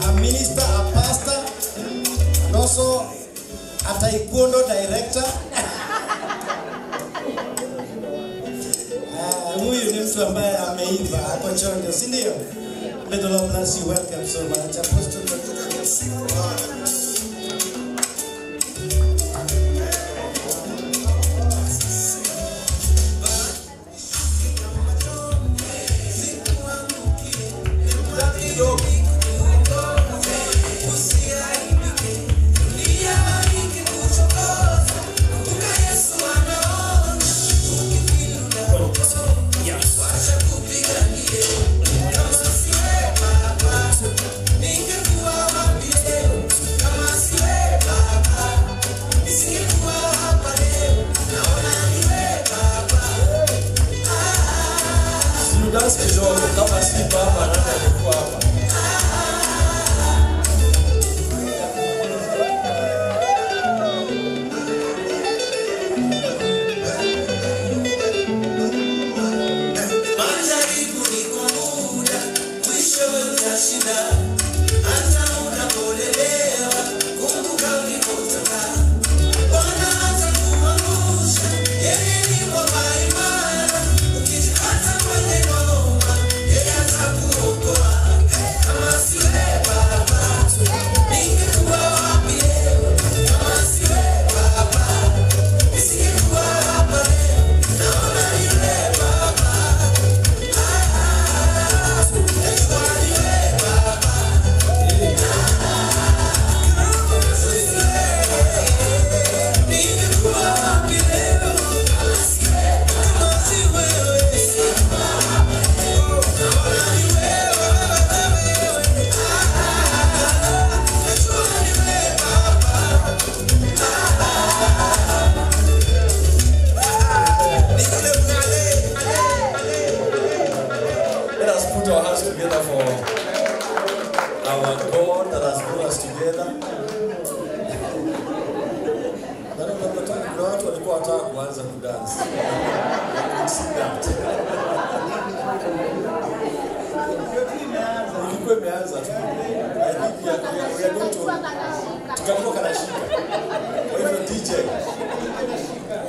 a minister, a pastor, and also a taekwondo director. Huyu ni mtu ambaye ameiva hapo chonjo, si ndio? May the Lord bless you. Welcome so much. Apostle.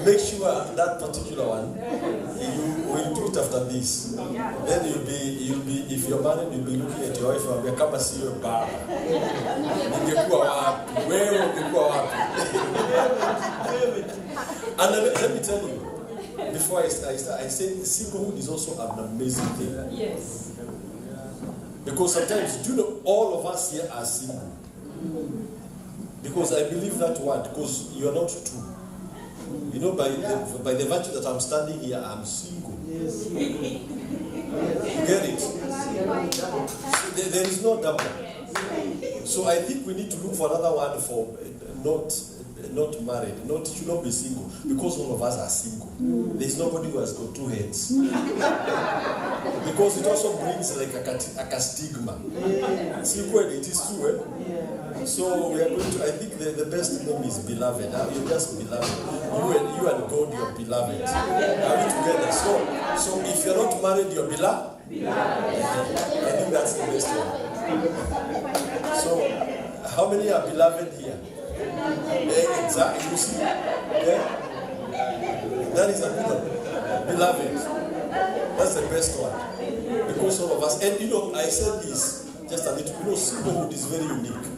Make sure that particular one, you will do it after this. Then you'll be, if you're married, you'll be looking at your wife and you'll come and see your bar. And let me tell you, before I start, I say singlehood is also an amazing thing. Yes. Because sometimes, do you know, all of us here are single. Because I believe that word, because you are not true. You know, by the virtue that I'm standing here, I'm single. Yes. You get it? So there is no double. So I think we need to look for another one for not married. Should not be single. Because all of us are single. There's nobody who has got two heads. Because it also brings like a stigma. Single, it is true, eh? So we are going to, I think the best name is beloved. You're just beloved. You and God, you're beloved. Are we together? So if you're not married, you're beloved. I think that's the best one. So how many are beloved here? Exactly. You see? Yeah? That is a good one. Beloved. That's the best one. Because all of us, and you know, I said this just a little, you know, singlehood is very unique.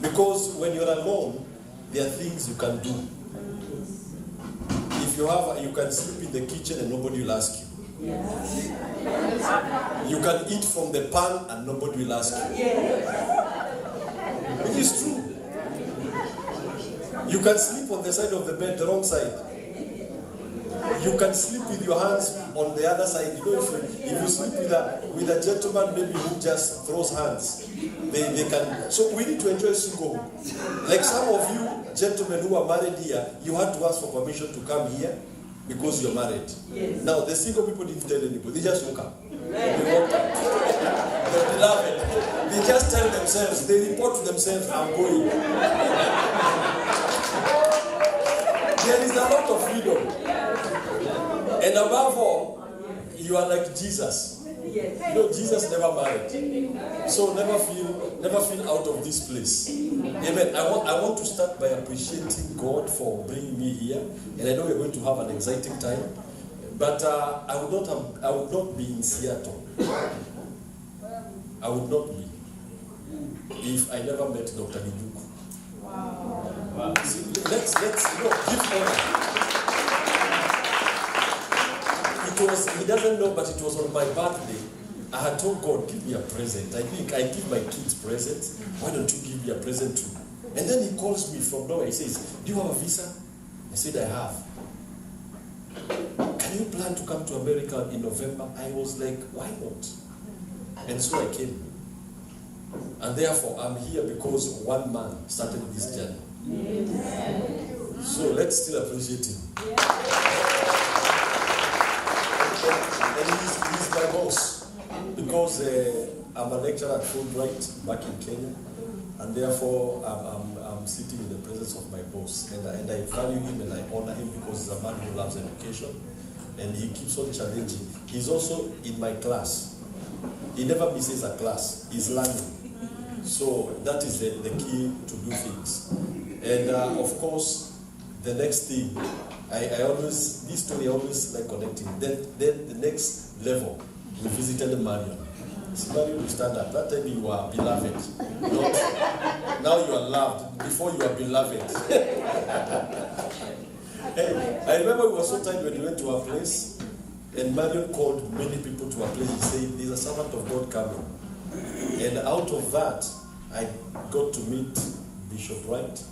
Because when you're alone, there are things you can do. If you can sleep in the kitchen and nobody will ask you. You can eat from the pan and nobody will ask you. It is true. You can sleep on the side of the bed, the wrong side. You can sleep with your hands on the other side. You know, if you sleep with a gentleman maybe who just throws hands, they can. So we need to enjoy singlehood. Like some of you gentlemen who are married here, you had to ask for permission to come here because you're married. Yes. Now the single people didn't tell anybody. They just woke up. They walked out. They're beloved. They just tell themselves. They report to themselves, "I'm going." There is a lot of freedom. And above all, you are like Jesus. Jesus never married. So never feel out of this place. Amen. I want to start by appreciating God for bringing me here. And I know we're going to have an exciting time. But I would not be in Seattle. I would not be if I never met Dr. Nibuku. Wow. See, let's give honor. He doesn't know, but it was on my birthday. I had told God, give me a present. I think I give my kids presents. Why don't you give me a present too? And then he calls me from nowhere. He says, do you have a visa? I said, I have. Can you plan to come to America in November? I was like, why not? And so I came. And therefore, I'm here because one man started this journey. Amen. So let's still appreciate him. And he's my boss. Because I'm a lecturer at Fulbright back in Kenya. And therefore, I'm sitting in the presence of my boss. And I value him and I honor him because he's a man who loves education. And he keeps on challenging. He's also in my class. He never misses a class. He's learning. So that is the key to do things. And of course, the next thing, this story I always like connecting. Then the next level, we visited Marion. See, Marion, you stand up. That time you were beloved. Now you are loved. Before you are beloved. I remember we were so tired when we went to our place, and Marion called many people to our place. He said, there's a servant of God coming. And out of that, I got to meet Bishop Wright.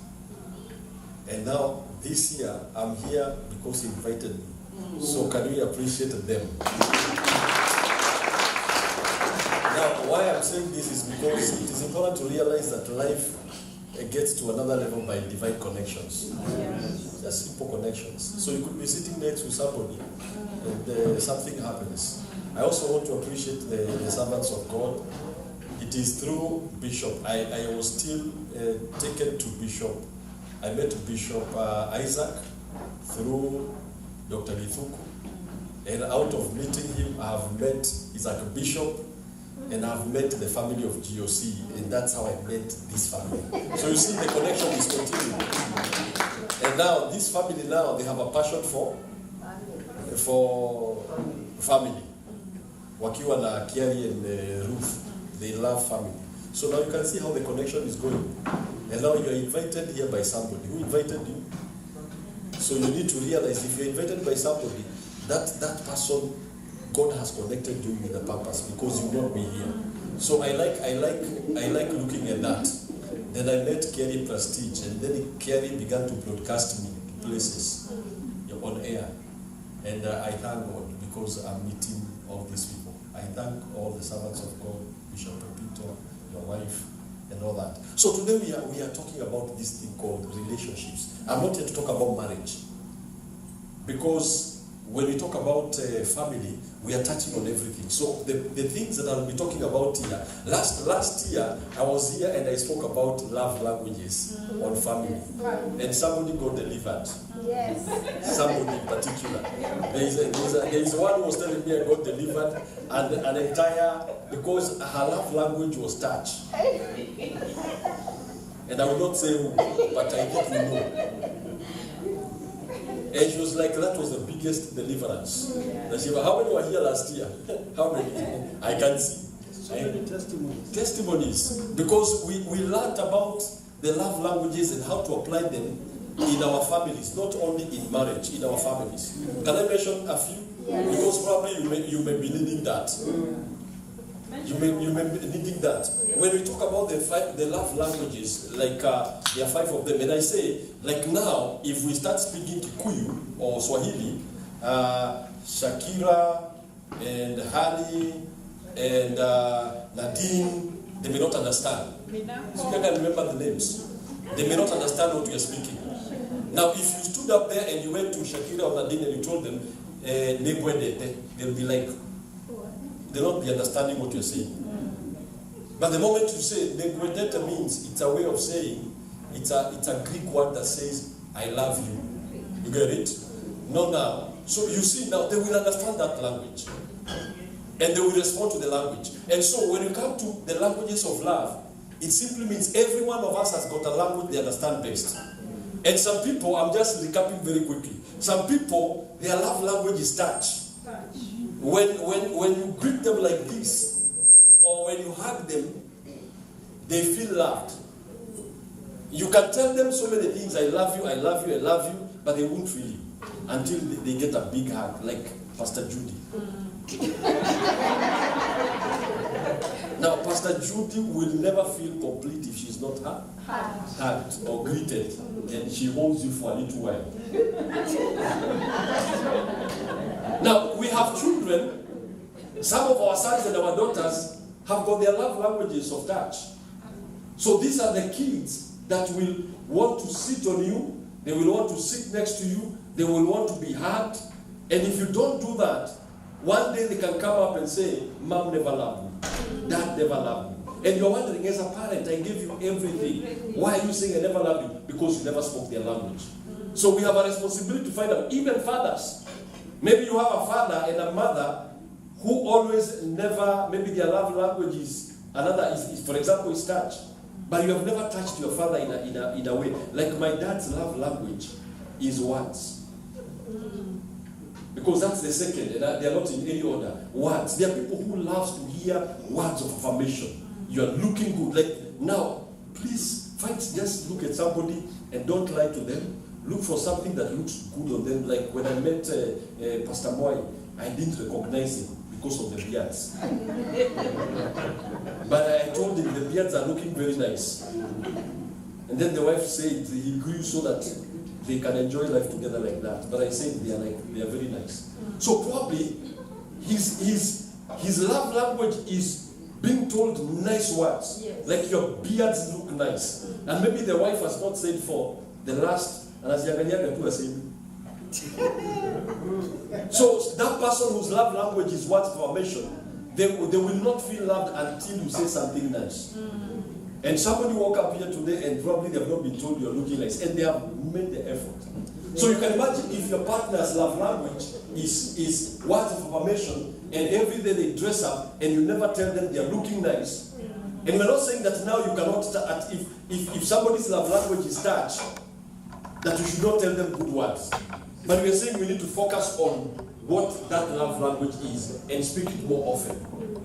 And now, this year, I'm here because he invited me. So can we appreciate them? Now, why I'm saying this is because it is important to realize that life gets to another level by divine connections. Just simple connections. So you could be sitting next to somebody and something happens. I also want to appreciate the servants of God. It is through Bishop. I was still taken to Bishop. I met Bishop Isaac through Dr. Lithuku. And out of meeting him, I have met Isaac Bishop, and I've met the family of GOC, and that's how I met this family. So you see, the connection is continuing. And now, this family now, they have a passion for family. Wakiwa na Kiari and Ruth, they love family. So now you can see how the connection is going. And now you are invited here by somebody. Who invited you? So you need to realize if you're invited by somebody, that person, God has connected you with a purpose because you will not be here. So I like looking at that. Then I met Kerry Prestige, and then Kerry began to broadcast me places on air. And I thank God because I'm meeting all these people. I thank all the servants of God, Bishop Pepito, your wife, and all that. So today we are talking about this thing called relationships. I'm not here to talk about marriage. Because when we talk about family, we are touching on everything. So the things that I'll be talking about here, last year I was here and I spoke about love languages on family. And somebody got delivered. Yes. Somebody in particular. There is one who was telling me I got delivered and an entire, because her love language was touch. And I will not say who, but I think you know. And she was like, that was the biggest deliverance. That she, how many were here last year? How many? I can see. So many testimonies. Testimonies. Because we learned about the love languages and how to apply them in our families, not only in marriage, in our families. Can I mention a few? Yes. Because probably you may be needing that. You may be needing that. When we talk about the love languages, like there are 5 of them, and I say, like now, if we start speaking Kikuyu or Swahili, Shakira and Hani and Nadine, they may not understand. So you can remember the names. They may not understand what we are speaking. Now, if you stood up there and you went to Shakira or Nadine and you told them, they'll be like, they'll not be understanding what you're saying. But the moment you say negredeta means, it's a way of saying, it's a Greek word that says, I love you. You get it? No, now. So you see now, they will understand that language. And they will respond to the language. And so when you come to the languages of love, it simply means every one of us has got a language they understand best. And some people, I'm just recapping very quickly. Some people, their love language is touch. When you greet them like this, or when you hug them, they feel loved. You can tell them so many things, I love you, I love you, I love you, but they won't feel you until they get a big hug, like Pastor Judy. Now, Pastor Judy will never feel complete if she's not hugged or greeted, and she holds you for a little while. Now, we have children. Some of our sons and our daughters have got their love languages of touch. So these are the kids that will want to sit on you, they will want to sit next to you, they will want to be hugged. And if you don't do that, one day they can come up and say, Mom never loved me, Dad never loved me. And you're wondering, as a parent, I gave you everything. Why are you saying I never loved you? Because you never spoke their language. So we have a responsibility to find out, even fathers. Maybe you have a father and a mother who always never, maybe their love language is, another is for example, is touch. But you have never touched your father in a way. Like my dad's love language is words. Because that's the second, and they are not in any order. Words. There are people who love to hear words of affirmation. You are looking good. Like, now, please, just look at somebody and don't lie to them. Look for something that looks good on them. Like when I met Pastor Moy, I didn't recognize him because of the beards. But I told him the beards are looking very nice. And then the wife said he grew so that they can enjoy life together like that. But I said they are very nice. So probably his love language is being told nice words. Yes. Like your beards look nice. And maybe the wife has not said for the last, and as Yaganyaga too saying. So that person whose love language is words of affirmation, they will not feel loved until you say something nice. And somebody woke up here today and probably they have not been told you're looking nice, and they have made the effort. So you can imagine if your partner's love language is words of affirmation, and every day they dress up and you never tell them they're looking nice. And we're not saying that now you cannot, if somebody's love language is touch, that you should not tell them good words. But we're saying we need to focus on what that love language is and speak it more often.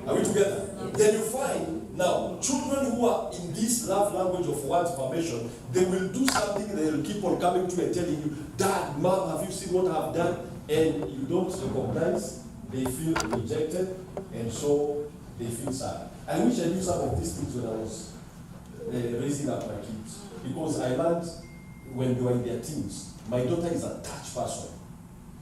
Are we together? Then you find, now, children who are in this love language of words of affirmation, they will do something, they will keep on coming to you and telling you, Dad, Mom, have you seen what I've done? And you don't recognize, they feel rejected, and so they feel sad. I wish I knew some of these things when I was raising up my kids. Because I learned when they were in their teens, my daughter is a touch person.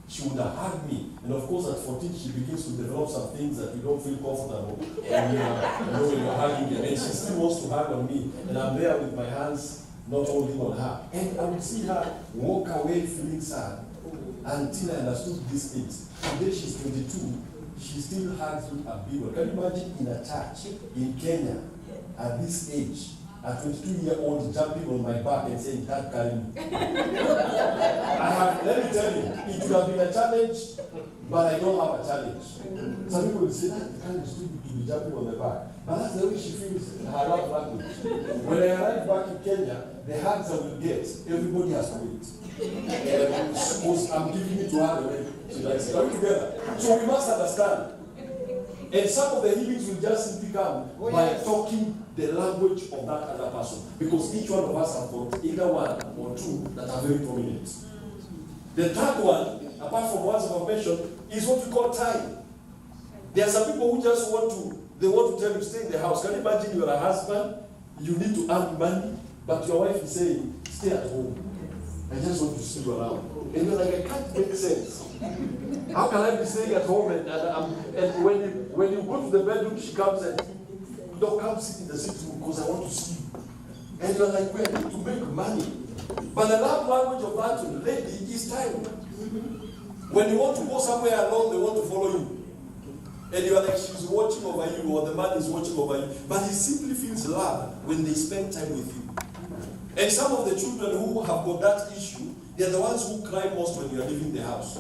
She would have hugged me. And of course, at 14, she begins to develop some things that you don't feel comfortable when you're hugging her. And she still wants to hug on me. And I'm there with my hands not holding on her. And I would see her walk away feeling sad until I understood these things. Today she's 22. She still hugs me a big one. Can you imagine in a church in Kenya at this age? A 22-year-old jumping on my back and saying, Dad, carry me. Let me tell you, it would have been a challenge, but I don't have a challenge. Some people will say, that the challenge to be jumping on the back. But that's the way she feels her love language. When I arrive back in Kenya, the hugs I will get, everybody has to wait. Suppose I'm giving it to her already. She's like, are we together? So we must understand. And some of the healings will just simply come by talking the language of that other person. Because each one of us have got either one or two that are very prominent. The third one, apart from words of affirmation, is what we call time. There are some people who just want to tell you, stay in the house. Can you imagine you're a husband, you need to earn money, but your wife is saying, stay at home. I just want to see you around. And you're like, I can't make sense. How can I be staying at home and when you go to the bedroom, she comes and, come sit in the sitting room because I want to see you. And you're like, we need to make money. But the love language of that lady is time. When you want to go somewhere alone, they want to follow you. And you're like, she's watching over you, or the man is watching over you. But he simply feels love when they spend time with you. And some of the children who have got that issue, they're the ones who cry most when you are leaving the house.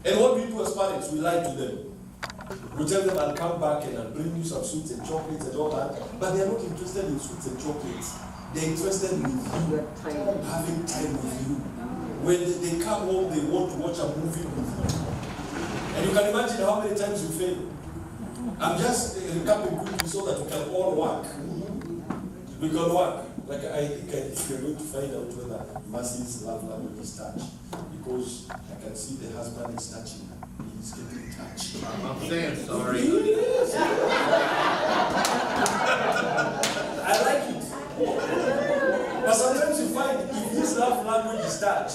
And what we do as parents, we lie to them. We tell them, I'll come back and I'll bring you some sweets and chocolates and all that. But they're not interested in sweets and chocolates. They're interested in you, having time with you. When they come home, they want to watch a movie with you. And you can imagine how many times you fail. I'm just recapping quickly so that we can all work. We can work. Like I think you're going to find out whether Mercy's love language is touch. Because I can see the husband is touching her. He's getting touched. I'm saying sorry. I like it. But sometimes you find if his love language is touch,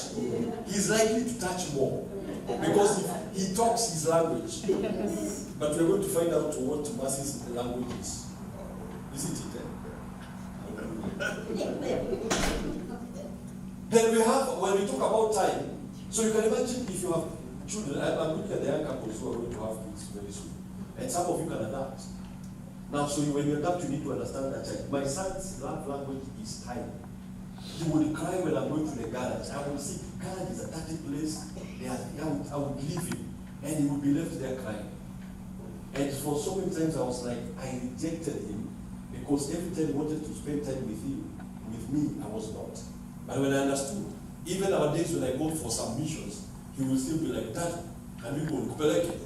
he's likely to touch more. Because he talks his language. But we're going to find out what Mercy's language is. Isn't it? Then we have, when we talk about time, so you can imagine if you have children, I'm looking at the young couples who are going to have kids very soon. And some of you can adapt. Now, so when you adapt, you need to understand that my son's love language is time. He would cry when I'm going to the garage. I would see, garage is a dirty place. I would leave him. And he would be left there crying. And for so many times I was like, I rejected him because every time he wanted to spend time with him, with me, I was not. But when I understood, even nowadays when I go for some missions, he will still be like, Dad, can we go to Kupeleke?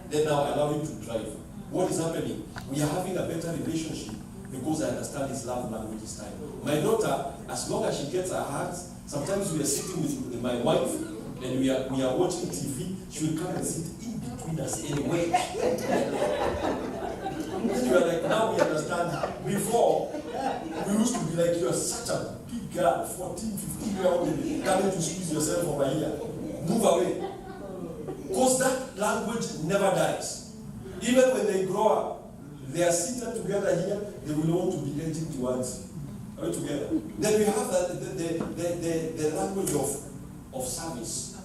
Then now I allow him to drive. What is happening? We are having a better relationship because I understand his love language is time. My daughter, as long as she gets her heart, sometimes we are sitting with my wife and we are watching TV, she will come and sit in between us anyway. Then you are like, now we understand. Before, we used to be like, you are such a big girl, 14, 15-year-old, coming to squeeze yourself over here. Move away. Because that language never dies. Even when they grow up, they are seated together here, they will want to be edging towards you. Are we together? Then we have the language of service.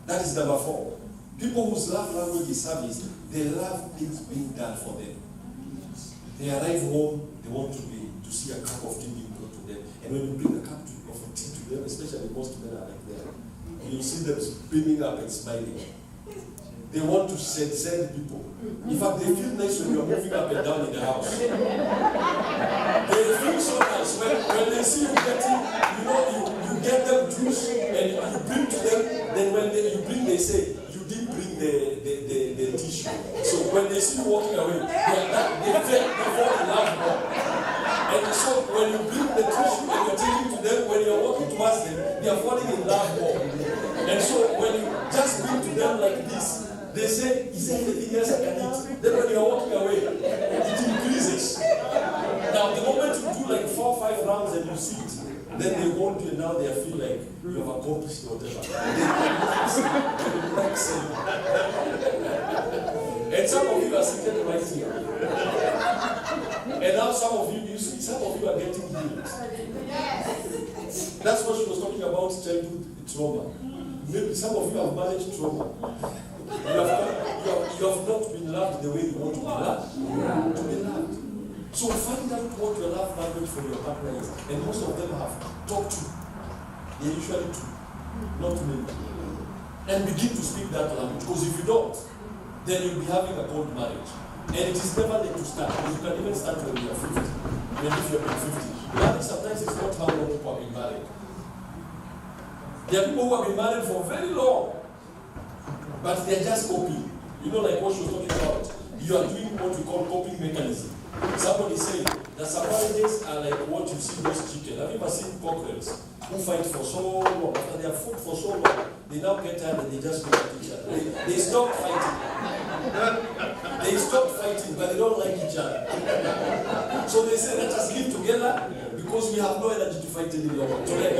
That is number 4. People whose love language is service, they love things being done for them. They arrive home, they want to see a cup of tea being brought to them. And when you bring a cup of tea to them, especially most men are like that, you see them beaming up and smiling. They want to send people. In fact, they feel nice when you're moving up and down in the house. They feel so nice when they see you getting, you get them juice and you bring to them, then when you bring, they say, you didn't bring the tissue. So when they see you walking away, they fall in love more. And so when you bring the tissue and you're taking to them, when you're walking towards them, they are falling in love more. And so when you just bring to them like this, they say, is there anything else I can eat? Then when you're walking away, it increases. Now, the moment you do like 4 or 5 rounds and you sit, then they hold you and now they feel like you have accomplished whatever. They relax you. And some of you are seated right here. And now some of you are getting healed. That's what she was talking about, childhood trauma. Maybe some of you have marriage trauma. You have not been loved the way you want to be loved. To be loved. So find out what your love language for your partner is. And most of them have talked to. They are usually two, not many. And begin to speak that language. Because if you don't, then you'll be having a cold marriage. And it is never late to start. Because you can even start when you are 50. Even if you are 50. Marriage sometimes it's not how long people have been married. There are people who have been married for very long. But they're just copying. You know, like what she was talking about. You are doing what we call coping mechanism. Somebody said that some marriages are like what you see those chicken. Have you ever seen cockerels who fight for so long? After they have fought for so long, they now get tired and they just look at each other. They stop fighting. They stop fighting, but they don't like each other. So they say, let us live together because we have no energy to fight anymore today.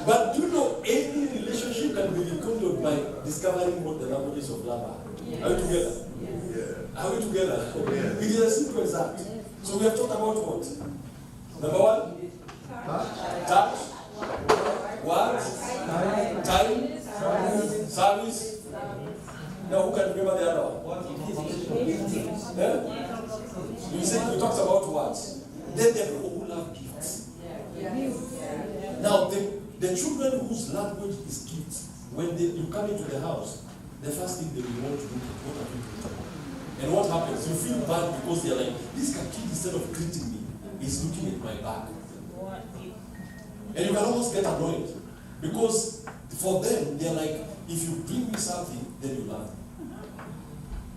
But do you know any relationship can be rekindled by discovering what the languages of love are? Are we together? Yeah. Are we together? Yeah. It is as simple as that. So we have talked about what? Number 1? Touch. What? Time. Service. Now who can remember the other one? Yeah? You said we talked about what? Then there are people who love gifts. Now the children whose language is gifts, when you come into the house, the first thing they will want to do is what have you done? And what happens? You feel bad because they're like, this kid, instead of greeting me, is looking at my back. And you can almost get annoyed. Because for them, they're like, if you bring me something, then you love me.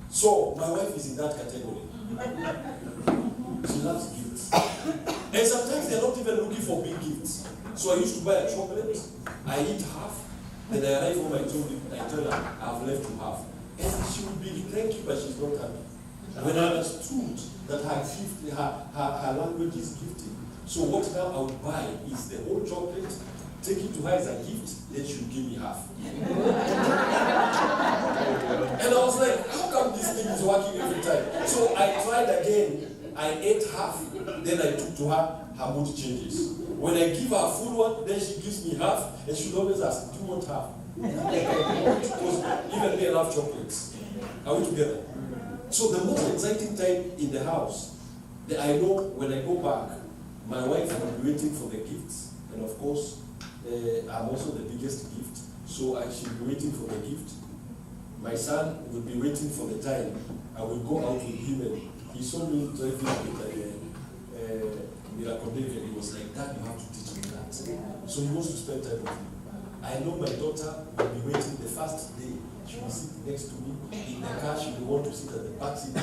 So, my wife is in that category. She loves gifts. And sometimes they're not even looking for big gifts. So I used to buy a chocolate, I eat half, then I arrive home, I tell her, I've left you half. And she would be, thank you, but she's not happy. When I understood that her language is gifting, so what now I would buy is the whole chocolate, take it to her as a gift, then she would give me half. And I was like, how come this thing is working every time? So I tried again, I ate half, then I took to her mood changes. When I give her a full one, then she gives me half, and she would always ask, do you want half? Because even me, I love chocolates. Are we together? So the most exciting time in the house, that I know when I go back, my wife will be waiting for the gifts. And of course, I'm also the biggest gift. So she'll be waiting for the gift. My son will be waiting for the time. I will go out with him, and he saw me driving with Miracle David. He was like, Dad, you have to teach me that. So he wants to spend time with me. I know my daughter will be waiting the first day. She will sit next to me in the car. She will want to sit at the back seat.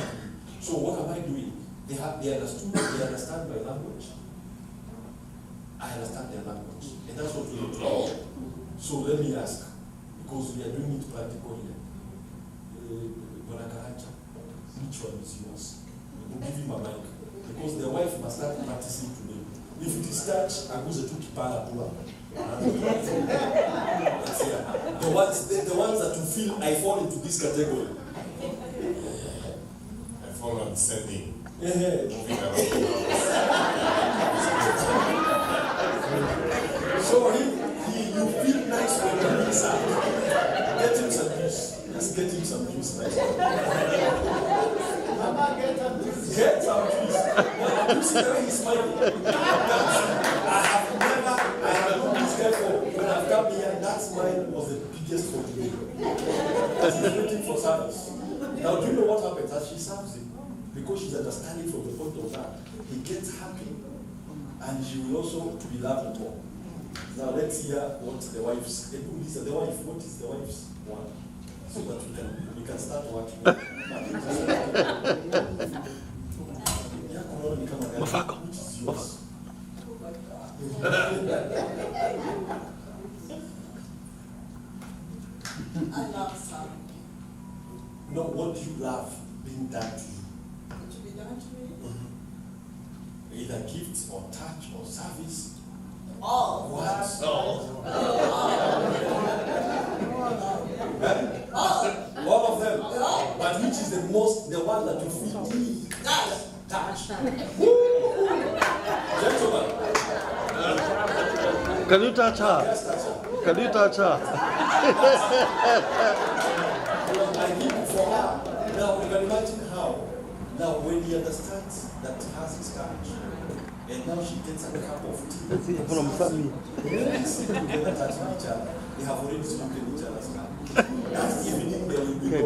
So what am I doing? They understand my language. I understand their language. And that's what we need to do. So let me ask, because we are doing it practical here. Which one is yours? We'll give him a mic. Because the wife must start practicing today. If it is touch, I'm going to kipara pua. The ones that you feel I fall into this category. I fall on sending. So you feel nice when you meet something. Get him some juice. Just get him some juice. Nice. Mama, get some juice. Get some juice. You see the way he's smiling. I have known this guy for when I've come here. That smile was the biggest for today. He's waiting for service. Now, do you know what happens as she serves him? Because she's understanding from the point of that, he gets happy, and she will also be loved more. Now let's hear what the wife's. The wife. What is the wife's one? So that we can start working. Mafako. I love some. No, what do you love being done to you? To be done to me? Either gifts or touch or service. All. What? All of them. But which is the one that you feel deep? Touch. Gentlemen. Can you touch her? Yes, touch her. Can you touch her? I give it for her. Now you can imagine how. Now when he understands that he has his touch, and now she gets a cup of tea. From Sammy. They sit together touching each other. They have already spoken each other's language. That evening there will be no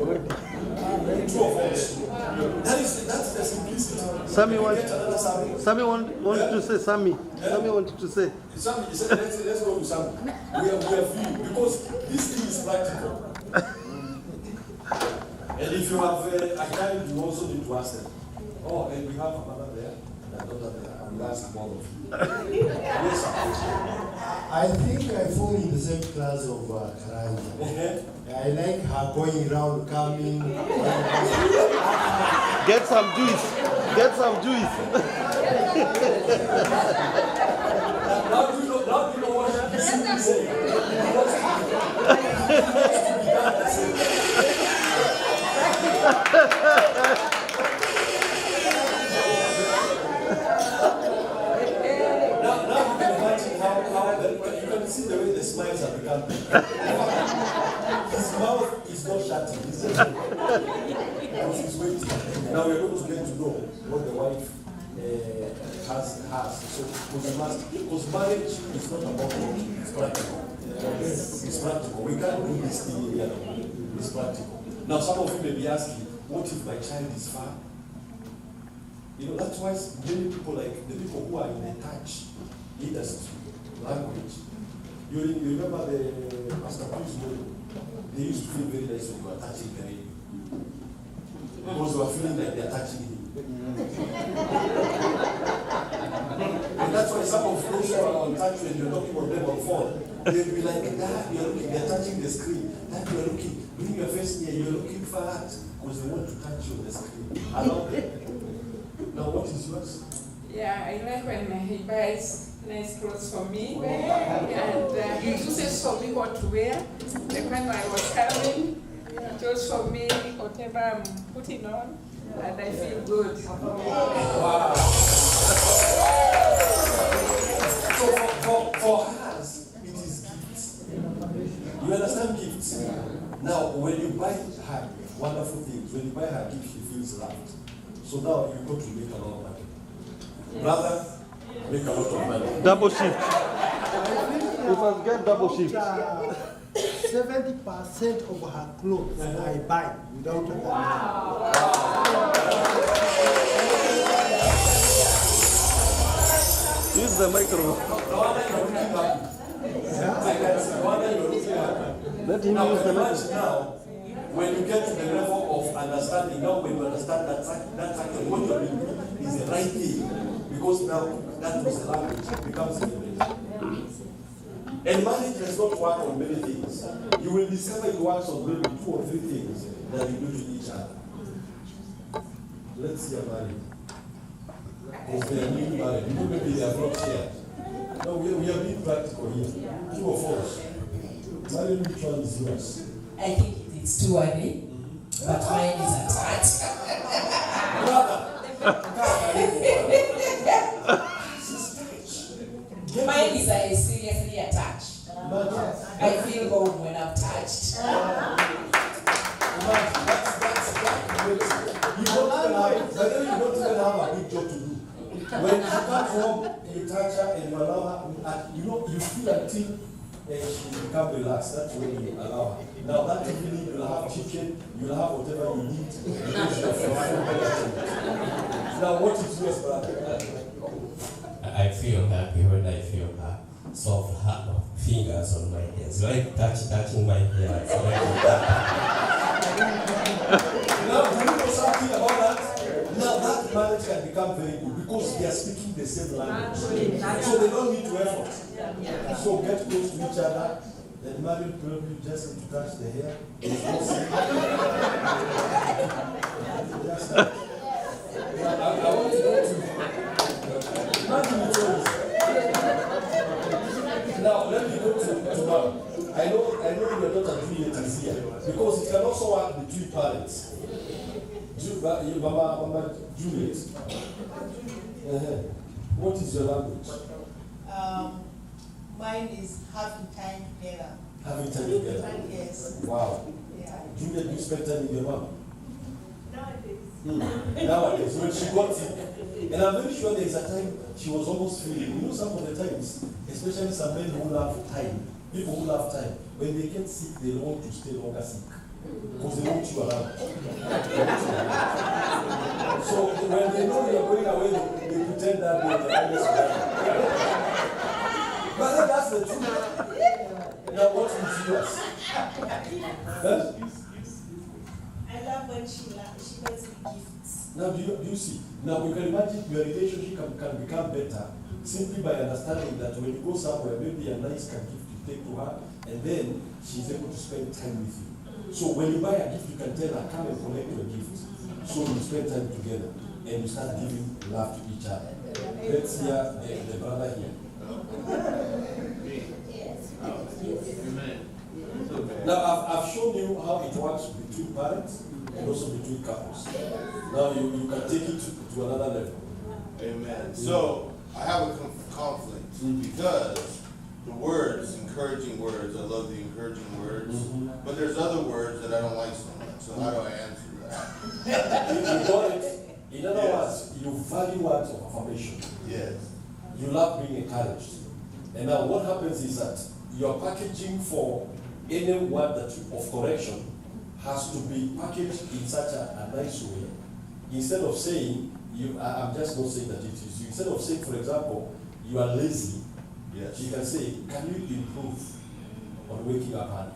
two of us. That's the simplicity. Sammy wanted to say Sammy. Sammy wanted to say. Sammy, he said, let's go to Sammy. We are few because this thing is practical. And if you have a child, you also need to ask them. Oh, and we have a mother there, and a daughter there. I will ask all of you. Yes, sir. I think I fall in the same class of Karanja. I like her going around, coming. Get some juice. Get some juice. Now do you know what this is saying? Now you can imagine how you can see the way the smiles have become. His mouth is not shutting. He's just he's waiting. Now we're going to get to know what the wife has. So because marriage is not about working, it's practical. It's practical. We can't do this thing here. We It's practical. Now, some of you may be asking, what if my child is far? You know, that's why many people, like the people who are in the touch industry, language, you remember the Pastor Bruce movie? They used to feel very nice when you were touching the radio. Because they were feeling like they're touching him. And that's why some of those who are on touch when you're talking on them on phone, they'll be like, they're touching the screen. You're looking, bring your face near, you're looking fat, because they want to touch you on the screen. I love it. Now, what is yours? Yeah, I like when he buys nice clothes for me, and he chooses for me what to wear. Like when I was coming, he chose for me whatever I'm putting on, and I feel good. Wow. So for us, it is gifts. You understand gifts? Now, when you buy her wonderful things, when you buy her gift, she feels loved. So now you're going to make a lot of money. Brother, make a lot of money. Double shift. You must get double shift. 70% of her clothes I buy without a Use the microphone. Let him use the microphone. Now, when you get to the level of understanding, now when you understand that actually what you're doing is the right thing, because now that was the language, it becomes the language. And marriage does not work on many things. You will discover it works on maybe 2 or 3 things that you do to each other. Let's see a marriage. Because they are newly married. You know, maybe they are not shared. No, we are being practical here. True or false? Marriage, which one is yours? I think it's too early, but mine is attached. Mine is seriously attached. I feel home when I'm touched. You don't even have a big job to do. When you come home, you touch her and you allow her, you feel until she becomes relaxed. That's when you allow her. Now that evening you'll have chicken, you'll have whatever you need. Now what is yours, brother? I feel happy when I feel her soft fingers on my hair. It's like touching my hair. It's like Now, do you know something about that? Now that marriage can become very good because they are speaking the same language. So they don't need to effort. So get close to each other. Then married probably just need to touch the hair. Just I want to go to imagine it always. Now let me go to Mom. I know your daughter Julius is here because it can also work between parents. Mama Julius. What is your language? Mine is having time together. Having time together. Yes. Wow. Yeah. Juliet, you spend time with your mom? Nowadays. Nowadays, when she got sick. And I'm very sure there's a time she was almost feeling. You know, some of the times, especially some men who love time, people who love time, when they get sick, they don't want to stay longer sick. Because they want you around. So when they know you're going away, they pretend that they're the highest value. But that's the truth. Now what is yours? Huh? I love when she gets me gifts. Now do you see? Now you can imagine your relationship can become better simply by understanding that when you go somewhere, maybe a nice gift you take to her, and then she's able to spend time with you. So when you buy a gift, you can tell her, come and collect your gift. So you spend time together and you start giving love to each other. Let's hear the brother here. Now I've shown you how it works between parents and also between couples. Now you can take it to another level. Amen. So I have a conflict because the words, encouraging words, I love the encouraging words, but there's other words that I don't like so much. So how do I answer that? You got it. In other words, you value words of affirmation. Yes. You love being encouraged. And now what happens is that you're packaging for any word of correction has to be packaged in such a nice way. Instead of saying, I'm just not saying that it is you. Instead of saying, for example, you are lazy, Yes. you can say, can you improve on waking up early?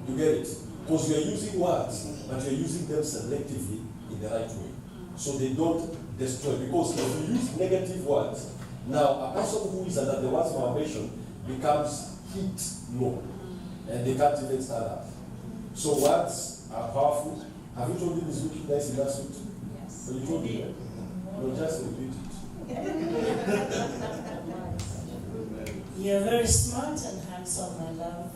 You get it? Because you are using words, but you are using them selectively in the right way. So they don't destroy. Because if you use negative words, now a person who is under the words of affirmation becomes hit low, and they can't even stand up. So words are powerful. Have you told him he's looking nice in that suit? Yes. So you told him? No, just repeat it. You're very smart and handsome, my love.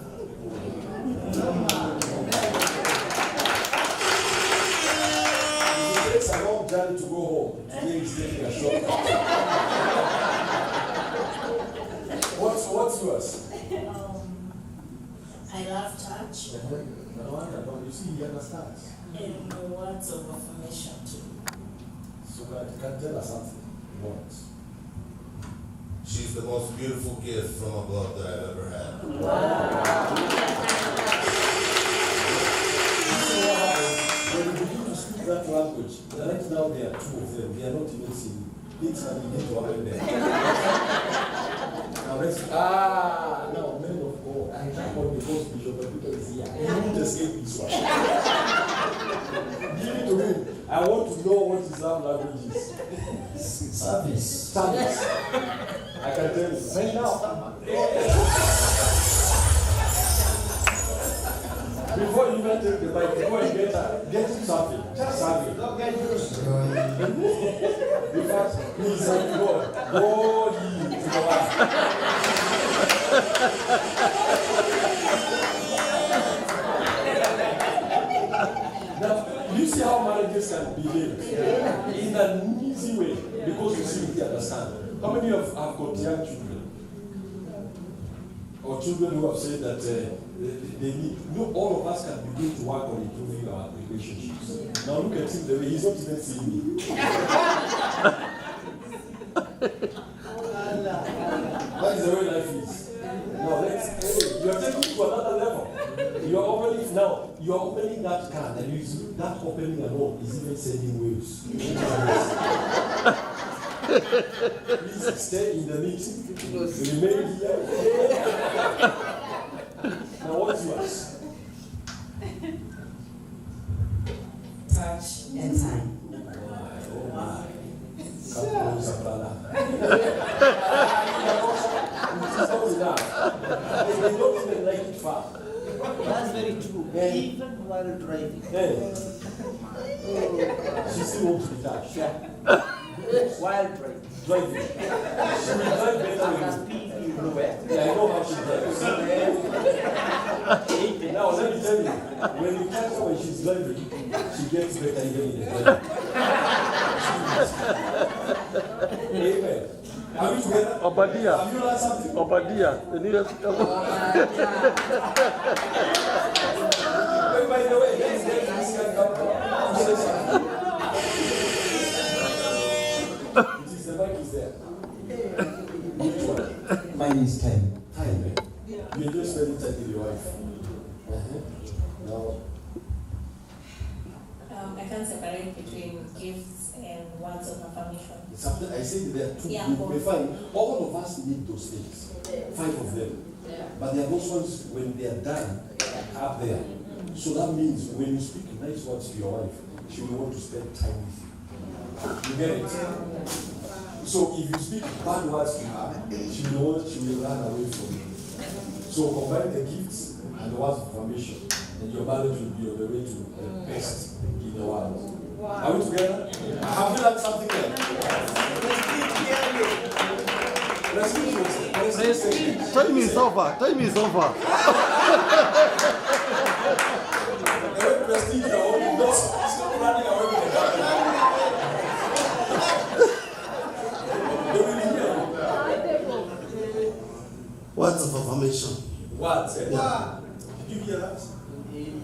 If it takes a long journey to go home, today he's taking a shortcut. What's yours? I love touch No wonder, don't you see, he understands. and the words of affirmation too. So that you can tell us something. What? She's the most beautiful gift from above that I've ever had. When you begin to speak that language, right now there are two of them. They are not even singing. Things are beginning to happen there. Now let's now men of God. I thank God because Bishop Peter is here. He won't escape this one. Give it to him. I want to know what his love language is. Service. I can tell you. Right now. Before you even take the mic, before you get something. Just something. Don't get used to it. Because he's like God. God is Now, you see how marriages can behave in an easy way because you simply understand. How many of have got young children? Or children who have said that they need, all of us can begin to work on improving our relationships. Now look at him the way he's not even seeing me. That is the way life is. Now you are taking it to another level. You are opening that card, and that opening alone is even sending waves. Please stay in the meeting. Remain here. Now what's yours? Touch and time. Come closer, brother. They don't even like it far. That's very true. Even while driving. She still wants to be touched. While driving. Driving. She will drive better than you. Speed everywhere. Yeah, I know how she drives. Now, let me tell you, when you catch her when she's driving, she gets better even in the driving. Amen. Are we together? Obadiah. Have you learned something? Obadiah. The nearest. By the way, this can come from. It is the mic is there. Which one? Mine is time. Time, eh? You just spend time with your wife. Now, I can't separate between gifts and words of affirmation. something I said there are two. Yeah, You may find all of us need those things. 5 of them. But there are those ones when they are done up there. So that means when you speak nice words to your wife, she will want to spend time with you. You get it? So if you speak bad words to her, she will run away from you. So combine the gifts and the words of affirmation, and your marriage will be on the way to the best in the world. Wow. Are we together? Have you learned something there? Time is over. Time is over. The way prestige your own doors, stop running away with the car. They will hear you. Words of affirmation. What? Did you hear that?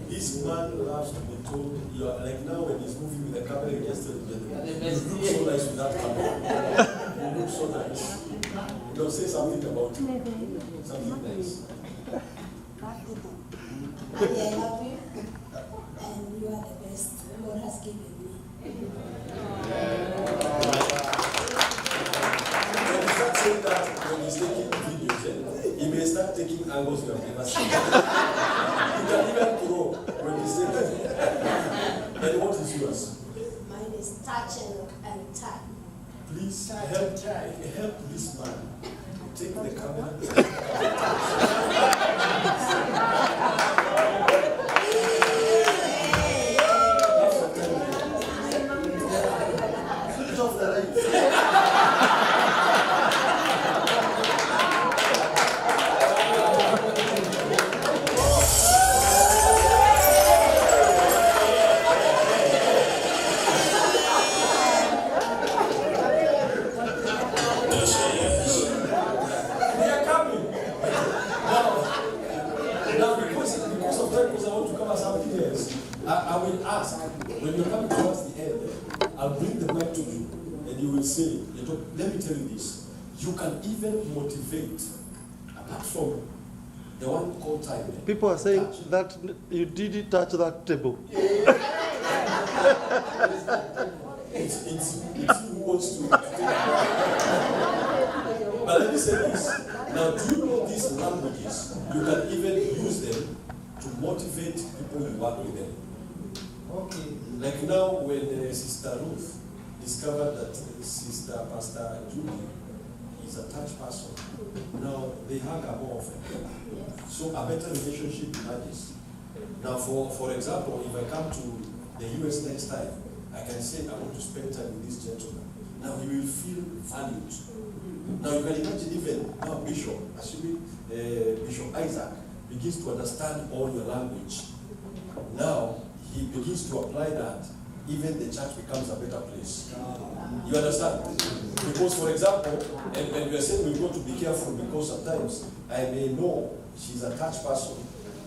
This man loves to be told, you are like now when he's moving with the camera, he just tells you, you look so nice with that camera. You look so nice. Don't say something about you. Something nice. I love you. When you start saying that, when he's taking videos, he may start taking angles you have never seen. You can even throw when you say that. And what is yours? Mine is touch and tie. Please help this man take the camera. Switch off the lights. They are coming. Now because of time, because I want to cover something else, I will ask, when you come towards the end, I'll bring the mic to you, and you will say, let me tell you this, you can even motivate, apart from the one called time. People are saying that you didn't touch that table. It's who wants to take it. But let me say this. Now, do you know these languages? You can even use them to motivate people you work with them. Okay. Like now, when Sister Ruth discovered that Sister Pastor Julius is a touch person, now they hug her more often. So a better relationship emerges. Now, for example, if I come to the US next time, I can say I want to spend time with this gentleman. Now he will feel valued. Now you can imagine even now Bishop, assuming Bishop Isaac begins to understand all your language. Now he begins to apply that. Even the church becomes a better place. You understand? Because, for example, and we are saying we've got to be careful because sometimes I may know she's a touch person.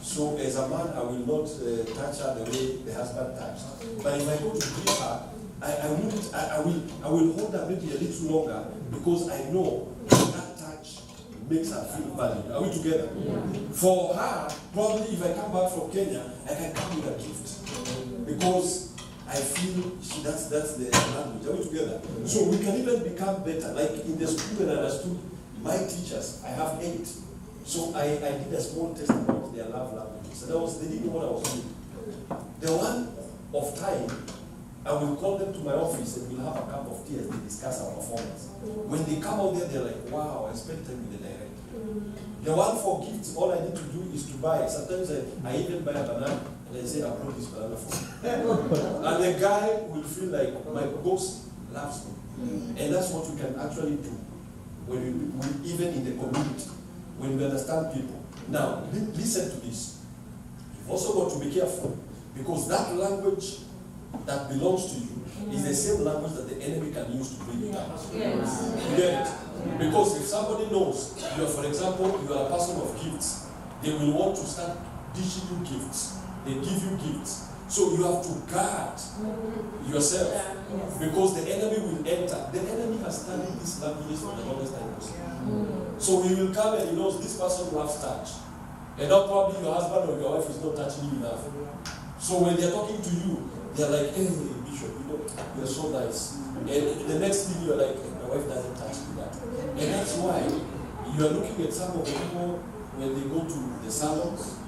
So as a man, I will not touch her the way the husband touched. But if I go to greet her, I will hold her maybe a little longer because I know that touch makes her feel valued. Are we together? Yeah. For her, probably if I come back from Kenya, I can come with a gift because I feel that's the language. Are we together? So we can even become better. Like in the school when I understood my teachers, I have 8. So I did a small test about their love languages. And they didn't know what I was doing. The one of time, I will call them to my office and we'll have a cup of tea as they discuss our performance. When they come out there, they're like, wow, I spent time with the director. The one for gifts, all I need to do is to buy. Sometimes I even buy a banana and I say, I brought this banana for you. And the guy will feel like my boss loves me. And that's what we can actually do when we even in the community, when we understand people. Now, listen to this. You've also got to be careful because that language that belongs to you is the same language that the enemy can use to bring you down. Yes. You get it? Because if somebody knows you are, for example, you are a person of gifts, they will want to start dishing you gifts. They give you gifts. So you have to guard yourself because the enemy will enter. The enemy has studied these languages for the longest time. So he will come and he knows this person loves touch. And now probably your husband or your wife is not touching you enough. So when they're talking to you, they're like, hey, Bishop, you're so nice. And the next thing you're like, my wife doesn't touch me that. And that's why you're looking at some of the people when they go to the salons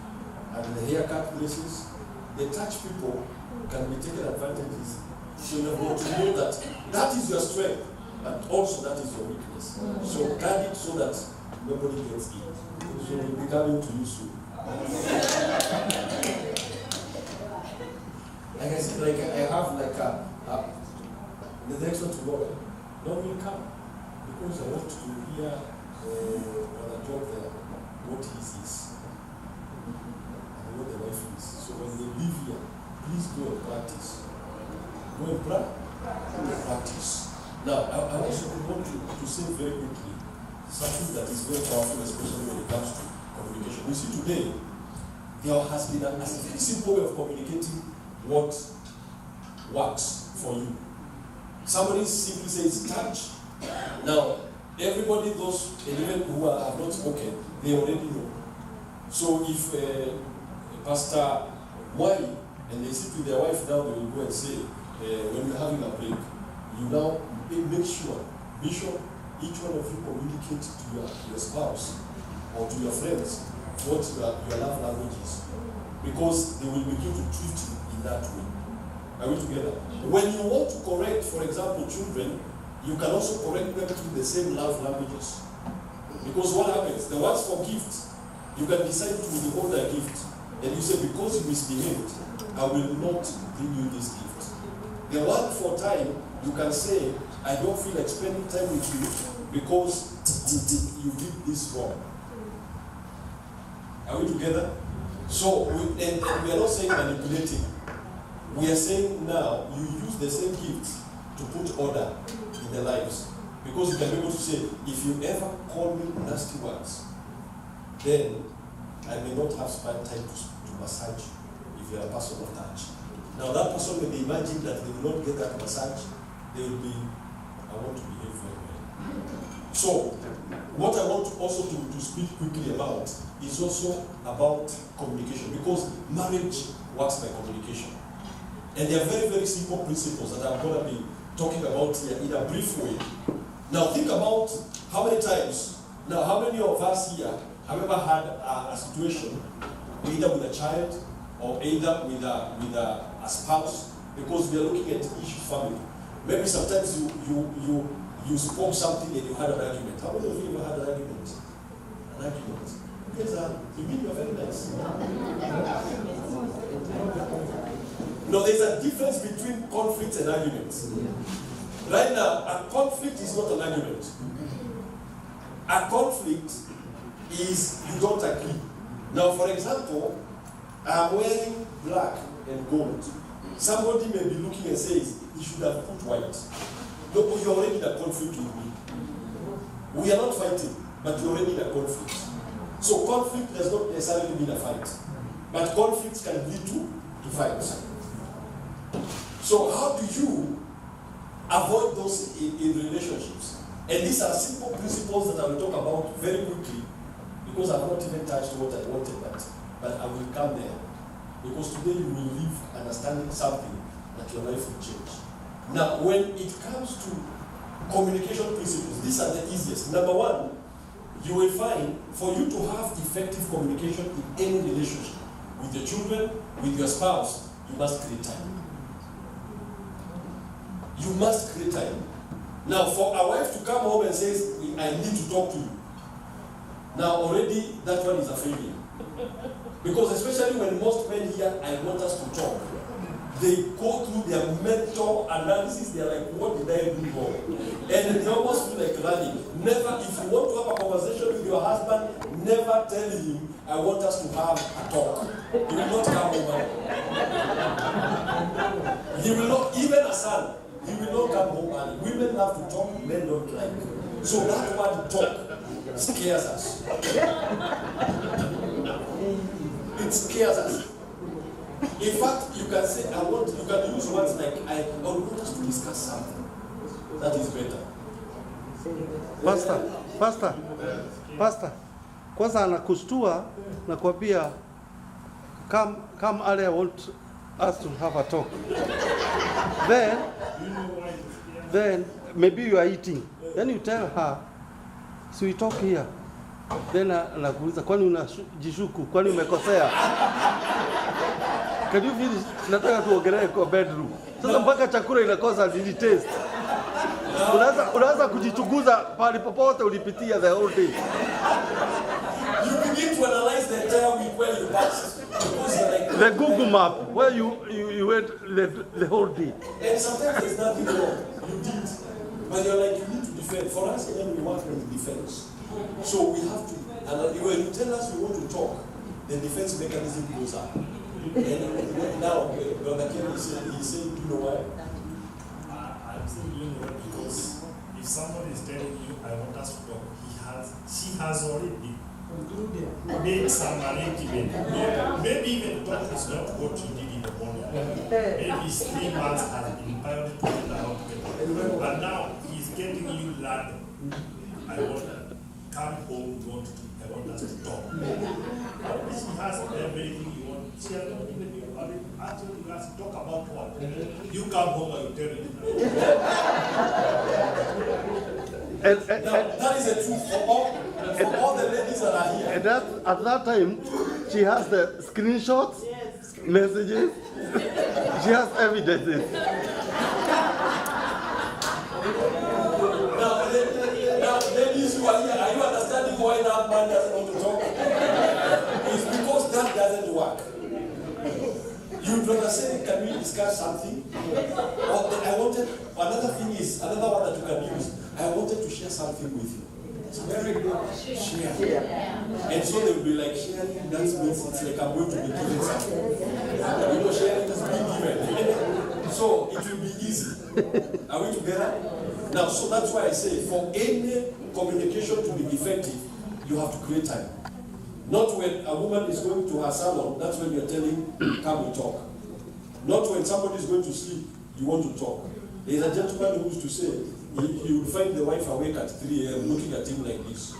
and the haircut places, the touch people can be taken advantage of. So you have got to know that that is your strength, but also that is your weakness. So guard it so that nobody gets it. So we'll be coming to you soon. Like I said, like I have like the next one to go. No will come because I want to hear when I talk there what his is and what the wife is. So when they leave here, please go and practice. Go and practice. Now I also want to say very quickly something that is very powerful, especially when it comes to communication. You see, today there has been a very simple way of communicating what works for you. Somebody simply says touch. Now, everybody, those even who have not spoken, they already know. So if Pastor Wally and they sit with their wife now, they will go and say, when you're having a break, you now make sure, be sure each one of you communicate to your spouse or to your friends what your love language is. Because they will begin to treat you in that way. Are we together? When you want to correct, for example, children, you can also correct them through the same love languages. Because what happens? The ones for gifts, you can decide to withhold a gift. And you say, because you misbehaved, I will not bring you this gift. The one for time, you can say, I don't feel like spending time with you because you did this wrong. Are we together? So, and we are not saying manipulating. We are saying now, you use the same gifts to put order in their lives. Because you can be able to say, if you ever call me nasty words, then I may not have spent time to massage you if you are a person of touch. Now that person may be imagining that they will not get that massage, they will be, I want to behave very well. So, what I want also to speak quickly about is also about communication, because marriage works by communication. And there are very, very simple principles that I'm going to be talking about here in a brief way. Now think about how many times, how many of us here have ever had a situation either with a child or either with a spouse, because we are looking at each family. Maybe sometimes you spoke something and you had an argument. How many of you ever had an argument? An argument. Yes, you mean you're very nice. No, there's a difference between conflict and arguments. Right now, a conflict is not an argument. A conflict is you don't agree. Now, for example, I'm wearing black and gold. Somebody may be looking and says, you should have put white. No, but you're already in a conflict with me. We are not fighting, but you're already in a conflict. So conflict does not necessarily mean a fight. But conflicts can lead to fights. So how do you avoid those in relationships? And these are simple principles that I will talk about very quickly, because I've not even touched what I wanted, but I will come there. Because today you will leave understanding something that your life will change. Now, when it comes to communication principles, these are the easiest. Number one, you will find for you to have effective communication in any relationship, with your children, with your spouse, you must create time. You must create time. Now, for a wife to come home and say, I need to talk to you, now already that one is a failure. Because especially when most men here, I want us to talk, they go through their mental analysis, they're like, what did I do wrong? And they almost feel like running. Never, if you want to have a conversation with your husband, never tell him, I want us to have a talk. He will not come over. He will not, even a son, he will not come home early. Women love to talk, men don't like. So that word talk scares us. It scares us. In fact, you can say, you can use words like, I want us to discuss something. That is better. Pastor, kwanza anakustua na kuambia, come early, I want us to have a talk. Then maybe you are eating. Then you tell her, so we talk here. Then anakuuliza, kwani unajishuku? Kwani umekosea? Can you finish? Nataka tuongelee kwa bedroom. Sasa mpaka chakula inakosa taste. Unaanza kujichunguza pale popote ulipitia the whole day. You begin to analyze the entire week where you passed. Like, the Google map where you went the whole day. And sometimes there's nothing wrong. You did. But you're like, you need to defend. For us, then we work with defense. So we have to, and when you tell us we want to talk, the defense mechanism goes up. And now, Brother Ken, he said, do you know why? I'm saying, you know, because if someone is telling you, I want us to talk, she has already made some arrangement. Maybe even talk is not what you did in the morning. Maybe 3 months has been prior to get out together. But now he's getting you land. I want to come home, I want us to talk. She has everything you want. She has not even, Actually, you guys talk about what? You come home and you tell me. That is the truth for all the ladies that are here. And at that time, she has the screenshots, messages, she has evidences. Now, ladies who are here, are you understanding why that man doesn't want to talk? It's because that doesn't work. You'd rather say, can we discuss something? Or I wanted, another thing is, another one that you can use, I wanted to share something with you. It's very good. Share. And so they will be like, sharing, that means it's like I'm going to be giving something. You know, sharing is being given. So it will be easy. Are we together? Now, so that's why I say, for any communication to be effective, you have to create time. Not when a woman is going to her salon, that's when you're telling, come we talk. Not when somebody is going to sleep, you want to talk. There is a gentleman who used to say, he would find the wife awake at 3 a.m. looking at him like this.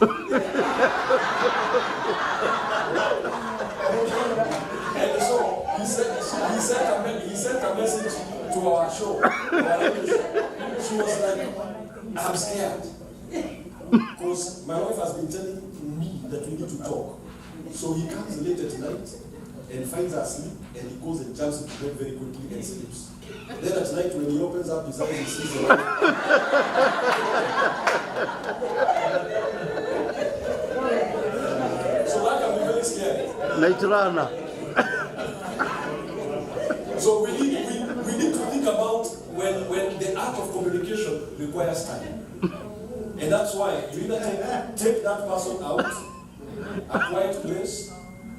And so he sent a message to our show. She was like, I'm scared. Because my wife has been telling me that we need to talk. So he comes late at night and finds her asleep, and he goes and jumps into bed very quickly and sleeps. Then at night when he opens up his eyes, he sees the wife. So that can be very scary. Night runner. So we need to think about when the art of communication requires time. And that's why you either take that person out, a quiet place,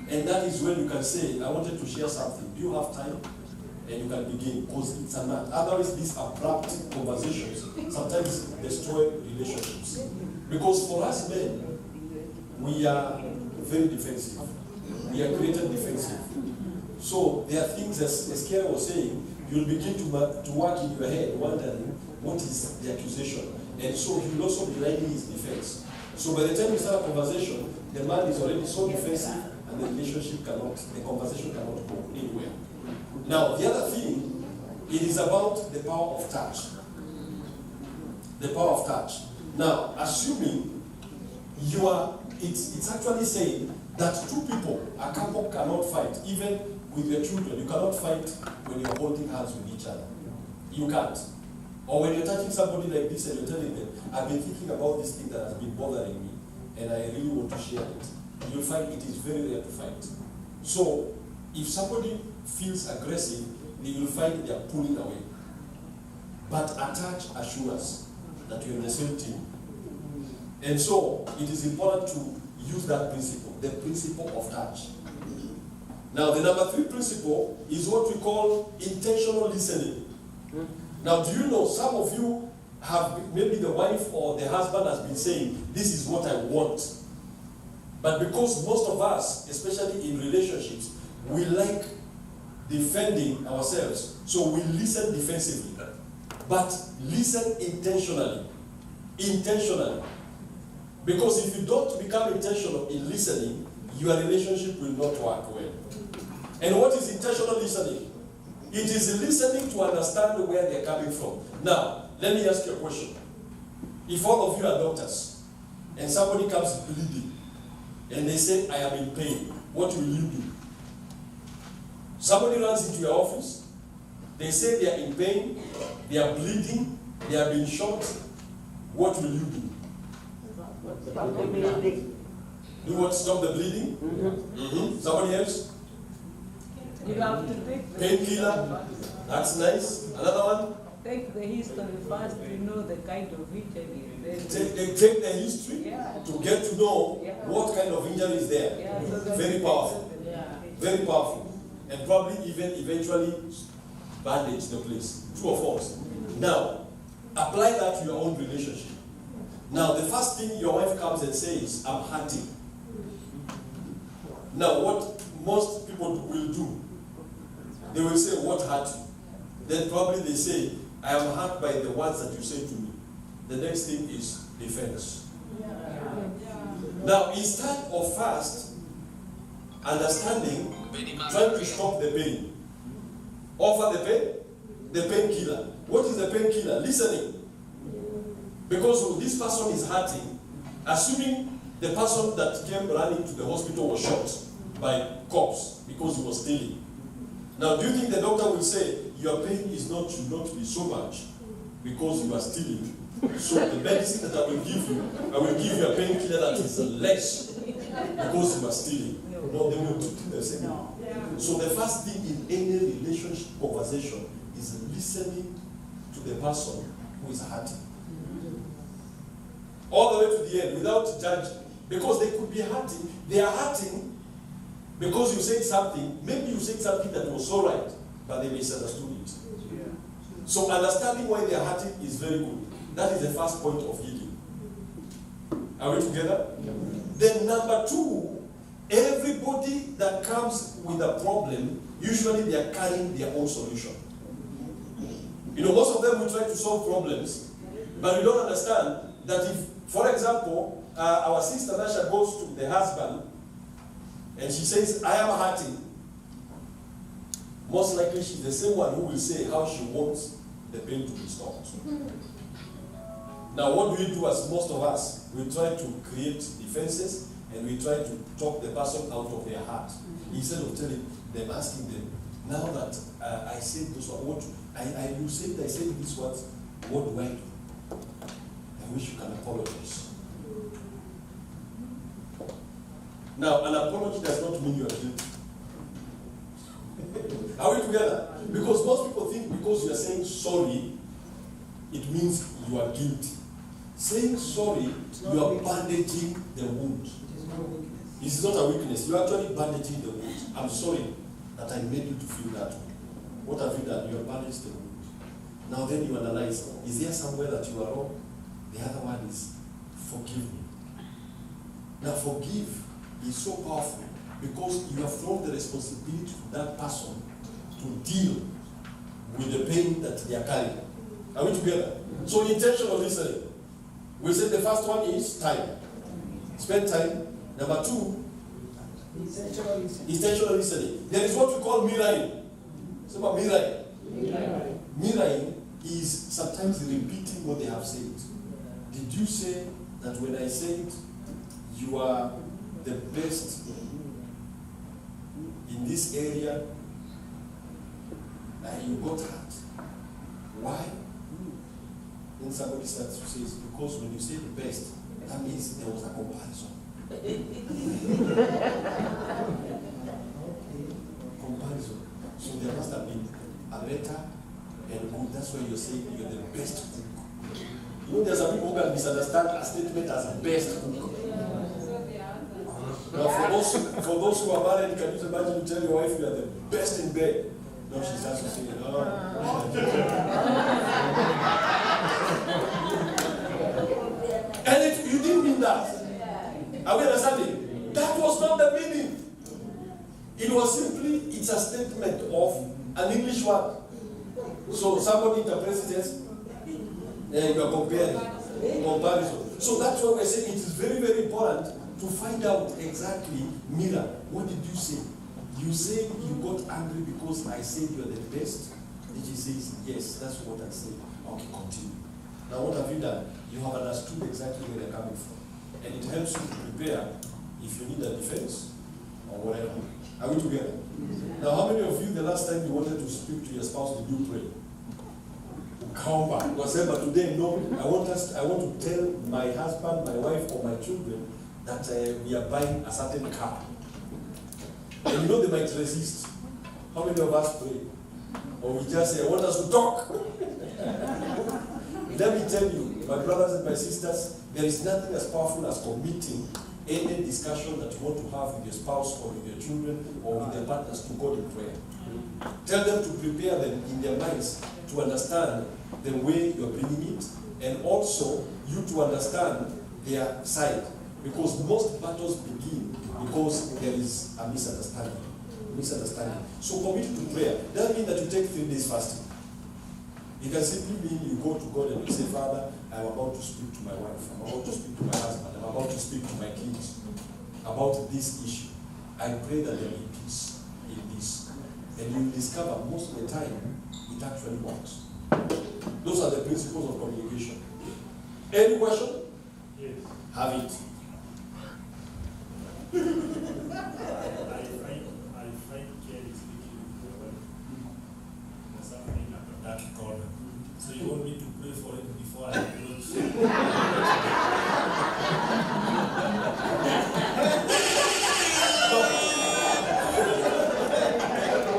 and that is when you can say, I wanted to share something. Do you have time? And you can begin, because it's an art. Otherwise, these abrupt conversations sometimes destroy relationships. Because for us men, we are very defensive. We are created defensive. So there are things, as Karen was saying, you'll begin to work in your head, wondering what is the accusation. And so he will also be lining his defense. So by the time you start a conversation, the man is already so defensive, and the conversation cannot go anywhere. Now, the other thing, it is about the power of touch. The power of touch. Now, assuming it's actually saying that two people, a couple cannot fight, even with your children. You cannot fight when you're holding hands with each other. You can't. Or when you're touching somebody like this and you're telling them, I've been thinking about this thing that has been bothering me, and I really want to share it. You'll find it is very rare to fight. So, if somebody feels aggressive, they will find they are pulling away. But a touch assures that you're in the same team. And so, it is important to use that principle, the principle of touch. Now, the number 3 principle is what we call intentional listening. Now, do you know, some of you have, maybe the wife or the husband has been saying, this is what I want. But because most of us, especially in relationships, we like defending ourselves, so we listen defensively. But listen intentionally. Intentionally. Because if you don't become intentional in listening, your relationship will not work well. And what is intentional listening? It is listening to understand where they're coming from. Now, let me ask you a question. If all of you are doctors, and somebody comes bleeding, and they say, I am in pain, what will you do? Somebody runs into your office, they say they are in pain, they are bleeding, they are being shot, what will you do? Do what? Stop the bleeding? Somebody else? You have to take painkiller. That's nice. Another one? Take the history first to know the kind of injury. Take the history to get to know what kind of injury is there. So very powerful. Very powerful. And probably even eventually bandage the place. True or false? Now, apply that to your own relationship. Now, the first thing your wife comes and says, I'm hurting. Now, what most people will do, they will say, what hurt you? Then probably they say, I am hurt by the words that you say to me. The next thing is defense. Now, instead of first understanding, trying to stop the pain, Offer the painkiller. What is the painkiller? Listening. Because this person is hurting, assuming the person that came running to the hospital was shot by cops because he was stealing. Now, do you think the doctor will say, your pain should not be so much because you are stealing? So the medicine that I will give you a painkiller that is less because you are stealing. No, they will do the same. So the first thing in any relationship conversation is listening to the person who is hurting. All the way to the end, without judging. Because they could be hurting. They are hurting because you said something. Maybe you said something that was all right, but they misunderstood it. So understanding why they are hurting is very good. That is the first point of healing. Are we together? Yeah. Then number two, everybody that comes with a problem, usually they are carrying their own solution. You know, most of them will try to solve problems, but we don't understand that if, for example, our sister Nasha goes to the husband and she says, I am hurting, most likely she's the same one who will say how she wants the pain to be stopped. Now, what do we do as most of us? We try to create defenses and we try to talk the person out of their heart. Instead of telling them, asking them, now that I said this one, I said this words, what do I do? I wish you can apologize. Now, an apology does not mean you are guilty. Are we together? Because most people think because you are saying sorry, it means you are guilty. Saying sorry, you are bandaging the wound. It is not a weakness. You are actually bandaging the wound. I'm sorry that I made you to feel that way. What have you done? You have bandaged the wound. Now then you analyze, is there somewhere that you are wrong? The other one is forgive me. Now forgive is so powerful because you have thrown the responsibility to that person to deal with the pain that they are carrying. Are we together? So intentional listening. We said the first one is time. Spend time. Number two, intentional listening. There is what we call mirroring. It's about mirroring. Mirroring is sometimes repeating what they have said. Did you say that when I said you are the best in this area, you got hurt? Why? Then somebody starts to say, because when you say the best, that means there was a comparison. Comparison. So there must have been a better and good. That's why you're saying you're the best cook. You know, there's some people who can misunderstand a statement as a best cook. Now, for those who are married, can you imagine you tell your wife you are the best in bed? No, she's also saying, And if you didn't mean that, are we understanding? That was not the meaning. It was simply, it's a statement of an English word. So somebody interprets it as, you are comparing, comparison. So that's why we're saying it is very, very important to find out exactly, Mira, what did you say? You say you got angry because I said you are the best? And she says, yes, that's what I said. Okay, continue. Now what have you done? You have understood exactly where they're coming from. And it helps you to prepare if you need a defense or whatever. Are we together? Now how many of you, the last time you wanted to speak to your spouse, did you pray? Come back. But today, no, I want to tell my husband, my wife, or my children that we are buying a certain car. And you know they might resist. How many of us pray? Or we just say, I want us to talk. Let me tell you, my brothers and my sisters, there is nothing as powerful as committing any discussion that you want to have with your spouse or with your children or with their partners to God in prayer. Tell them to prepare them in their minds to understand the way you're bringing it, and also you to understand their side. Because most battles begin because there is a misunderstanding. So commit to prayer. Doesn't mean that you take 3 days fasting. It can simply mean you go to God and you say, Father, I'm about to speak to my wife, I'm about to speak to my husband, I'm about to speak to my kids about this issue. I pray that there be peace in this. And you discover most of the time it actually works. Those are the principles of communication. Any question? Yes. Have it. I find Kelly speaking with your wife. There's something at that corner. So you want me to pray for it before I approach?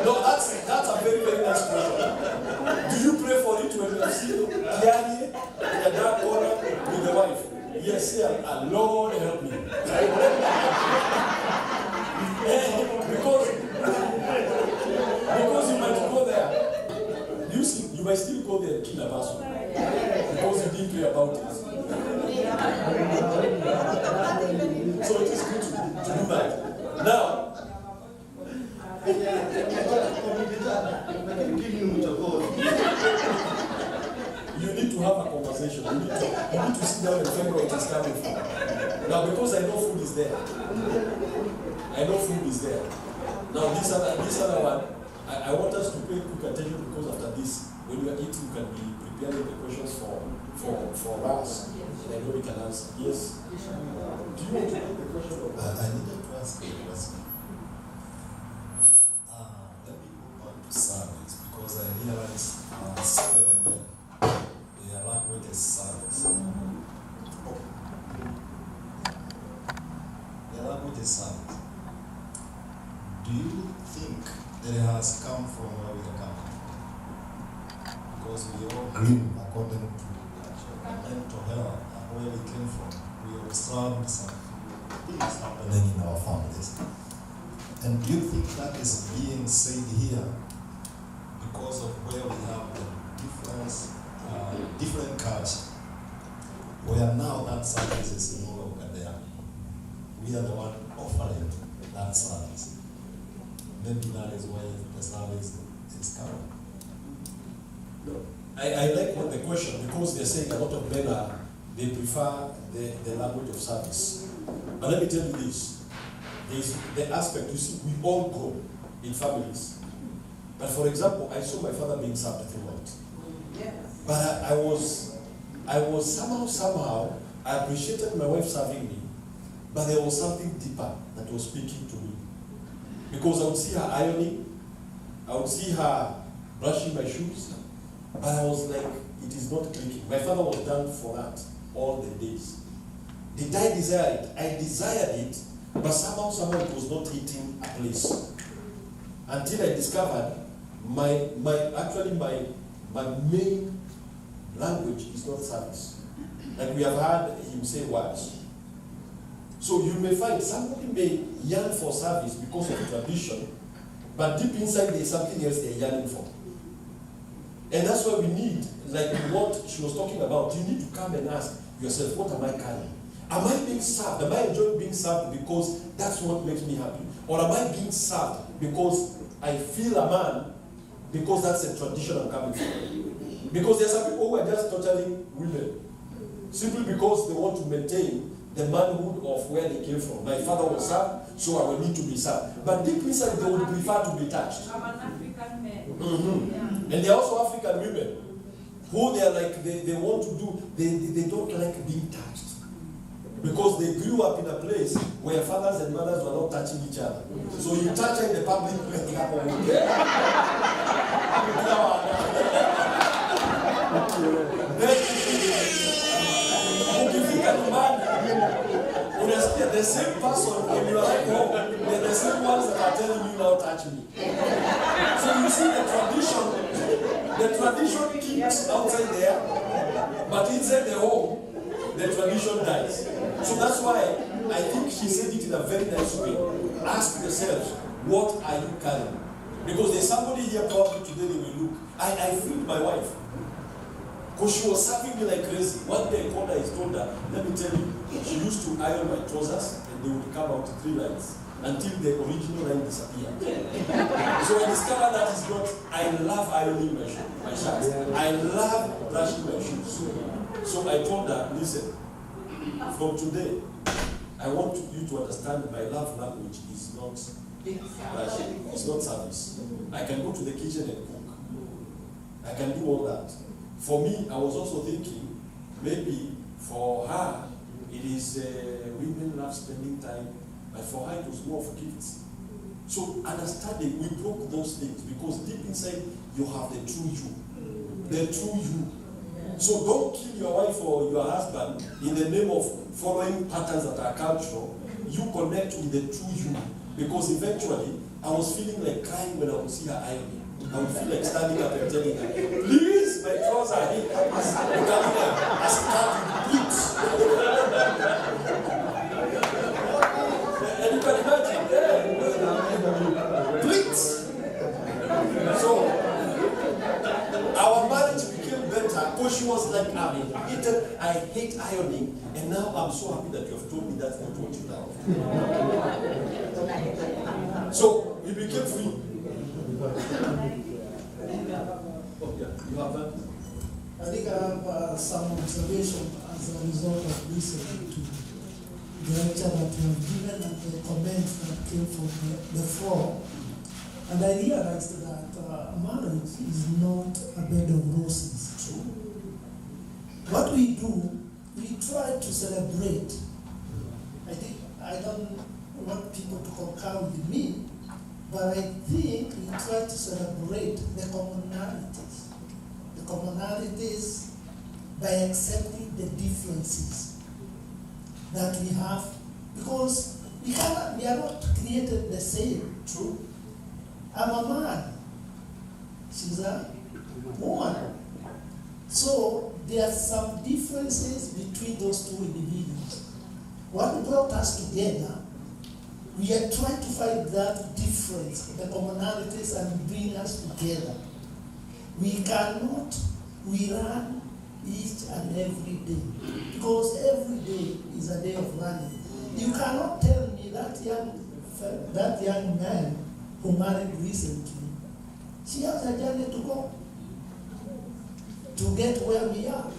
No, that's a very, very nice question. Do you pray for it when you see Kimani in the dark corner with the wife? Yes, say, Lord help me. Because you might go there. You see, you might still go there and kill a person. Because you didn't pray about it. So it is good to do that. Now, you need to have a conversation. You need to sit down and figure out where it is coming from. Now, because I know food is there. Now, this other one, I want us to pay quick attention because after this, when you are eating, you can be preparing the questions for us. And I know we can answer. Yes? Do you want to make the question? I needed to ask a question. Let me move on to service because I realized several men, their language is service. Their language is service. Do you think that it has come from where we are coming? Because we all agree according to mental health and where we came from. We observed some things happening in our families. And do you think that is being said here because of where we have the different culture, where now that service is no longer there? We are the one offering that service. Maybe that is where the service is coming. No. I like the question because they're saying a lot of men they prefer the language of service. But let me tell you this. There's the aspect, you see, we all grow in families. But for example, I saw my father being served throughout. Yes. But I was somehow, I appreciated my wife serving me. But there was something deeper that was speaking to me. Because I would see her ironing, I would see her brushing my shoes, but I was like, it is not clicking. My father was done for that all the days. Did I desire it? I desired it, but somehow it was not hitting a place. Until I discovered my main language is not service. Like we have heard him say words. So you may find somebody may yearn for service because of tradition, but deep inside there is something else they're yearning for. And that's why we need, like what she was talking about, you need to come and ask yourself, what am I carrying? Am I being served? Am I enjoying being served because that's what makes me happy? Or am I being served because I feel a man because that's a tradition I'm coming from? Because there are some people who are just torturing women simply because they want to maintain the manhood of where they came from. My father was served, so I will need to be served. But deep inside, they would prefer to be touched. I'm an African man. And there are also African women who they are like, they want to do, they don't like being touched. Because they grew up in a place where fathers and mothers were not touching each other. So you touch her in the public place. The same person, when you are at home, they're the same ones that are telling you now touch me. So you see the tradition keeps outside there, but inside the home, the tradition dies. So that's why I think she said it in a very nice way. Ask yourselves, what are you carrying? Because there's somebody here probably today they will look. I feel my wife. Because she was serving me like crazy. One day I called her, I told her, let me tell you, she used to iron my trousers and they would come out 3 lines until the original line disappeared. So I discovered that is not, I love ironing my shirts. I love brushing my shoes. So I told her, listen, from today, I want you to understand my love language is not It's not service. I can go to the kitchen and cook. I can do all that. For me, I was also thinking, maybe for her, it is women love spending time, but for her it was more of gifts. So understanding, we broke those things because deep inside you have the true you. The true you. So don't kill your wife or your husband in the name of following patterns that are cultural. You connect with the true you. Because eventually, I was feeling like crying when I would see her ironing. I would feel like standing up and telling her, please, my trousers are here. As a cat with pleats. And you can imagine, pleats. So, our marriage became better because she was like, I hate ironing, and now I'm so happy that you have told me that's not what you love. So, we became free. Oh, yeah. You have that? I think I have some observation as a result of listening to the lecture that you have given and the comments that came from the floor. And I realized that marriage is not a bed of roses. True. What we do, we try to celebrate. I think I don't want people to concur with me, but I think we try to celebrate the commonalities. The commonalities by accepting the differences that we have, because we are not created the same. True. I'm a man. She's a woman. So there are some differences between those two individuals. What brought us together, we are trying to find that difference, the commonalities, and bring us together. We cannot run each and every day, because every day is a day of learning. You cannot tell me that young man who married recently, she has a journey to go to get where we are.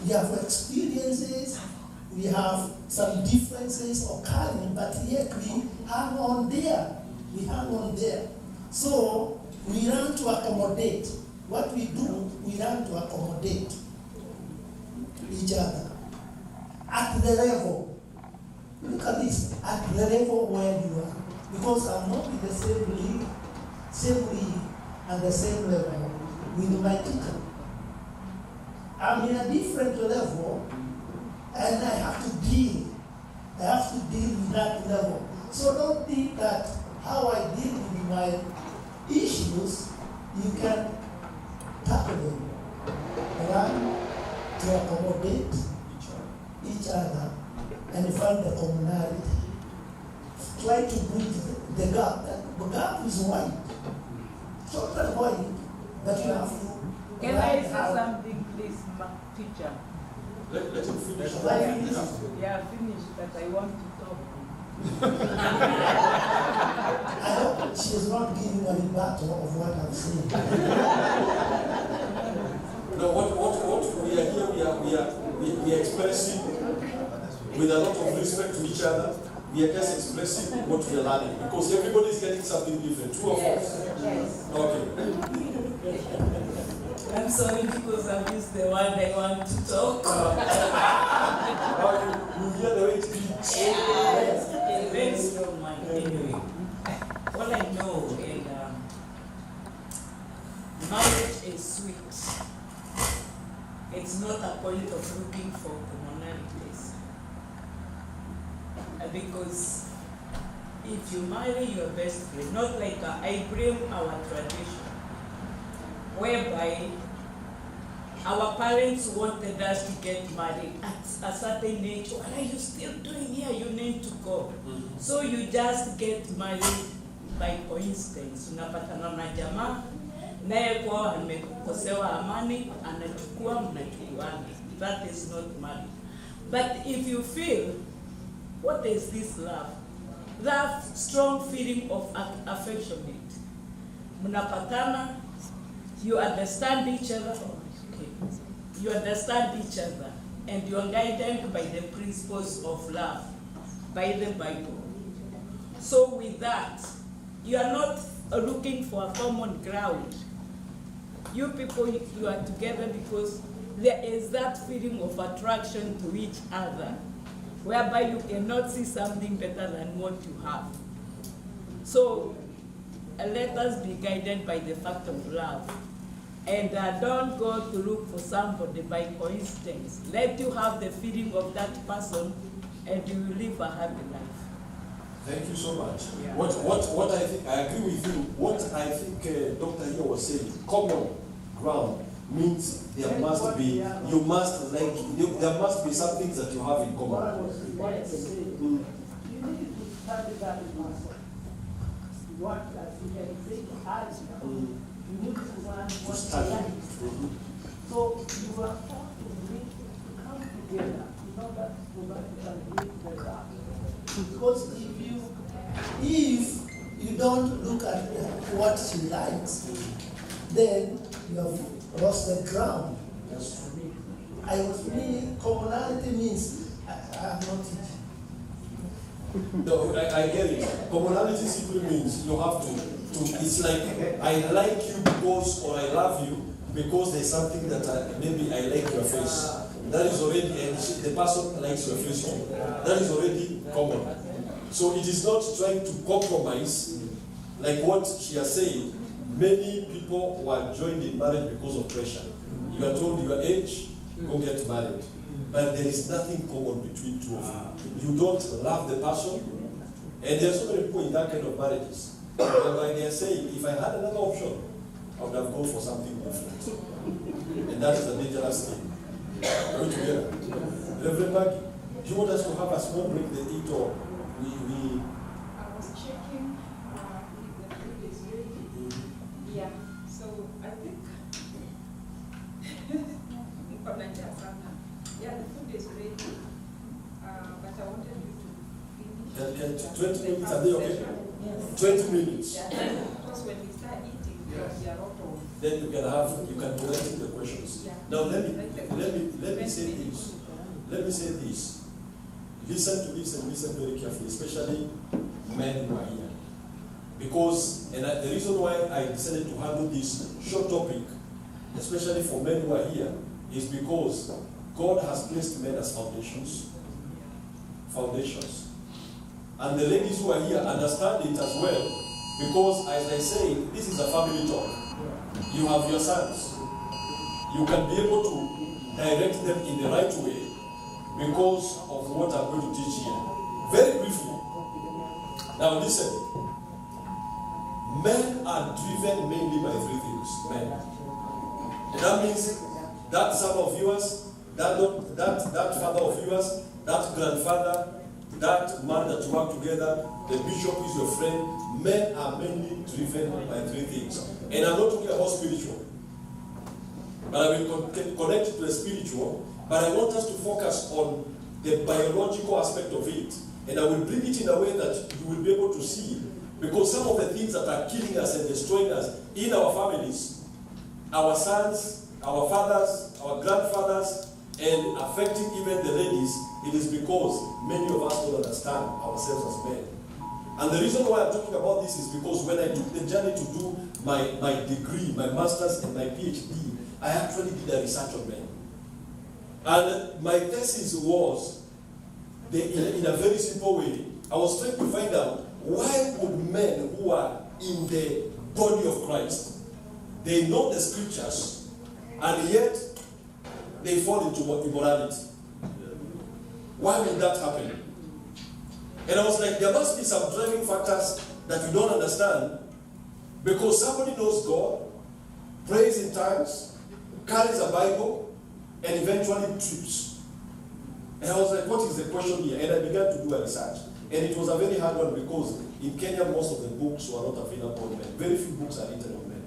We have experiences, we have some differences occurring, but yet we hang on there. We hang on there. So we learn to accommodate. What we do, we learn to accommodate each other at the level. Look at this, at the level where you are. Because I'm not in the same league and the same level with my teacher. I'm in a different level, and I have to deal with that level. So don't think that how I deal with my issues, you can tackle them. Learn to accommodate each other and find the commonality. Try to bridge the gap. The gap is wide. Totally wide, but you have to. Can I say something, please, teacher? Let him finish. Yeah, finish, but I want to talk. I hope she is not giving a rebuttal of what I'm saying. No, what we are here, we are expressing with a lot of respect to each other. We are just expressing what we are learning, because everybody is getting something different. True of us? Yes. Okay. I'm sorry because I missed the one I want to talk. You hear the way it speaks. Yes. A very strong mind. Anyway, all I know is marriage is sweet. It's not a point of looking for commonalities. Because if you marry your best friend, not like I blame our tradition, whereby our parents wanted us to get married at a certain age. What are you still doing here? You need to go. Mm-hmm. So you just get married by coincidence. Unapatana na jamaa, naye kwao amekosewa amani, anachukua mnachukuana. That is not marriage. But if you feel, what is this love? That strong feeling of affectionate. Mnapatana, you understand each other. Okay. You understand each other, and you are guided by the principles of love, by the Bible. So with that, you are not looking for a common ground. You people, you are together because there is that feeling of attraction to each other, whereby you cannot see something better than what you have. So let us be guided by the fact of love. And don't go to look for somebody by coincidence. Let you have the feeling of that person and you will live a happy life. Thank you so much. Yeah. What I think, I agree with you. What I think Dr. here was saying, common ground means there must be, you must like, there must be some things that you have in common. You need to study that person. What that you can think has you need to learn what study. you like. So you are taught to bring to come together in order so that you can live better. Because if you don't look at what she likes, then you have lost the ground. I was meaning commonality means I am not it. No, I get it. Commonality simply means you have to, it's like, I like you because, or I love you because there's something that maybe I like your face. That is already, and the person likes your face too. That is already common. So it is not trying to compromise, like what she has said. Many people were joined in marriage because of pressure. You are told your age, go get married. But there is nothing common between two of you. You don't love the person, and there are so many people in that kind of marriages. Whereby they are saying, if I had another option, I would have gone for something different. And that is a dangerous thing. Are we together? Reverend Maggie, do you want us to have a small break, the eat, or we I was checking if the food is ready. Yeah, so I think yeah, the food is ready. But I wanted you to finish. 20 minutes, are they okay? Yes. 20 minutes. Yeah, because when we start eating, we are out of. Then you can direct the questions. Yeah. Now let me say this. Let me say this. Listen to this and listen very carefully, especially men who are here. Because, and the reason why I decided to handle this short topic, especially for men who are here, is because God has placed men as foundations. Foundations. And the ladies who are here understand it as well, because as I say, this is a family talk. You have your sons. You can be able to direct them in the right way because of what I'm going to teach here. Very briefly. Now listen. Men are driven mainly by three things. Men. And that means that son of yours, that father of yours, that grandfather, that man that you work together, the bishop is your friend. Men are mainly driven by three things. And I'm not talking about spiritual. But I will connect it to the spiritual. But I want us to focus on the biological aspect of it. And I will bring it in a way that you will be able to see. Because some of the things that are killing us and destroying us in our families, our sons, our fathers, our grandfathers, and affecting even the ladies, it is because many of us don't understand ourselves as men. And the reason why I'm talking about this is because when I took the journey to do my degree, my master's and my PhD, I actually did a research on men. And my thesis was, in a very simple way, I was trying to find out why would men who are in the body of Christ, they know the scriptures, and yet they fall into immorality. Why would that happen? And I was like, there must be some driving factors that we don't understand, because somebody knows God, prays in tongues, carries a Bible, and eventually trips. And I was like, what is the question here? And I began to do a research. And it was a very hard one because in Kenya, most of the books were not available on men. Very few books are written on men.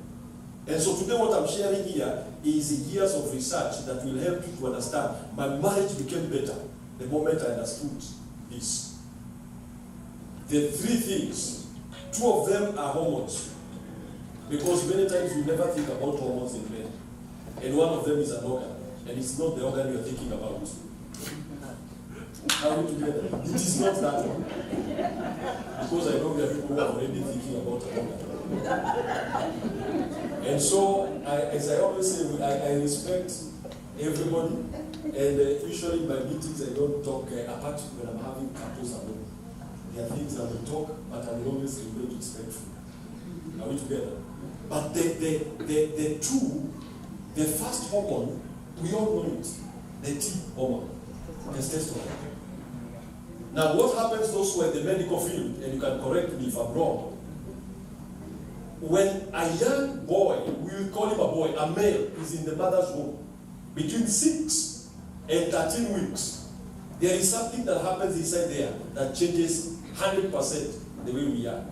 And so today what I'm sharing here is years of research that will help you to understand. My marriage became better the moment I understood this. The three things, two of them are hormones. Because many times we never think about hormones in men. And one of them is an organ. And it's not the organ you're thinking about. Are we together? It is not that one. Because I know there are people who are already thinking about it. And so, as I always say, I respect everybody. And usually in my meetings, I don't talk, apart when I'm having couples alone. There are things I will talk, but I will always remain respectful. Are we together? But the two, the first hormone, we all know it. The T hormone, testosterone. Now, what happens, those who are in the medical field, and you can correct me if I'm wrong, when a young boy, we will call him a boy, a male, is in the mother's womb, between 6 and 13 weeks, there is something that happens inside there that changes 100% the way we are.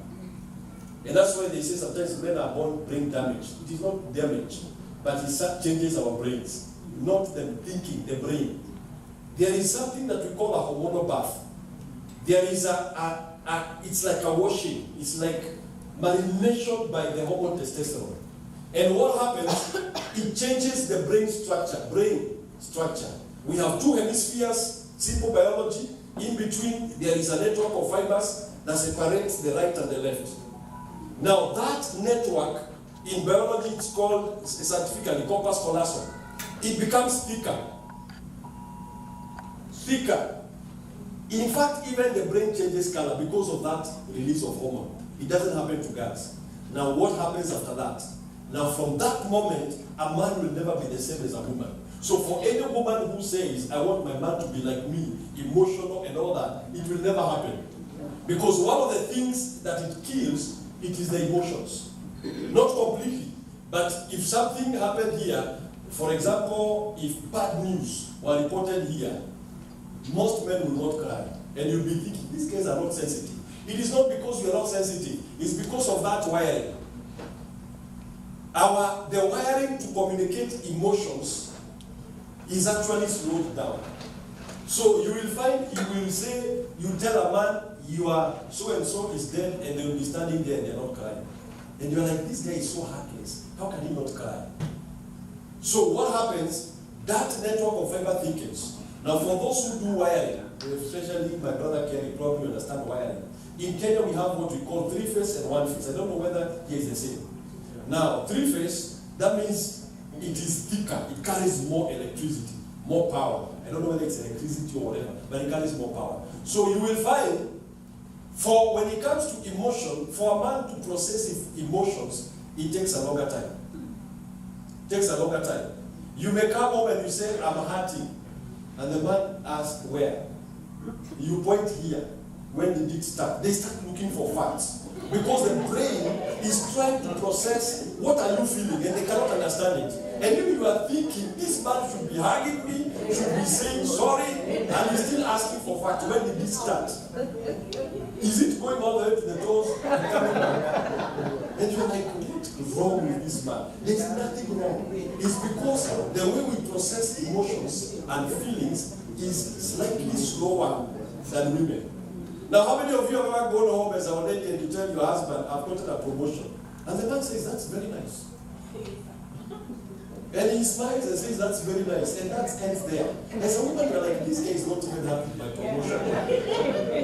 And that's why they say sometimes men are born brain damaged. It is not damage, but it changes our brains, not the thinking, the brain. There is something that we call a hormonal bath. There is it's like a washing. It's like marination by the hormone testosterone. And what happens, it changes the brain structure. We have two hemispheres, simple biology. In between, there is a network of fibers that separates the right and the left. Now, that network, in biology, it's called, scientifically, corpus callosum. It becomes thicker. In fact, even the brain changes color because of that release of hormone. It doesn't happen to girls. Now, what happens after that? Now, from that moment, a man will never be the same as a woman. So for any woman who says, I want my man to be like me, emotional and all that, it will never happen. Because one of the things that it kills, it is the emotions. Not completely, but if something happened here, for example, if bad news were reported here, most men will not cry. And you'll be thinking, these guys are not sensitive. It is not because we are not sensitive, it's because of that wiring. The wiring to communicate emotions is actually slowed down. So you will find, you will say, you tell a man, you are so-and-so is dead, and they will be standing there and they're not crying. And you're like, this guy is so heartless. How can he not cry? So what happens, that network of fiber thickens. Now for those who do wiring, especially my brother Kenny probably understand wiring. In Kenya we have what we call 3-phase and 1-phase. I don't know whether he is the same. Now 3-phase, that means it is thicker, it carries more electricity, more power. I don't know whether it's electricity or whatever, but it carries more power. So you will find, for when it comes to emotion, for a man to process his emotions, it takes a longer time. It takes a longer time. You may come home and you say, I'm hurting. And the man asks, where? You point here. When did it start? They start looking for facts. Because the brain is trying to process what are you feeling, and they cannot understand it. And if you are thinking, this man should be hugging me, should be saying sorry, and you're still asking for facts. When did it start? Is it going all the way to the toes and coming back? And you're like, what's wrong with this man? There's nothing wrong. It's because the way we process emotions and feelings is slightly slower than women. Now, how many of you have ever gone home as a lady and you tell your husband, I've gotten a promotion? And the man says, that's very nice. And he smiles and says, that's very nice. And that ends there. As a woman, you're like, this guy is not even happy with my promotion.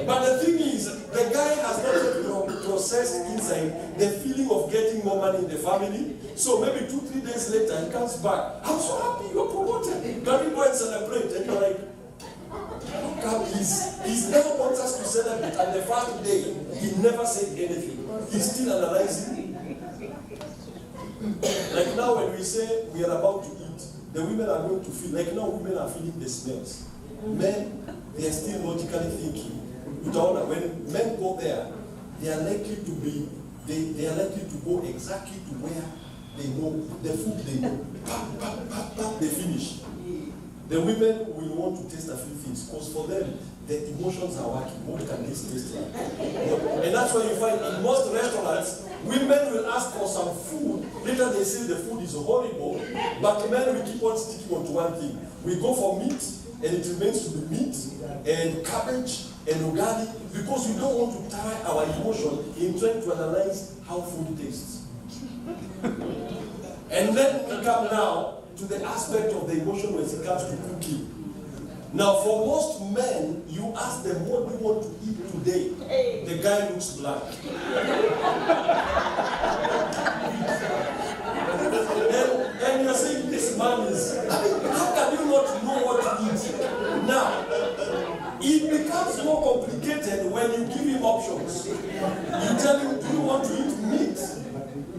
But the thing is, the guy has not yet processed inside the feeling of getting more money in the family. So maybe 2-3 days later, he comes back. I'm so happy you're promoted. Can we go and celebrate? And you're like, He's never wants us to celebrate, and the first day, he never said anything. He's still analyzing. Like now when we say we are about to eat, the women are going to feel, like now women are feeling the smells. Men, they are still logically thinking. When men go there, they are likely to be, they are likely to go exactly to where they know, the food they know. They finish. The women will want to taste a few things because for them, the emotions are working. What can this taste like? And that's why you find in most restaurants, women will ask for some food. Later they say the food is horrible, but men will keep on sticking on to one thing. We go for meat, and it remains to be meat, and cabbage, and ugali, because we don't want to tie our emotion in trying to analyze how food tastes. And then we come now to the aspect of the emotion when it comes to cooking. Now, for most men, you ask them, what do you want to eat today? The guy looks blank. and you're saying, this man is, how can you not know what to eat? Now, it becomes more complicated when you give him options. You tell him, do you want to eat meat?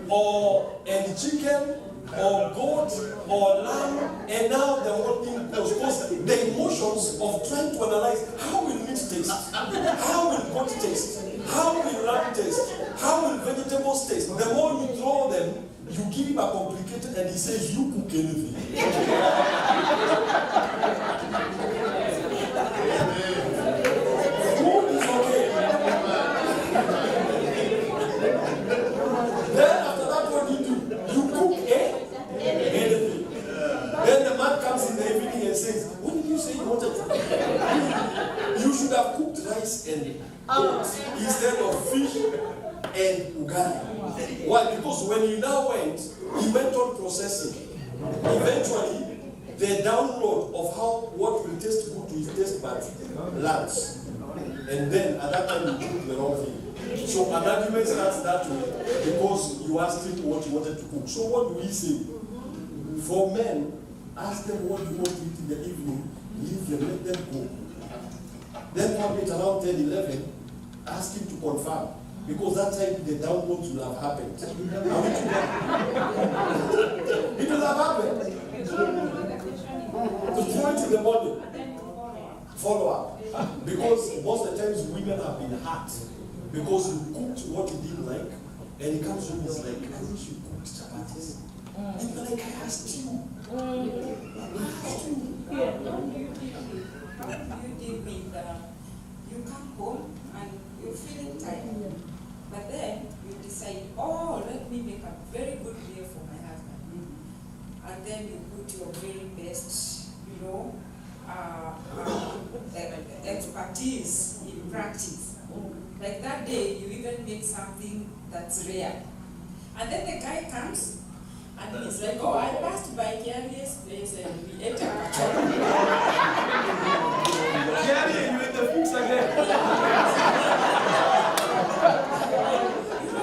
Or any chicken? Or goat, or lamb, and now the whole thing goes. Because the emotions of trying to analyze how will meat taste, how will goat taste, how will lamb taste, how will vegetables taste. The more you throw them, you give him a complicated, and he says, you cook anything. Food is okay. Then after that, what do? You cook anything. Then the man comes in the evening and says, what did you say you wanted to cook? You should have cooked rice and goat instead of fish and ugali. Why? Because when he now went, he went on processing. Eventually, the download of what will taste good to his taste buds lands. And then at that time, you cook the wrong thing. So an argument starts that way because you asked him what he wanted to cook. So what do we say? For men, ask them what you want to eat in the evening, leave them, let them go. Then one night around 10, 11, ask him to confirm. Because that time the downloads will have happened. It will have happened. To throw it in the morning. Follow up. Because most of the times women have been hurt. Because you cooked what you didn't like, and he comes home and is like, I wish you cooked chapatis. And you're like, I asked you. How do you deal with, you come home and you're feeling tired, but then you decide, oh, let me make a very good meal for my husband. And then you put your very best, expertise in practice. Like that day, you even make something that's rare. And then the guy comes, and he's like, oh, I passed by Julius' place and we ate a chocolate. Jerry, you ate the fix again.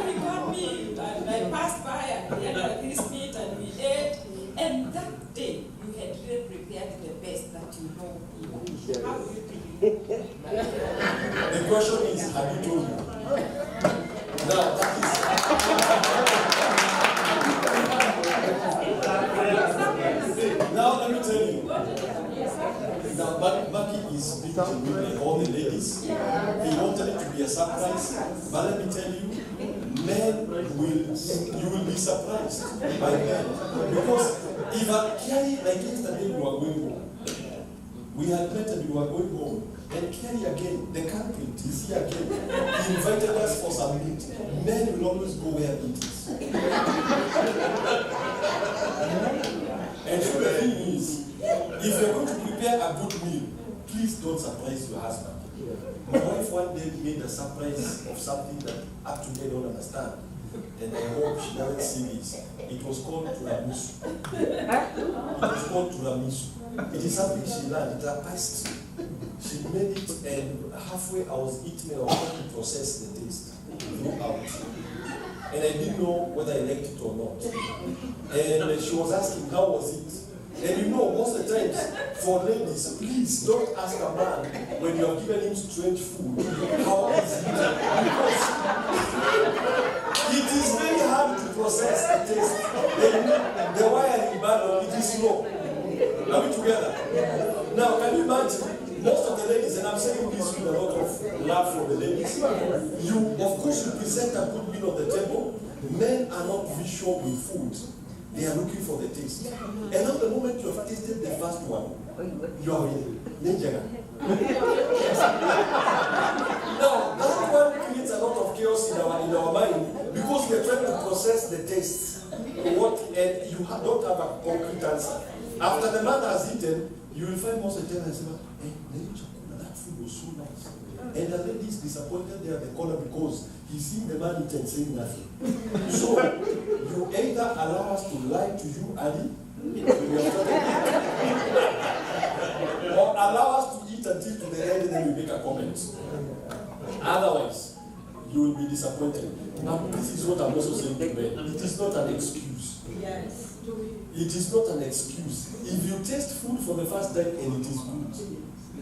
He got me, and I passed by and we had this meat and we ate. And that day, you had really prepared the best that you know. How do you think? The question is, have you told me? Now, that is... Now, let me tell you. Now, Maki is speaking to me like all the ladies. He wanted it to be a surprise. But let me tell you, men you will be surprised by men. Because if I carry, like yesterday, you are going home. We had met and we were going home. And Kenny again, the culprit is here again. He invited us for some meat. Men will always go where meat is. And so the thing is, if you're going to prepare a good meal, please don't surprise your husband. My wife one day made a surprise of something that up to date I don't understand. And I hope she doesn't see this. It was called tiramisu. It was called tiramisu. It is something she learned. It's a pastry. She made it, and halfway I was eating and I was trying to process the taste throughout. And I didn't know whether I liked it or not. And she was asking, how was it? And most of the times, for ladies, please don't ask a man when you have given him strange food, how is it? Because it is very hard to process the taste. The wiring battle, it is slow. Are we together? Now, can you imagine? Most of the ladies, and I'm saying this with a lot of love for the ladies, you, of course, you present a good meal on the table. Men are not visual with food. They are looking for the taste. And now the moment you have tasted the first one, you are in danger. Now, that one creates a lot of chaos in our mind because we are trying to process the taste. And you don't have a concrete answer. After the man has eaten, you will find most of the time and say, hey, that food was so nice. And the lady is disappointed there at the corner because he's seeing the man eat and saying nothing. So, you either allow us to lie to you, Ali, or allow us it until to the end, then you make a comment. Otherwise, you will be disappointed. Now, this is what I'm also saying to men. It is not an excuse. Yes. It is not an excuse. If you taste food for the first time and it is good,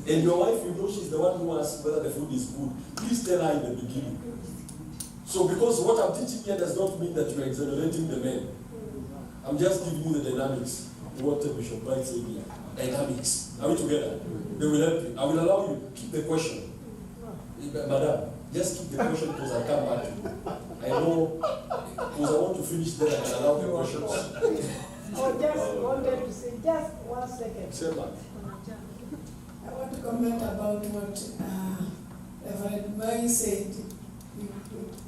and your wife, you know she's the one who asks whether the food is good, please tell her in the beginning. So, because what I'm teaching here does not mean that you are exonerating the men. I'm just giving you the dynamics. What Bishop Bright said here. Dynamics. Are we together? They will help you. I will allow you to keep the question. Madam, just keep the question because I'll come back to you. I know, because I want to finish there, I can allow the questions. Oh, just wanted to say, just 1 second. Say back. I want to comment about what Reverend Mary said. You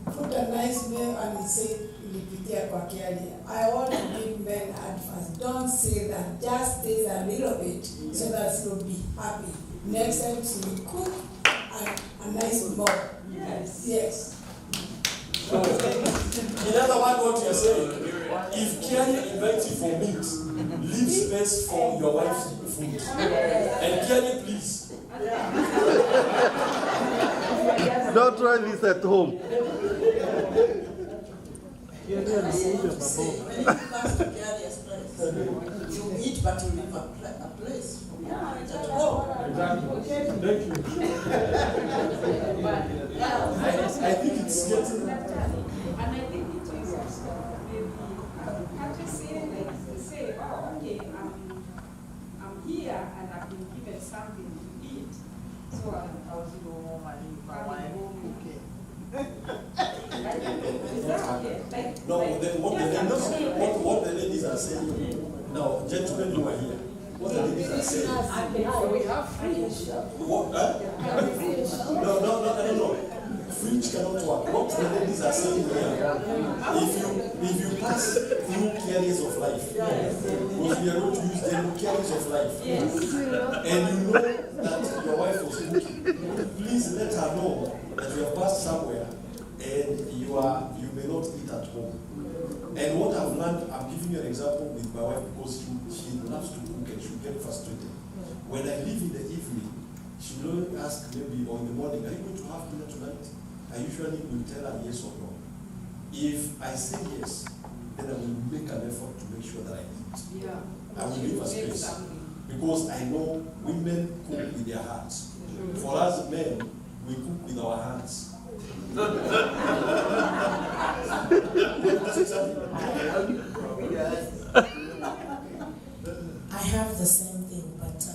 put a nice name and he said, I want to give men advice. Don't say that. Just say a little bit so that you'll be happy. Next time you cook a nice meal. Yes. Yes. So, in other words, what you're saying, if Kimani invites you for meat, leave space for your wife's food. And Kimani, please. Don't try this at home. You eat, but you leave a place for marriage at home. Thank you. I think it's getting. And I think it is also maybe courtesy, like to say, oh, okay, I'm here and I've been given something to eat. So I was coming home. Is that okay? No, what the ladies are saying. Now, gentlemen who are here, what the ladies are saying. We have fridge. What? No. Fridge cannot work. What the ladies are saying here, if you pass through carriers of life, because we are going to use them carriers of life, and you know that your wife was cooking, please let her know that you have passed somewhere and you may not eat at home. And what I've learned, I'm giving you an example with my wife because she loves to cook and she'll get frustrated. When I leave in the evening, she will only ask maybe or in the morning, are you going to have dinner tonight? I usually will tell her yes or no. If I say yes, then I will make an effort to make sure that I eat. Yeah. I will leave a space. Because I know women cook with their hearts. For us men, we cook with our hands. I have the same thing, but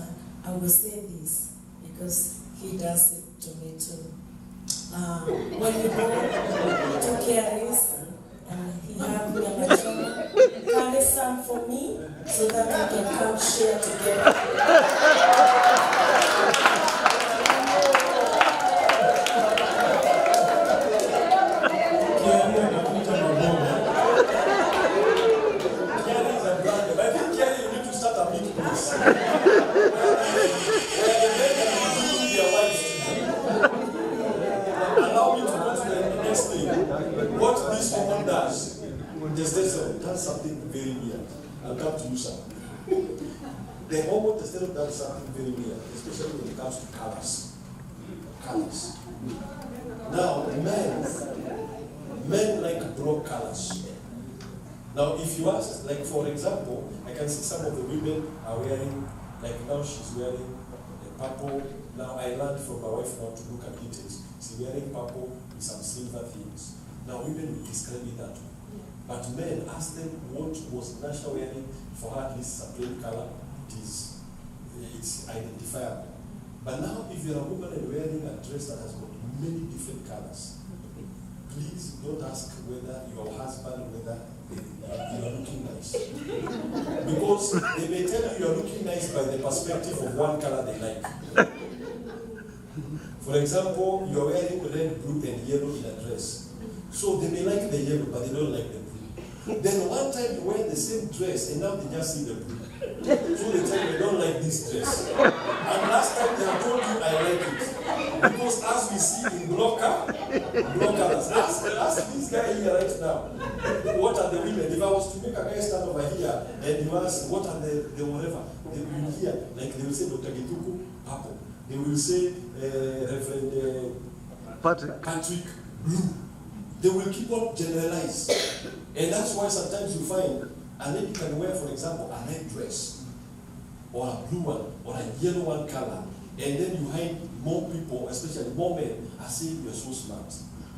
I will say this because he does it to me too. When you go to Carrie's and he have carry some for me so that we can come share together. Allow me to go to the next thing. What this woman does, does something very weird. I'll come to you, sir. The hormone testosterone does something very weird, especially when it comes to colors. Now, men like broad colors. Now, if you ask, like for example, I can see some of the women are wearing, like now she's wearing a purple. Now I learned from my wife now to look at details. She's wearing purple with some silver things. Now women will describe it that way. But men, ask them what was Nasha wearing for her, at least a plain color, it's identifiable. But now if you're a woman and wearing a dress that has got many different colors, please don't ask whether your husband, whether you are looking nice. Because they may tell you are looking nice by the perspective of one color they like. For example, you're wearing red, blue, and yellow in a dress. So they may like the yellow, but they don't like the blue. Then one time you wear the same dress, and now they just see the blue. So they tell you, I don't like this dress. And last time they have told you, I like it. Because as we see in blockers, ask this guy here right now, what are the women? If I was to make a guy stand over here, and you ask, what are the whatever, they will hear, like they will say, Dr. Gituku, purple. they will say Reverend Patrick Blue. They will keep on generalize. And that's why sometimes you find a lady can wear, for example, a red dress, or a blue one, or a yellow one color, and then you find more people, especially more men, are saying you're so smart.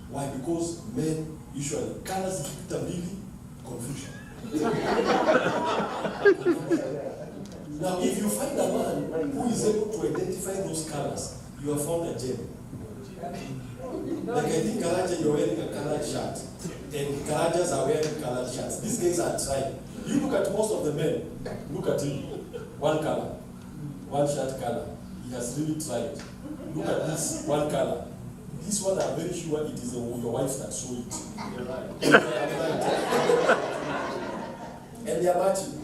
Why? Because men usually colors keep really confusion. Now, if you find a man who is able to identify those colors, you have found a gem. Like I think Karaja, you're wearing a colored shirt, and Karajas are wearing colored shirts. These guys are trying. You look at most of the men, look at him, one color, one shirt color. He has really tried. Look at this, one color. This one, I'm very sure it is your wife that sewed it. And they are matching.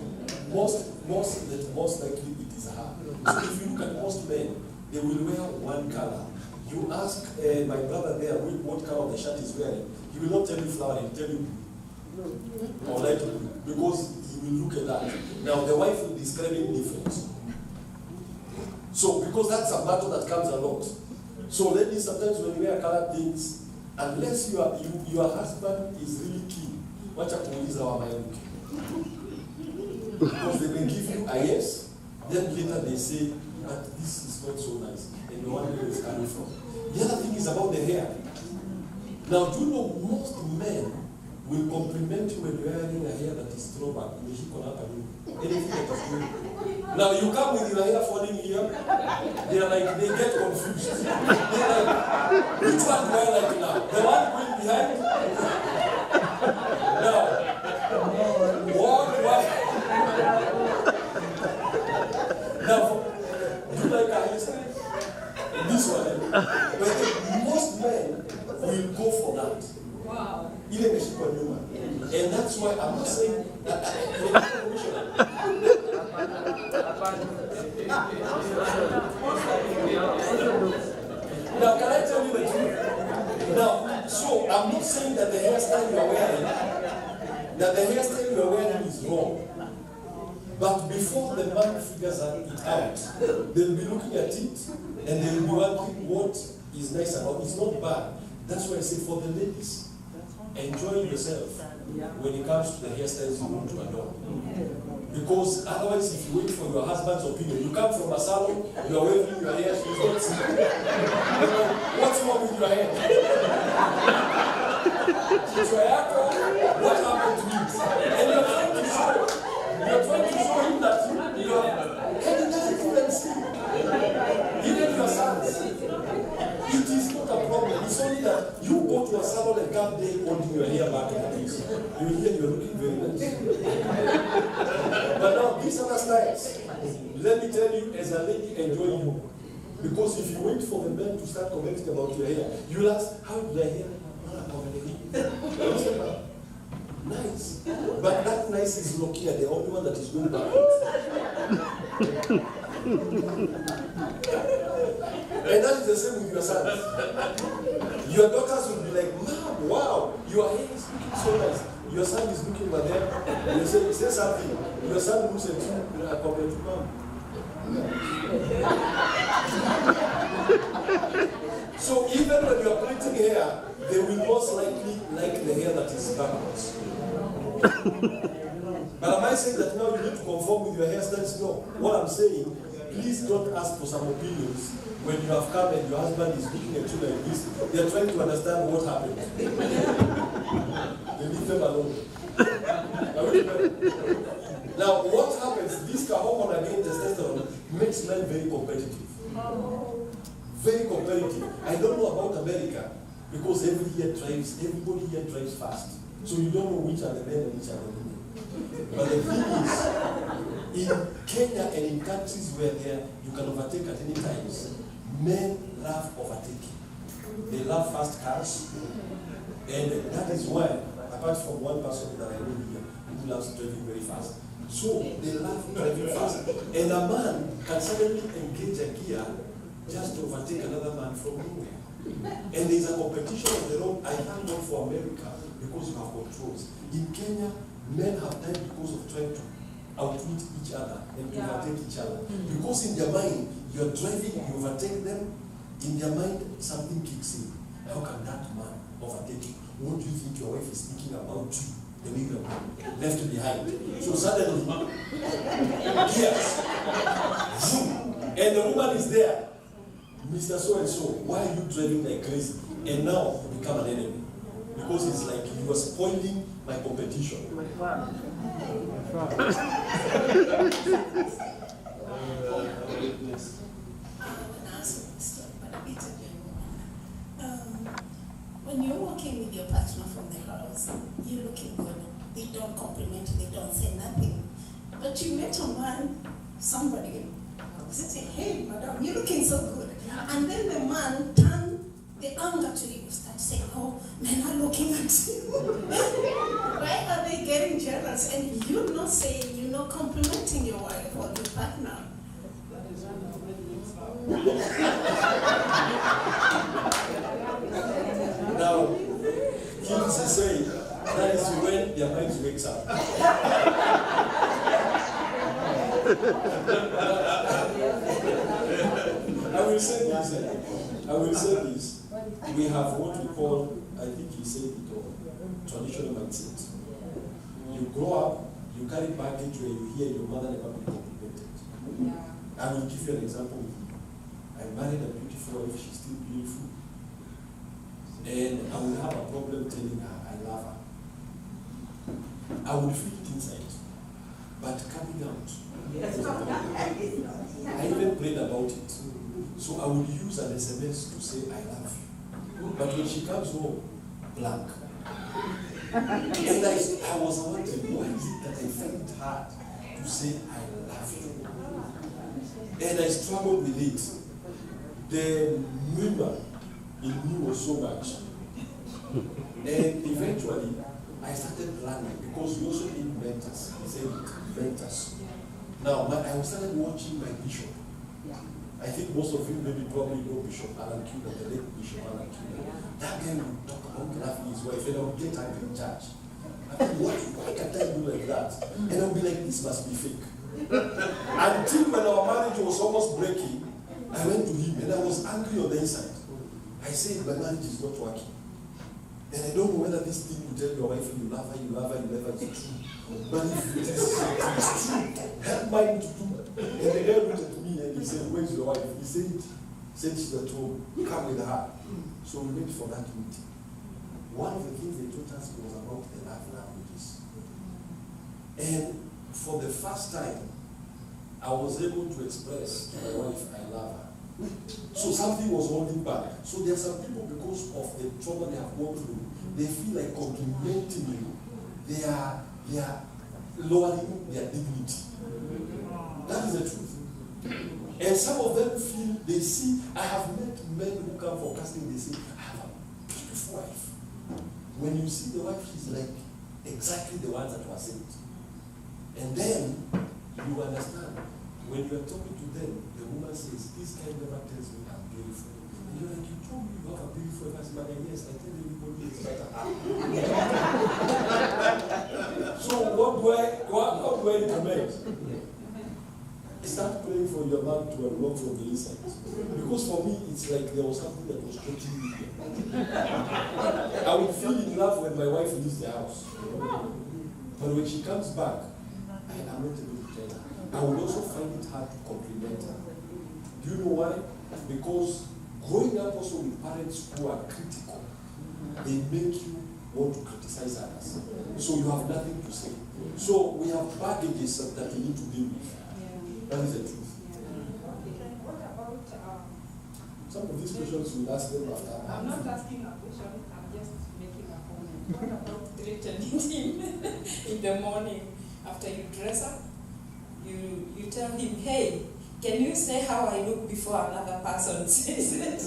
Most likely it is her. So if you look at most men, they will wear one color. You ask my brother there what color the shirt is wearing, he will not tell you flower, he will tell you blue. Or light blue. Because he will look at that. Now the wife will describe it different. So because that's a battle that comes a lot. So ladies, sometimes when you wear colored things, unless your husband is really keen, watch out to our mind. Because they will give you a yes, then later they say, but this is not so nice. And you wonder where it's coming from. The other thing is about the hair. Now, do you know most men will compliment you when you're wearing a hair that is throwback. Anything that is good. Now, you come with your hair falling here, they are like, they get confused. They're like, which one do I like now? The one going behind? Now, what do I? Now, do you like a hairstyle? This one. But most men will go for that. Wow. And that's why I'm not saying that now, can I tell you the truth? Now, so I'm not saying that the hairstyle you are wearing, is wrong. But before the man figures it out, they'll be looking at it and they'll be wondering what is nice about it. It's not bad. That's why I say for the ladies, enjoy yourself when it comes to the hairstyles you want to adopt. Because otherwise, if you wait for your husband's opinion, you come from a salon, you are waving your hair, she's not seeing. What's wrong with your hair? She's your hair, what happened to it? And you're trying to show him that you are, and he doesn't even see. Even your sons. It is not a problem. It's only that you go to a salon and come there holding your hair back in the place. You will hear you're looking very nice. But now, these other styles, let me tell you, as a lady, enjoy you. Because if you wait for the men to start commenting about your hair, you'll ask, how do I hair? Nice. But that nice is Nokia, the only one that is going backwards. And that is the same with your sons. Your daughters will be like, Mom, wow, your hair is looking so nice. Your son is looking over there. You say something. Your son looks at you, I come to Mom. So even when you are plaiting hair, they will most likely like the hair that is backwards. But am I saying that now you need to conform with your hairstyles? No. What I'm saying, please don't ask for some opinions when you have come and your husband is looking at you like this. They are trying to understand what happened. They leave them alone. Now, what happens? This hormone again, testosterone, makes men very competitive. Very competitive. I don't know about America because everybody here drives fast. So you don't know which are the men and which are the women. But the thing is, in Kenya and in countries where you can overtake at any times, men love overtaking. They love fast cars. And that is why, apart from one person that I know here, who loves driving very fast. So they love driving fast. And a man can suddenly engage a gear just to overtake another man from nowhere. And there is a competition on the road. I thank God for America because you have controls. In Kenya, men have died because of trying to outwit each other and to overtake each other. Because in their mind, you're driving, you overtake them, in their mind, something kicks in. How can that man overtake you? What do you think your wife is thinking about you? The way you are left behind. So suddenly, yes, and the woman is there. Mr. So-and-so, why are you driving like crazy? And now you become an enemy. Because it's like you are spoiling my competition. When you're walking with your partner from the house, you're looking good. They don't compliment you, they don't say nothing. But you met a man, somebody, say, hey, madam, you're looking so good. And then the man turns the anger to you, start saying, oh, men are looking at you. Why are they getting jealous? And you're not saying, you're not complimenting your wife or your partner. Now, Julius is saying that is when their mind wakes up. I will say this. We have what we call, I think he said it all, traditional mindset. You grow up, you carry baggage where you hear your mother never be complimented. I will give you an example. I married a beautiful wife, she's still beautiful. And I will have a problem telling her I love her. I will feel it inside. But coming out, I even prayed about it. So I would use an SMS to say I love you. But when she comes home, blank. And I was wondering, why is it that I find it hard to say I love you? And I struggled with it. The women in me was so much. And eventually, I started planning because we also need mentors. He said mentors. Now, I started watching my bishop. I think most of you maybe probably know Bishop Alan Kuda, the late Bishop Alan Kuda. That guy would talk about loving his wife and I would get angry in church. I mean, why can't I do like that? And I would be like, this must be fake. Until when our marriage was almost breaking, I went to him and I was angry on the inside. I said, my marriage is not working. And I don't know whether this thing you tell your wife you love her, you never is true. But if it is true, help mine to do it. And the girl looked at me and he said, where's your wife? He said she's at home, come with her. So we went for that meeting. One of the things they taught us was about the love languages. And for the first time, I was able to express to my wife, I love her. So something was holding back. So there are some people, because of the trauma they have gone through, they feel like complimenting you. They are lowering their dignity. That is the truth. And some of them feel, they see, I have met men who come for casting, they say, I have a beautiful wife. When you see the wife, she's like exactly the ones that were saved. And then you understand, when you are talking to them, the woman says, this guy never tells me I'm beautiful. And you're like, you told me you have a beautiful wife. I said, yes, I tell everybody it's better. So what do I recommend? Start praying for your man to unlock from the inside. Because for me, it's like there was something that was touching me here. I would feel in love when my wife leaves the house. But when she comes back, I am not able to tell her. I would also find it hard to compliment her. Do you know why? Because growing up also with parents who are critical, they make you want to criticize others. So you have nothing to say. So we have baggages that we need to deal with. That is the truth. What about some of these questions we'll ask them after. I'm not asking a question, I'm just making a comment. What about threatening him in the morning after you dress up? You tell him, hey, can you say how I look before another person says it?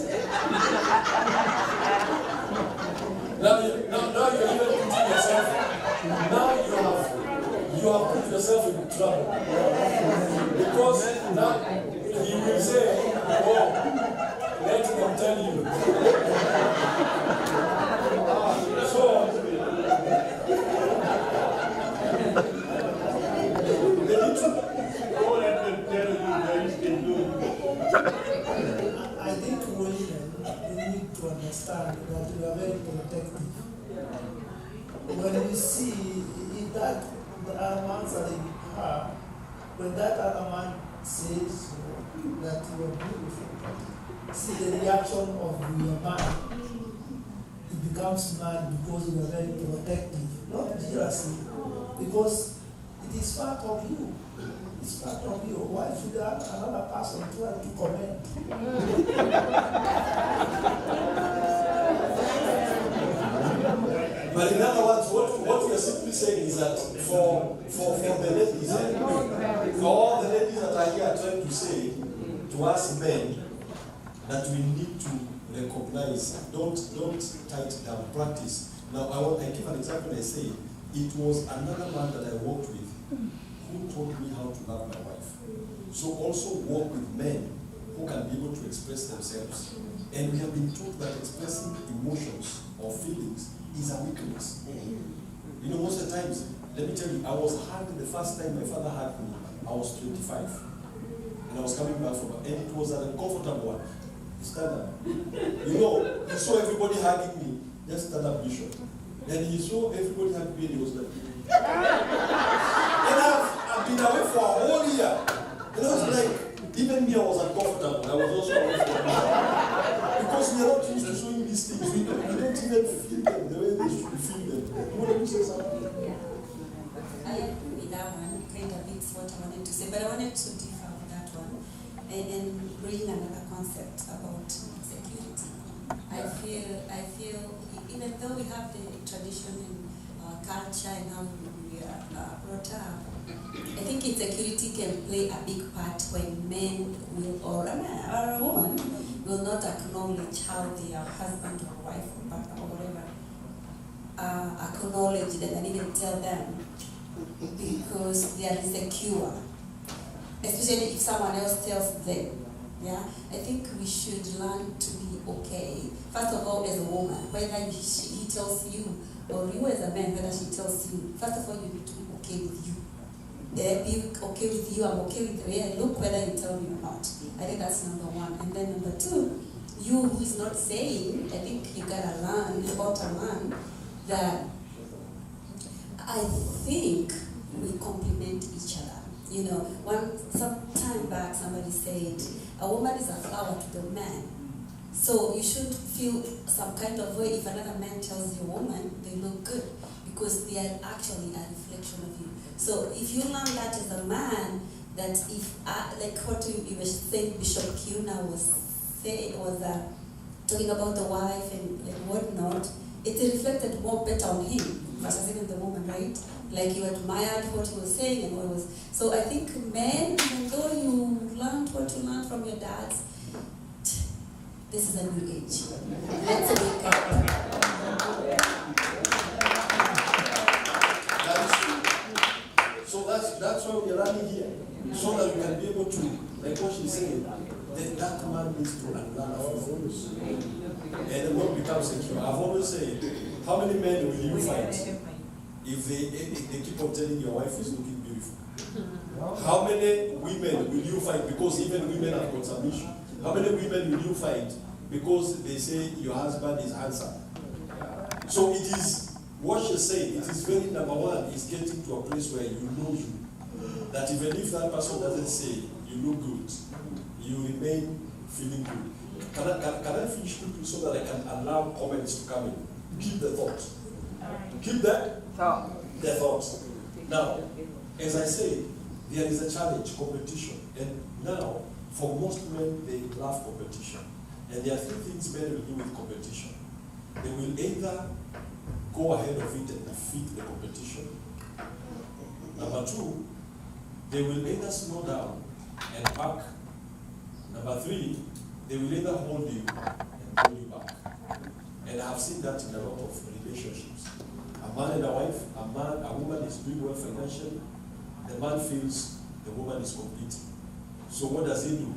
Now you're even putting yourself. Now you have put yourself in trouble. Because now he will say, oh, let them tell you. So the understand that we are very protective. When we see that the other man answering her, when that other man says that you are beautiful, see the reaction of your man. It becomes mad because you are very protective, not jealousy, because it is part of you. It's part of you. Why should another person try to comment? But in other words, what we are simply saying is that for the ladies, for all the ladies that are here trying to say to us men that we need to recognize, don't tie it down, practice. Now I give an example. I say it was another man that I worked with who taught me how to love my wife. So also work with men who can be able to express themselves. And we have been taught that expressing emotions or feelings is a weakness. You know, most of the times, let me tell you, I was hugged the first time my father hugged me. I was 25. And I was coming back from, and it was an uncomfortable one. Stand up. You know, he saw everybody hugging me. Just stand up, Bishop. And he saw everybody hugging me and he was like, and I've been away for a whole year. And I was like, even me, I was uncomfortable. I was also away for a year. Because we are not used to showing these things. We don't even feel them the way they should feel them. You want to say something? I agree with that one. Kind of it's what I wanted to say. But I wanted to differ on that one and bring another concept about security. I feel even though we have the tradition and culture and how we are brought up, I think insecurity can play a big part when men will, or a woman will not acknowledge how their husband or wife or partner or whatever acknowledge them and even tell them because they are insecure, especially if someone else tells them. Yeah, I think we should learn to be okay. First of all, as a woman, whether he tells you or you as a man, whether she tells you, first of all, you need to be okay with you. Be okay with you, I'm okay with the way I look, whether you tell me or not. I think that's number one. And then number two, you who is not saying, I think you gotta learn, you ought to learn that I think we complement each other. You know, some time back somebody said, a woman is a flower to the man. So you should feel some kind of way if another man tells you a woman they look good because they are actually a reflection of you. So if you learn that as a man, that if like what you were saying, Bishop Kiuna was talking about the wife and whatnot, it reflected more better on him versus even the woman, right? Like you admired what he was saying and what was. So I think men, even though you learned what you learned from your dads, this is a new age. Let's wake up. So that's why we're running here. So that we can be able to, like what she's saying, that man needs to unlearn our rules. And the world becomes secure. I've always said, how many men will you fight if they keep on telling your wife is looking beautiful? How many women will you fight because even women have got some issue? How many women will you fight because they say your husband is handsome? So it is what she's saying. It is very number one is getting to a place where you know you. That even if that person doesn't say you look good, you remain feeling good. Can I finish quickly so that I can allow comments to come in? Keep the thought. Keep that? The thought. Now, as I say, there is a challenge, competition. And now, for most men, they love competition. And there are three things men will do with competition. They will either go ahead of it and defeat the competition. Number two, they will either slow down and back. Number three, they will either hold you and pull you back. And I have seen that in a lot of relationships. A man and a wife, a woman is doing well financially, the man feels the woman is competing. So what does he do?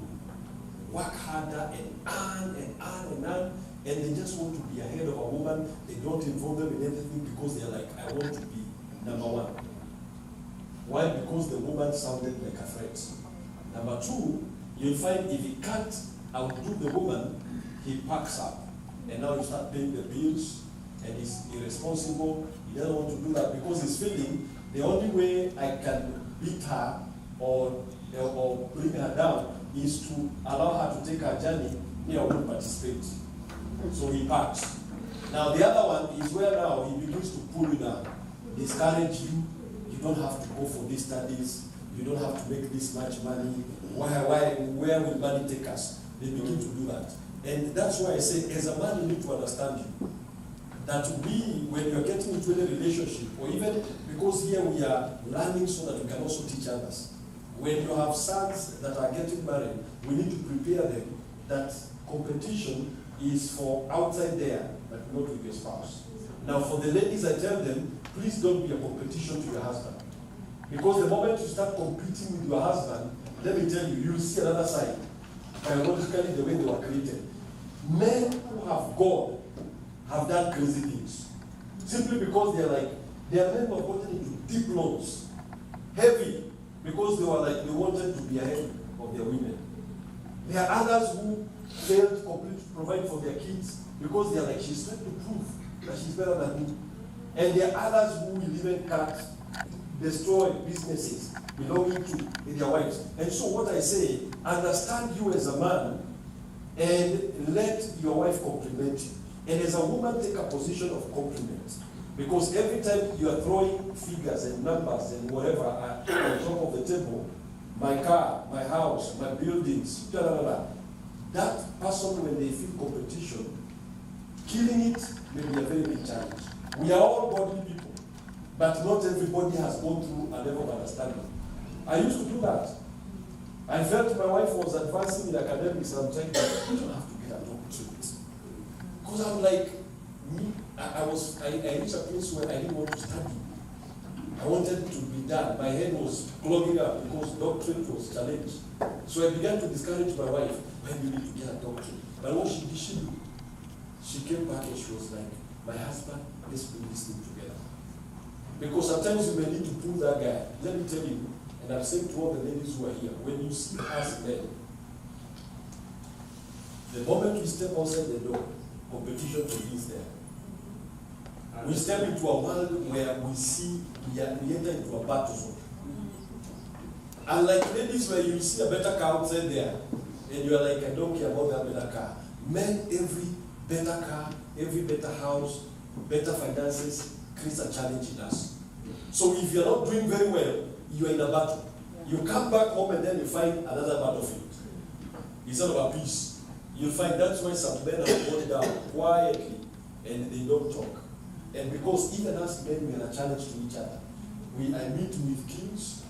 Work harder and earn and earn and earn, and they just want to be ahead of a woman. They don't involve them in anything because they're like, I want to be number one. Why? Because the woman sounded like a threat. Number two, you'll find if he can't outdo the woman, he packs up. and now you start paying the bills, and he's irresponsible. He doesn't want to do that because he's feeling the only way I can beat her or bring her down is to allow her to take her journey. Me, I won't participate. So he parts. Now the other one is where now he begins to pull you down, discourage you. You don't have to go for these studies. You don't have to make this much money. Where will money take us? They begin to do that. And that's why I say, as a man, you need to understand you. That when you're getting into any relationship, or even because here we are learning so that we can also teach others. When you have sons that are getting married, we need to prepare them that competition is for outside there, but not with your spouse. Now for the ladies, I tell them, please don't be a competition to your husband. Because the moment you start competing with your husband, let me tell you, you'll see another side. Biologically, the way they were created. Men who have God have done crazy things. Simply because they are men who have gotten into deep loans. Heavy. Because they wanted to be ahead of their women. There are others who failed completely to provide for their kids because they are she's trying to prove that she's better than me. And there are others who will even destroy businesses belonging to their wives. And so what I say, understand you as a man and let your wife compliment you. And as a woman, take a position of compliment. Because every time you are throwing figures and numbers and whatever on top of the table, my car, my house, my buildings, that person, when they feel competition, killing it may be a very big challenge. We are all godly people, but not everybody has gone through a level of understanding. I used to do that. I felt my wife was advancing in academics, and I'm trying to, you don't have to get a doctorate. Because I'm like, I reached a place where I didn't want to study. I wanted to be done. My head was clogging up because doctorate was challenged. So I began to discourage my wife, when you need to get a doctorate. But what did she do? She came back and she was like, my husband, let's put this thing together. Because sometimes you may need to pull that guy. Let me tell you, and I'm saying to all the ladies who are here, when you see us men, the moment we step outside the door, competition begins there. We step into a world where we enter into a battle zone. And like ladies, where you see a better car outside there, and you are like, I don't care about that better car. Men, every better car, every better house, better finances creates a challenge in us. So if you're not doing very well, you're in a battle. You come back home and then you find another battlefield. Instead of a peace. You'll find that's why some men are gone down quietly and they don't talk. And because even us men, we are a challenge to each other. I meet with kings,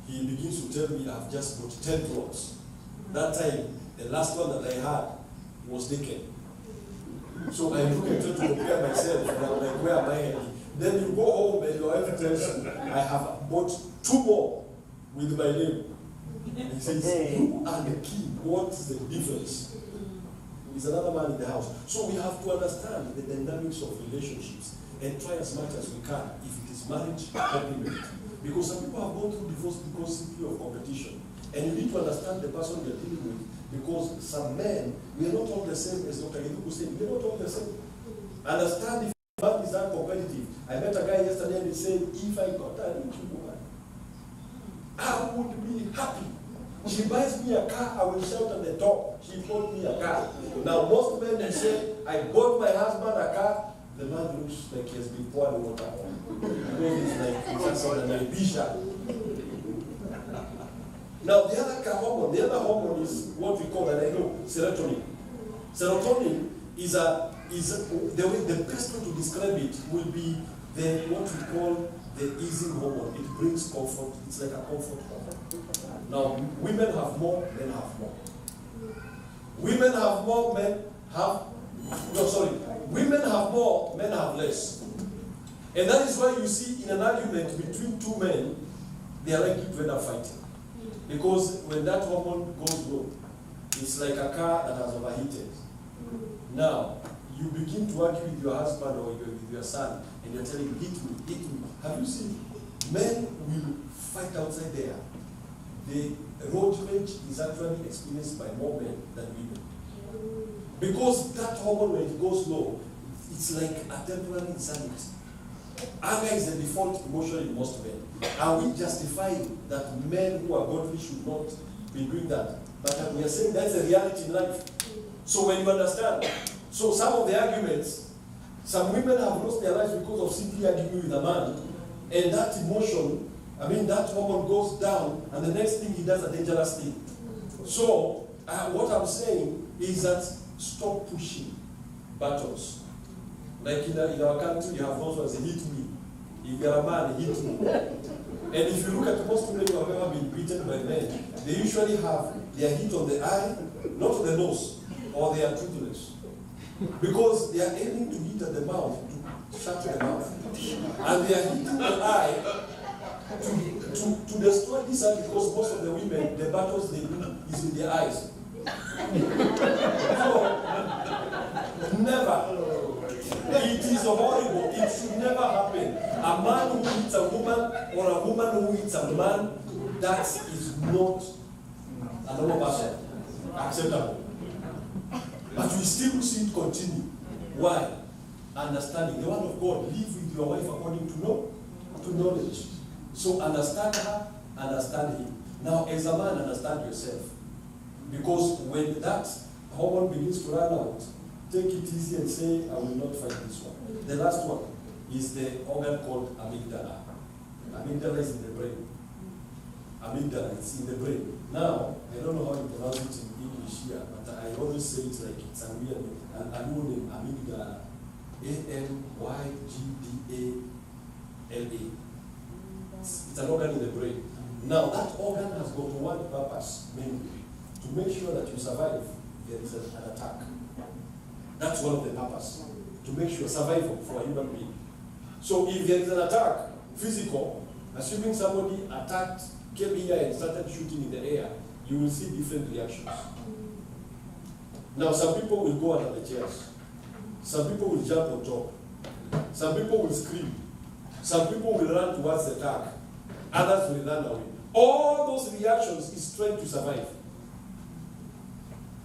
he begins to tell me I've just got 10 plots. That time, the last one that I had was taken. So I look at it to prepare myself, and I'm like, where am I heading? Then you go home and your wife tells you, I have bought 2 more with my name. And he says, you are the king. What's the difference? There's another man in the house. So we have to understand the dynamics of relationships and try as much as we can, if it is marriage, complement. Because some people have gone through divorce because simply of competition. And you need to understand the person you're dealing with, because some men, we are not all the same, as Dr. Geduku said, we are not all the same. Understand if a man is uncompetitive. I met a guy yesterday and he said, if I got a rich woman, I would be happy. She buys me a car, I will shout at the top, she bought me a car. Now most men will say, I bought my husband a car, the man looks like he has been poured water on. Because it's like, it's just on an ambition. Now the other hormone is what we call, and I know, serotonin. Serotonin is the best way to describe it will be what we call the easing hormone. It brings comfort, it's like a comfort hormone. Now, women have more, men have more. Women have more, men have, women have more, men have less. And that is why you see in an argument between 2 men, they are likely to end up fighting. Because when that hormone goes low, it's like a car that has overheated. Now, you begin to argue with your husband or with your son, and you're telling him, hit me. Have you seen? Men will fight outside there. The road rage is actually experienced by more men than women. Because that hormone, when it goes low, it's like a temporary insanity. Anger is the default emotion in most men. Are we justifying that men who are godly should not be doing that? But we are saying that's a reality in life. So when you understand, so some of the arguments, some women have lost their lives because of simply arguing with a man, and that emotion, that hormone goes down, and the next thing he does a dangerous thing. So what I'm saying is that stop pushing buttons. Like in our country, you have those ones, hit me. If you're a man, hit me. And if you look at most women who have ever been beaten by men, they usually have their hit on the eye, not on the nose, or they are toothless. Because they are aiming to hit at the mouth, to shut the mouth. And they are hitting the eye to destroy this eye, because most of the women, the battles they do is in their eyes. So, never. It is horrible. It should never happen. A man who hits a woman or a woman who hits a man, that is not a normal person. Acceptable. But we still see it continue. Why? Understanding. The word of God, live with your wife according to knowledge. So understand her, understand him. Now, as a man, understand yourself. Because when that hormone begins to run out, take it easy and say, I will not fight this one. The last one is the organ called amygdala. Amygdala is in the brain. Amygdala, it's in the brain. Now, I don't know how you pronounce it in English here, but I always say it like it's a weird name. A new name, amygdala. A-M-Y-G-D-A-L-A. It's an organ in the brain. Now, that organ has got one purpose, mainly, to make sure that you survive. There is an attack. That's one of the purposes, to make sure survival for a human being. So if there is an attack, physical, assuming somebody attacked, came here and started shooting in the air, you will see different reactions. Now some people will go under the chairs. Some people will jump on top. Some people will scream. Some people will run towards the attack. Others will run away. All those reactions is trying to survive.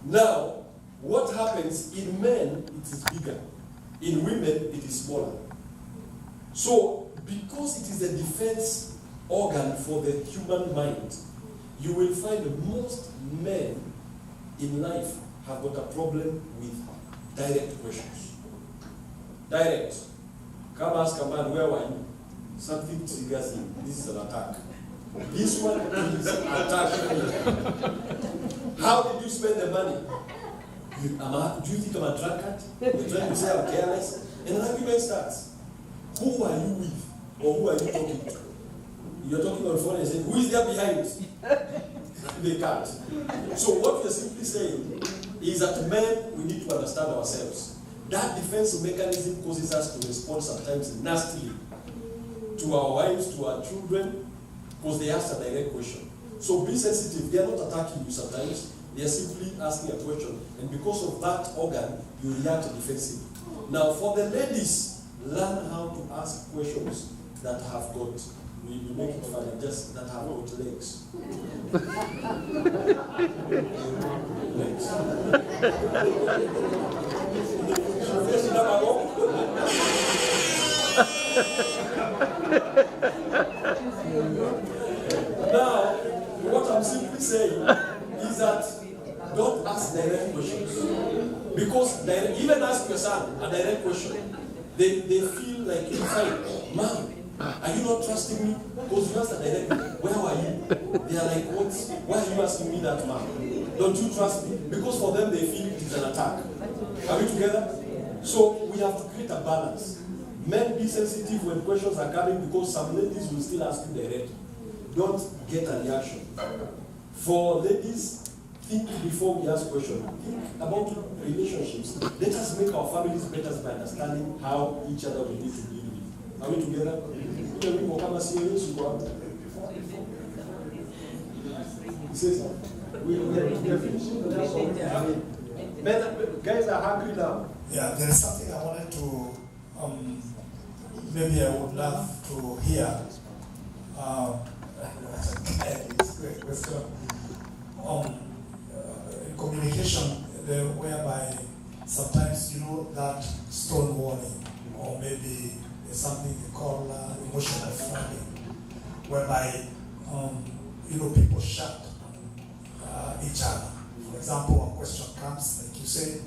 Now, what happens in men, it is bigger. In women, it is smaller. So, because it is a defense organ for the human mind, you will find most men in life have got a problem with direct questions. Direct. Come ask a man, where were you? Something triggers him. This is an attack. This one is an attack. How did you spend the money? Do you think I'm a drunkard? You're trying to say I'm careless? And an argument starts. Who are you with? Or who are you talking to? You're talking on the phone and saying, who is there behind? They can't. So what we're simply saying is that men, we need to understand ourselves. That defense mechanism causes us to respond sometimes nastily to our wives, to our children, because they ask a direct question. So be sensitive. They are not attacking you sometimes. They are simply asking a question. And because of that organ, you react defensively. Now, for the ladies, learn how to ask questions that have got, we make it funny, just that have got legs. Legs. Now, what I'm simply saying is that don't ask direct questions. Because even ask your son a direct question, they feel like, hey, Mom, are you not trusting me? Because you asked a direct question, where are you? They are like, what? Why are you asking me that, Mom? Don't you trust me? Because for them, they feel it is an attack. Are we together? So we have to create a balance. Men, be sensitive when questions are coming, because some ladies will still ask you directly. Don't get a reaction. For ladies, think before we ask questions. Think about relationships. Let us make our families better by understanding how each other we need to deal with. Are we together? He says, we are finished. Men, guys are hungry now. Yeah, there is something I wanted to, maybe I would love to hear. Communication, whereby sometimes, that stonewalling, or maybe there's something they call emotional flooding, whereby, people shut each other. For example, a question comes, like you said,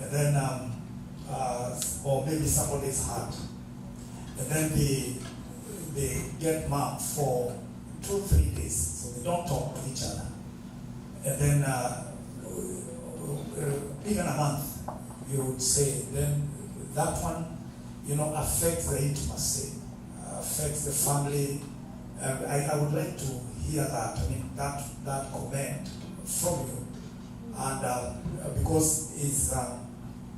and then, or maybe somebody's hurt, and then they get mad for 2-3 days, so they don't talk to each other. And then even a month, you would say, then that one, affects the intimacy, affects the family. I would like to hear that. I mean, that comment from you, and because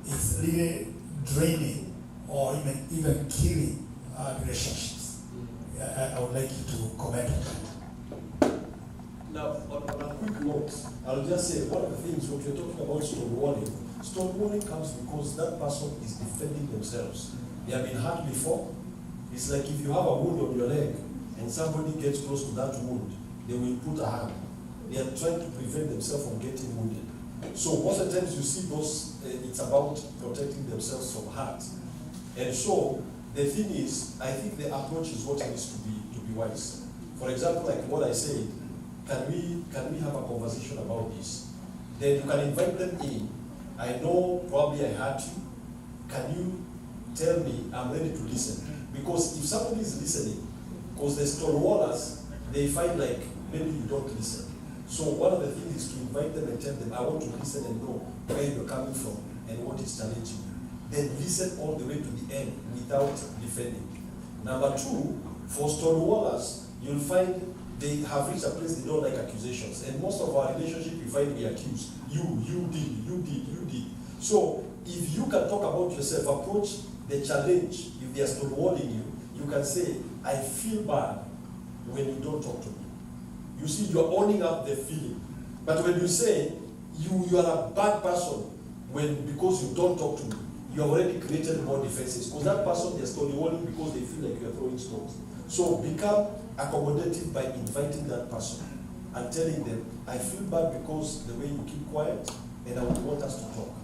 it's really draining or even killing relationships. I would like you to comment on that. Now, on a quick note, I'll just say one of the things when we're talking about stonewalling comes because that person is defending themselves. They have been hurt before. It's like if you have a wound on your leg and somebody gets close to that wound, they will put a hand. They are trying to prevent themselves from getting wounded. So most of the times you see those, it's about protecting themselves from hurt. And so the thing is, I think the approach is what needs to be wise. For example, like what I said, can we have a conversation about this? Then you can invite them in. I know probably I hurt you. Can you tell me I'm ready to listen? Because if somebody is listening, because the stonewallers, they find like maybe you don't listen. So one of the things is to invite them and tell them, I want to listen and know where you're coming from and what is challenging you. Then listen all the way to the end without defending. Number two, for stonewallers, you'll find they have reached a place they don't like accusations. And most of our relationship, you find we accuse. You did. So if you can talk about yourself, approach the challenge. If they are stonewalling you, you can say, I feel bad when you don't talk to me. You see, you're owning up the feeling. But when you say, you are a bad person because you don't talk to me, you have already created more defenses. Because that person, they're stonewalling because they feel like you're throwing stones. So become accommodative by inviting that person and telling them, I feel bad because the way you keep quiet and I would want us to talk.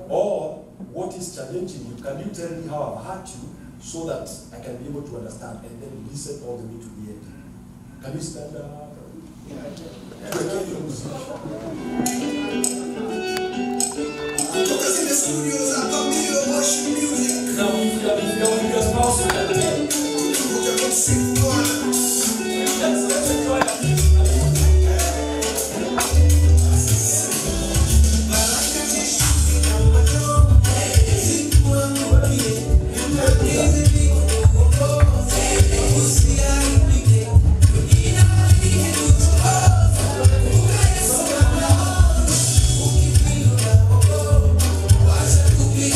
Or, what is challenging you? Can you tell me how I've hurt you so that I can be able to understand and then listen all the way to the end? Can you stand up? Because in the studios, I come here worship music. Now, if you're your spouse, you can sing for let's enjoy that. we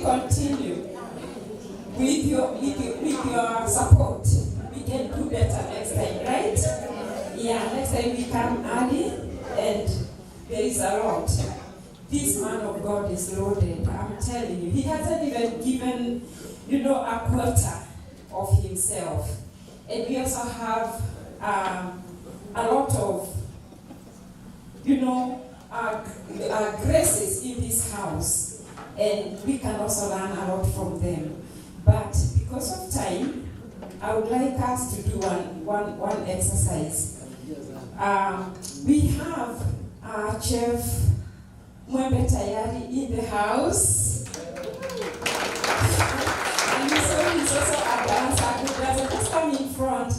continue with your support, we can do better next time, right? Yeah, next time we come early, and there is a lot. This man of God is loaded, I'm telling you. He hasn't even given, a quarter of himself. And we also have a lot of, graces in this house. And we can also learn a lot from them. But because of time, I would like us to do one exercise. We have Chef Mwembe Tayari in the house. And he's also a dancer. Just come in front.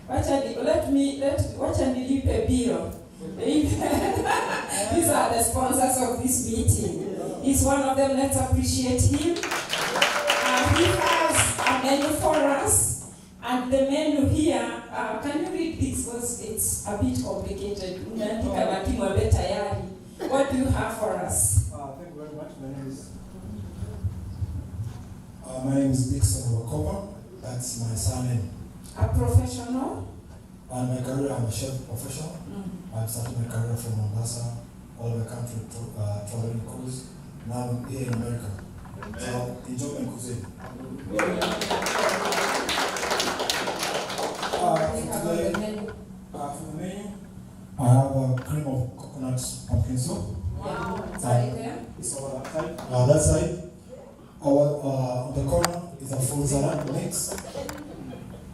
Let me leave a bill. These are the sponsors of this meeting. He's one of them. Let's appreciate him. He has a menu for us, and the menu here, can you read this? Because it's a bit complicated. What do you have for us? Thank you very much. My name is Dixon Wakoba. That's my surname. A professional? And my career, I'm a chef professional. I've started my career from Mombasa, all over the country, traveling cruise. Now I'm here in America. So enjoy my cuisine. For the menu, I have a cream of coconut pumpkin soup. It's over that side. That side. On the corner is a full salad mix.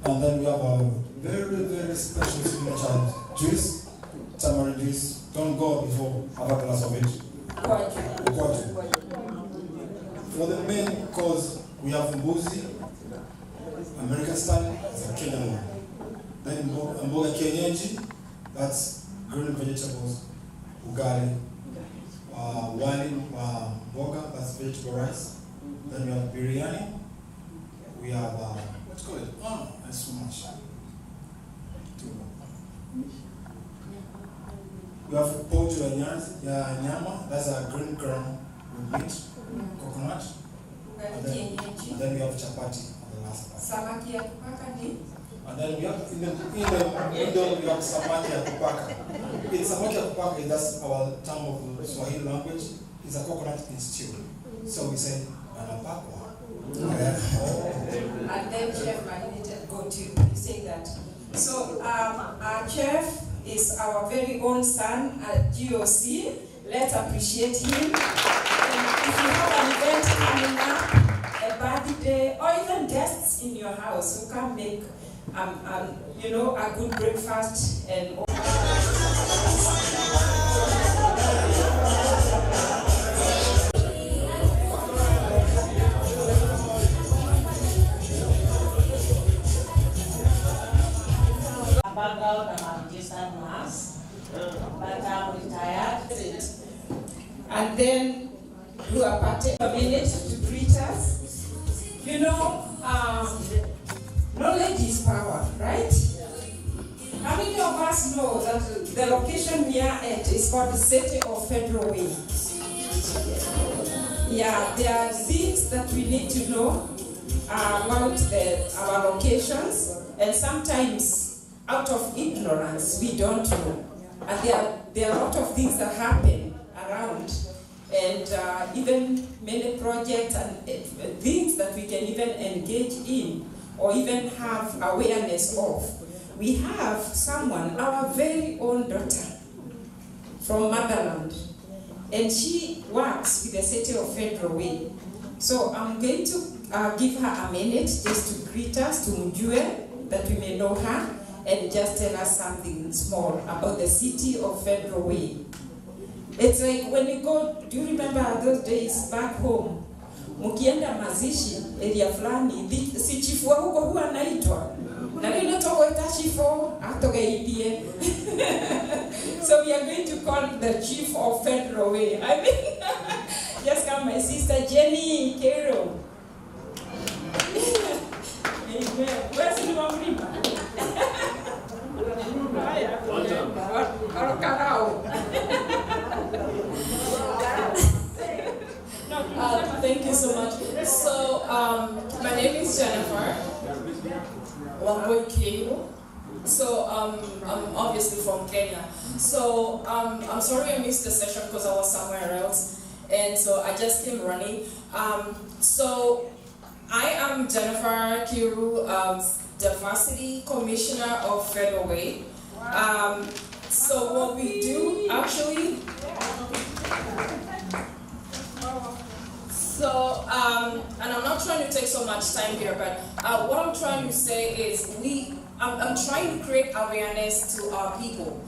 And then we have a very, very special signature juice, tamarind juice. Don't go before have a glass of it. For the main course, we have mbuzi, American style, it's a Kenyan one. Then mboga kienyeji, that's green vegetables, ugali, wali, mboga, that's vegetable rice. Then we have biryani. We have, what's called it? That's so much. We have pojo ya nyama, that's a green corn with meat, coconut. And then we have chapati on the last part. Samaki ya kupaka ni? And then we have, in the middle, we have samaki ya kupaka. Samaki ya kupaka, that's our term of Swahili language. It's a coconut in stew. So we say, anapakwa. And then Chef Marinated go to, you say that. So our chef is our very own son at GOC. Let's appreciate him. And if you have an event coming up, a birthday, or even guests in your house who can make a good breakfast and background, I'm a registered nurse, but I'm retired. And then do a minute to greet us. Knowledge is power, right? How many of us know that the location we are at is called the City of Federal Way? Yeah, there are things that we need to know about our locations, and sometimes out of ignorance we don't know. And there are a lot of things that happen around, and even many projects and things that we can even engage in or even have awareness of. We have someone, our very own daughter from Motherland, and she works with the City of Federal Way. So I'm going to give her a minute just to greet us, to Mjue, that we may know her, and just tell us something small about the City of Federal Way. It's like when you go, do you remember those days back home? Mukienda mazishi, area fulani, si chifu wa huko huwa anaitwa. Na lino toko ita chifu, atoke ibie. So we are going to call the Chief of Federal Way. I mean, just come my sister Jenny Kero. Where's the Mama? Thank you so much. My name is Jennifer Wamboikeo. So I'm obviously from Kenya. So I'm sorry I missed the session because I was somewhere else. And so I just came running. So I am Jennifer Kiru, Diversity Commissioner of Federal Way. So what we do actually, and I'm not trying to take so much time here, but what I'm trying to say is I'm trying to create awareness to our people.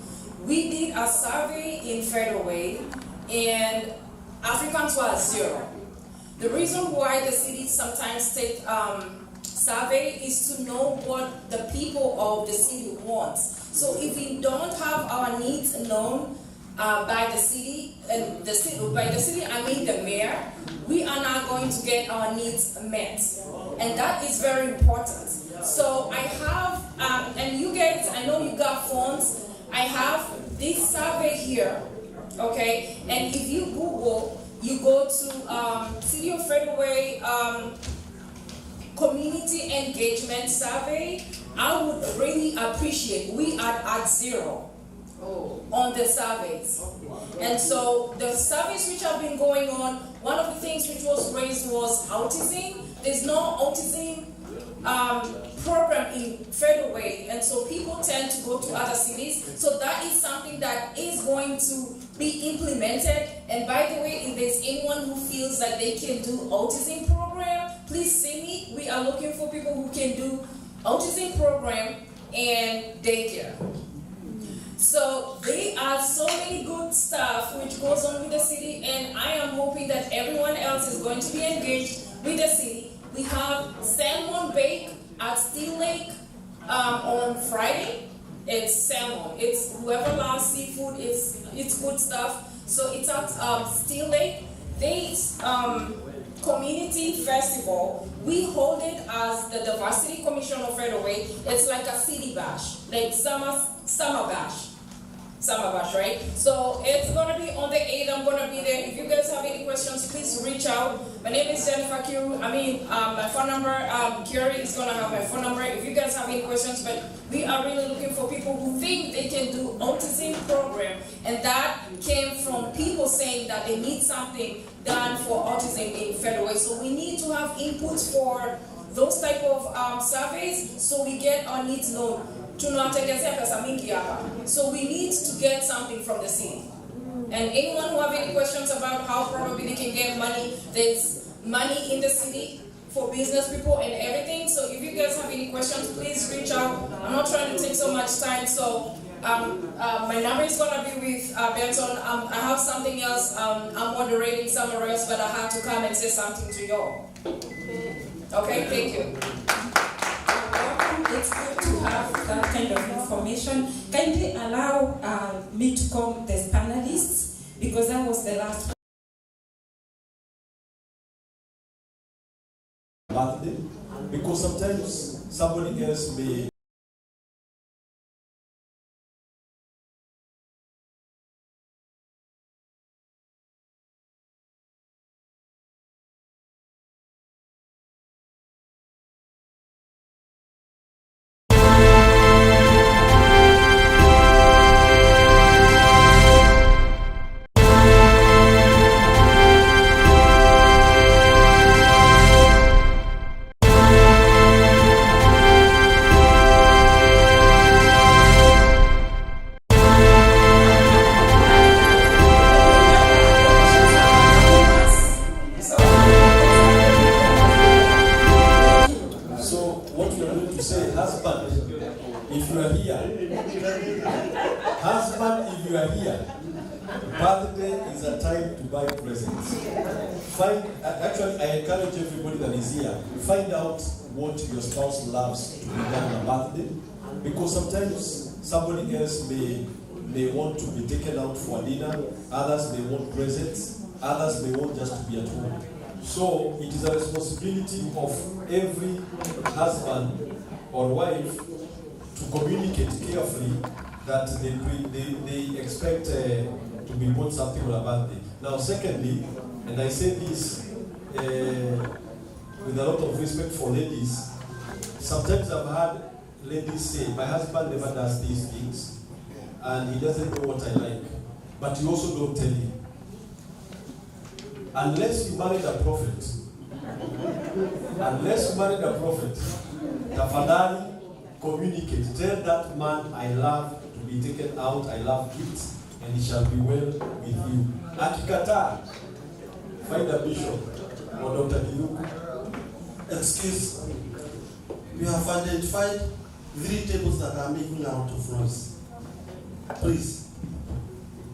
We did a survey in Federal Way, and Africans were 0. The reason why the cities sometimes take survey is to know what the people of the city want. So if we don't have our needs known by the city, and by the city I mean the mayor, we are not going to get our needs met. And that is very important. So I have, and you guys, I know you got phones, I have this survey here, okay? And if you Google, you go to City of Federal Way Community Engagement Survey, I would really appreciate, we are at 0 on the surveys. And so the surveys which have been going on, one of the things which was raised was autism. There's no autism program in Federal Way, and so people tend to go to other cities. So that is something that is going to be implemented. And by the way, if there's anyone who feels that they can do autism program, please see me. We are looking for people who can do autism program and daycare. So there are so many good stuff which goes on with the city, and I am hoping that everyone else is going to be engaged with the city. We have salmon bake at Steel Lake on Friday. It's salmon. It's whoever loves seafood, it's good stuff. So it's at Steel Lake. There's community festival. We hold it as the Diversity Commission of Federal Way. It's like a city bash, like summer bash. Summer bash, right? So it's gonna be on the 8th. I'm gonna be there. If you guys have any questions, please reach out. My name is Jennifer Kiru. My phone number, Kiri is gonna have my phone number. If you guys have any questions, but we are really looking for people who think they can do autism program, and that came from people saying that they need something done for autism in Federal Way. So we need to have input for those type of surveys, so we get our needs known. So we need to get something from the city. And anyone who have any questions about how probably they can get money, there's money in the city for business people and everything. So if you guys have any questions, please reach out. I'm not trying to take so much time. So my number is gonna be with Benson. I have something else. I'm moderating somewhere else, but I have to come and say something to y'all. Okay, thank you. It's good to have that kind of information. Kindly allow me to call the panelists, because that was the last birthday, because sometimes somebody else may because sometimes somebody else may want to be taken out for dinner, others may want presents, others may want just to be at home. So it is a responsibility of every husband or wife to communicate carefully that they expect to be bought something on a birthday. Now secondly, and I say this with a lot of respect for ladies, sometimes I've heard ladies say, my husband never does these things, and he doesn't know what I like, but you also don't tell him. Unless you married a prophet, tafadhali communicate. Tell that man, I love to be taken out, I love gifts, and it shall be well with you. Akikataa, find a bishop or Dr. Kiruku. Excuse, we have identified 3 tables that are making a lot of noise. Please,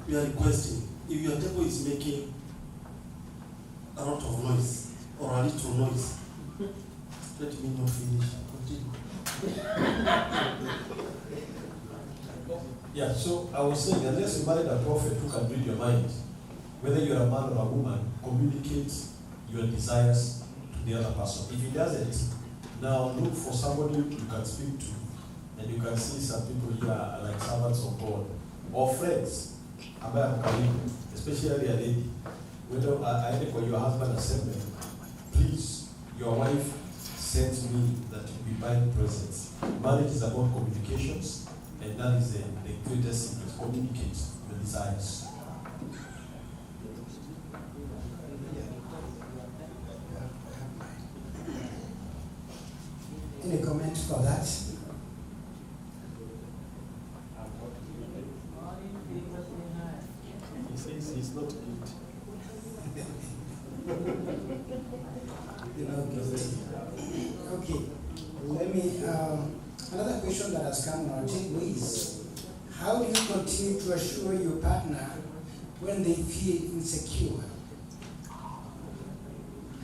we are requesting, if your table is making a lot of noise or a little noise, let me not finish. Continue. Yeah, so I was saying, unless you married a prophet who can read your mind, whether you're a man or a woman, communicate your desires to the other person. If he doesn't, now look for somebody you can speak to, and you can see some people here are like servants of God, or friends, especially a lady. Whether I think when your husband has said, please, your wife sends me that you be buying presents. Marriage is about communications, and that is the greatest secret. Communicate your desires. Any comment for that? He says he's not good. Okay, let me, another question that has come on our table is, how do you continue to assure your partner when they feel insecure?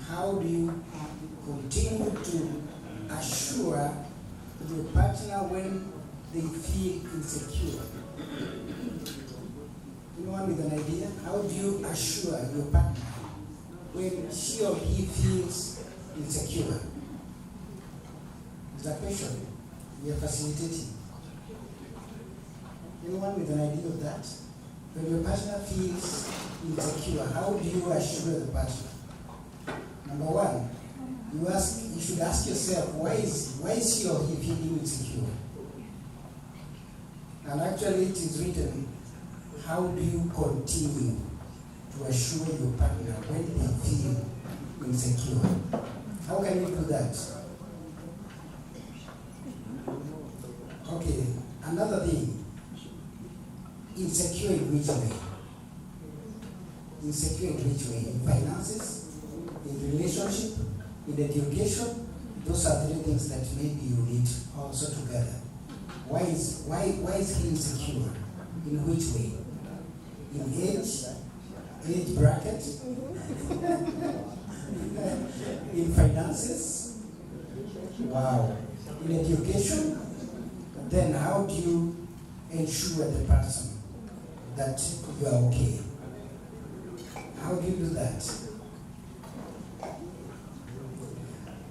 How do you continue to assure your partner when they feel insecure? Anyone with an idea? How do you assure your partner when she or he feels insecure? Is that question? We are facilitating. Anyone with an idea of that? When your partner feels insecure, how do you assure the partner? Number one, you should ask yourself, why is she or he feeling insecure? And actually it is written, how do you continue to assure your partner when they feel insecure? How can you do that? Okay, another thing, insecure in which way? Insecure in which way? In finances, in relationship, in education? Those are 3 things that maybe you need also together. Why is he insecure? In which way? In age bracket? In finances? Wow. In education? Then how do you ensure the person that you are okay? How do you do that?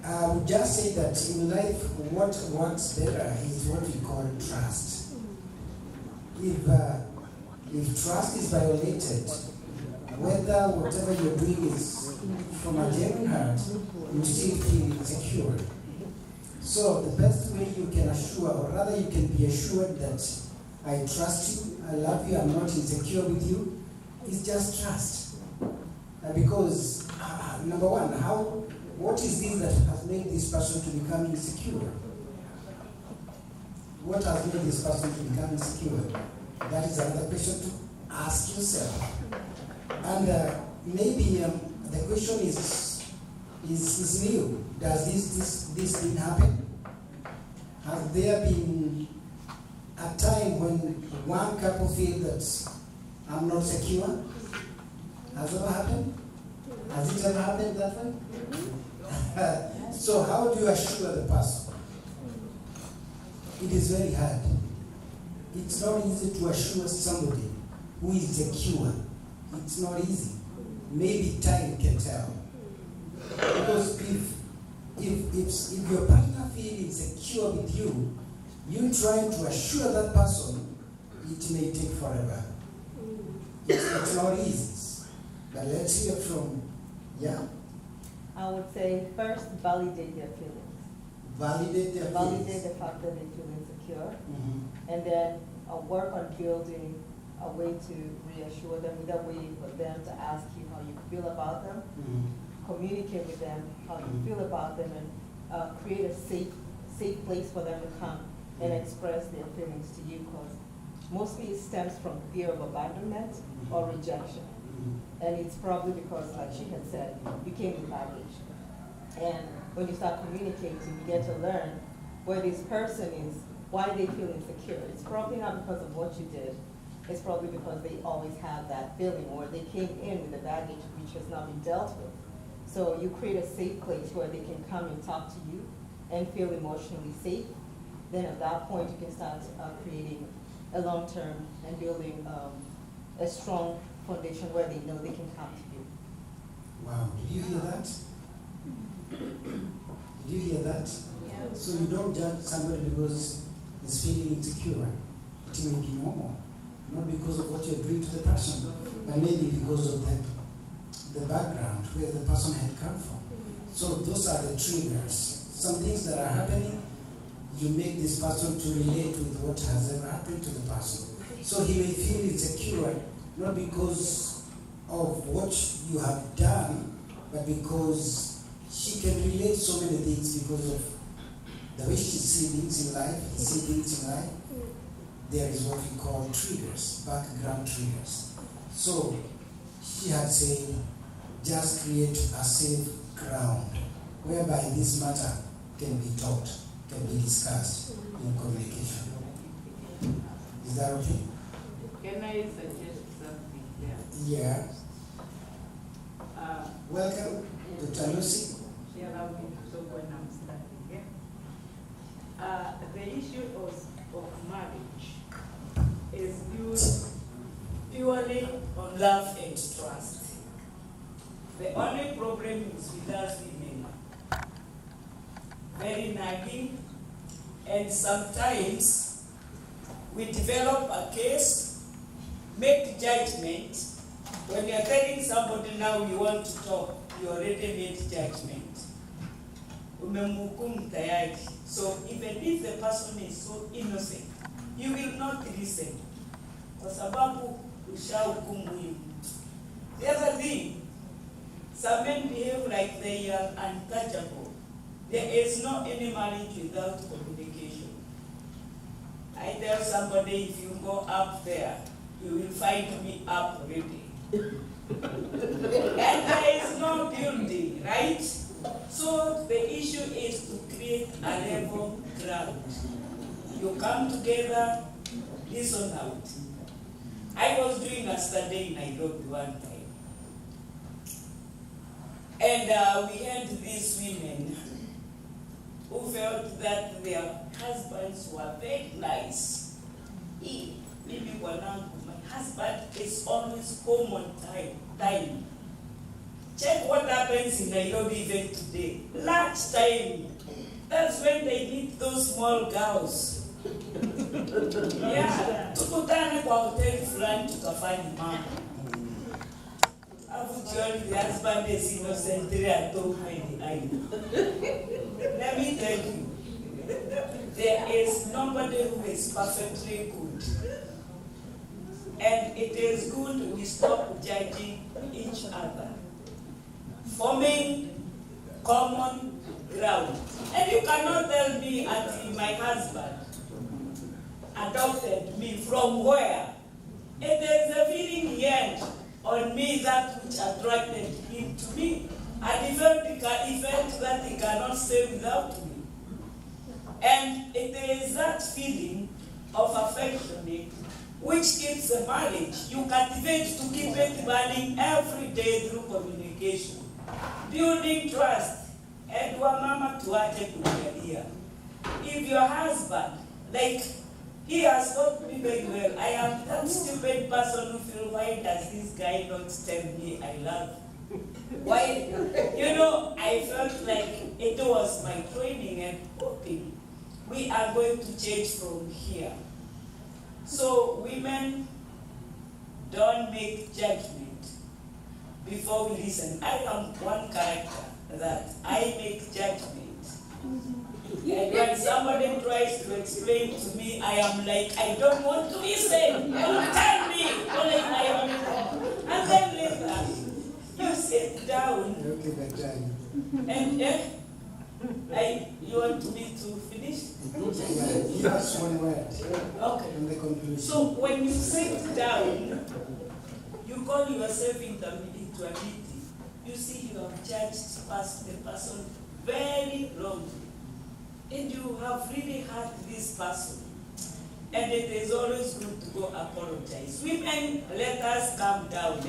I would just say that in life, what works better is what we call trust. If trust is violated, whether whatever you're doing is from a genuine heart, you still feel insecure. So the best way you can assure, or rather you can be assured that I trust you, I love you, I'm not insecure with you, is just trust. Because number one, what is this that has made this person to become insecure? What has made this person to become insecure? That is another question to ask yourself. And maybe the question is new. Does this thing happen? Has there been a time when one couple feels that I'm not secure? Has it ever happened? Has it ever happened that way? So how do you assure the person? It is very hard. It's not easy to assure somebody who is secure. It's not easy. Maybe time can tell. Because if your partner feels insecure with you, you trying to assure that person, it may take forever. It's not easy. But let's hear from, yeah. I would say first validate their feelings. Validate their Validate feelings. the fact that they feel insecure, Mhm. and then work on building a way to reassure them, with a way for them to ask you how you feel about them, communicate with them how you feel about them, and create a safe place for them to come and express their feelings to you, because mostly it stems from fear of abandonment or rejection. And it's probably because, like she had said, you came with baggage. And when you start communicating, you get to learn where this person is, why they feel insecure. It's probably not because of what you did. It's probably because they always have that feeling, or they came in with a baggage which has not been dealt with. So you create a safe place where they can come and talk to you and feel emotionally safe. Then at that point, you can start creating a long-term and building a strong foundation where they know they can come to you. Wow, did you hear that? Did you hear that? Yeah. So you don't judge somebody because he's feeling insecure. It may be normal. Not because of what you're doing to the person, but maybe because of the background where the person had come from. So those are the triggers. Some things that are happening, you make this person to relate with what has ever happened to the person. So he may feel insecure, not because of what you have done, but because she can relate so many things because of the way she sees things in life, he sees things in life. There is what we call triggers, background triggers. So she had said, just create a safe ground whereby this matter can be taught, can be discussed in communication. Is that okay? Can I suggest something there? Yeah. Welcome to Talusi. The issue of marriage is built purely on love and trust. The only problem is with us women. Very nagging, and sometimes we develop a case, make judgment. When you're telling somebody now you want to talk, you already made judgment. Umemhukumu tayari. So even if the person is so innocent, you will not listen. Kwa sababu ushahukumu huyu. The other thing, some men behave like they are untouchable. There is no any marriage without communication. I tell somebody, if you go up there, you will find me up already. And there is no building, right? So the issue is to create a level ground. You come together, listen out. I was doing a study in Nairobi one time. And we had these women who felt that their husbands were very nice. Maybe my husband is always home on time. Check what happens in Nairobi even today. Lunch time. That's when they meet those small girls. Yeah. Tukutane kwa hoteli fulani tukafanya mambo. Actually, the husband is innocently at home when I Let me tell you, there is nobody who is perfectly good. And it is good we stop judging each other, forming common ground. And you cannot tell me until my husband adopted me from where? It is a feeling he had on me that which attracted him to me. And he felt that he cannot stay without me. And it is that feeling of affection which keeps the marriage. You cultivate to keep it burning every day through communication, building trust, and wamama tuache kuangalia. If your husband, like he has taught me very well, I am that stupid person who feels, why does this guy not tell me I love you? Why? I felt like it was my training and hoping we are going to change from here. So women, don't make judgment before we listen. I am one character. that I make judgment. And when somebody tries to explain to me, I am like, I don't want to listen. Don't tell me. Don't like I am wrong. And then later, you sit down. And you want me to finish? Yes, one word. Okay. And the conclusion. So when you sit down, you call yourself into a meeting. You see you have judged the person very wrongly. And you have really hurt this person. And it is always good to go apologize. Women, let us calm down.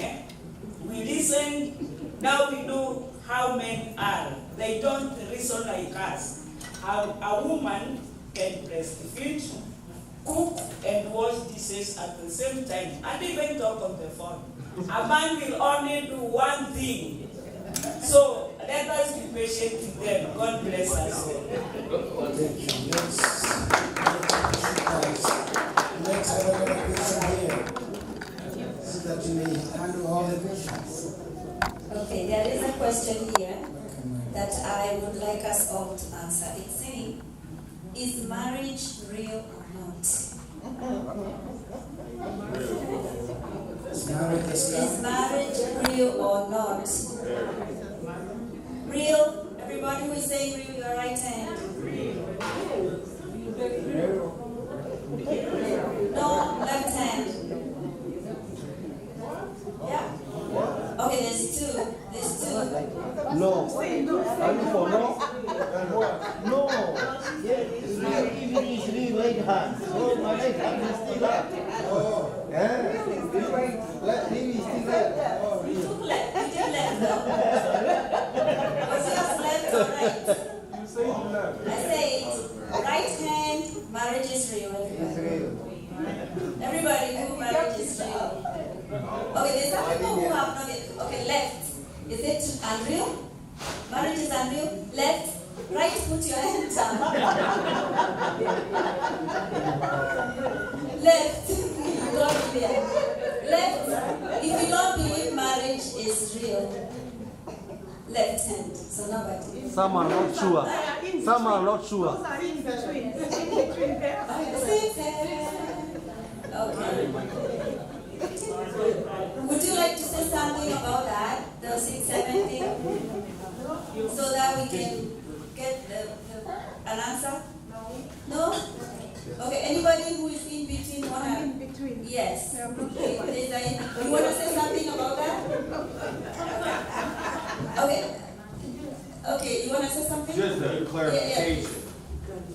We listen, now we know how men are. They don't reason like us. How a woman can breastfeed, cook, and wash dishes at the same time, and even talk on the phone. A man will only do one thing. So let us be patient with them. God bless us. Let's have another question here, so that you may handle all the questions. Okay, there is a question here that I would like us all to answer. It's saying, is marriage real or not? Is marriage real or not? Real? Everybody who is saying real with your right hand. No, left hand. Yeah? Okay, there's two. There's two. No. Are you for no? No. Yeah, it's really right hand. So my right hand is still up. Oh. Yeah. Let me still up. You took left. You did left though. Was yours left or right? You say left. I say right hand, marriage is real. Everybody who marriage is real. Okay, there's some people who have not yet. Okay, left. Is it unreal? Marriage is unreal? Left? Right, put your hand down. Left. God clear. Left. If you don't believe marriage is real, left hand. So nobody. Some are not sure. Some are not sure. Okay. Would you like to say something about that, the 6-7 thing? So that we can get an answer? No? Okay, anybody who is in between? In between. Yes. You want to say something about that? Okay. Okay, you want to say something? Just a clarification. Yeah.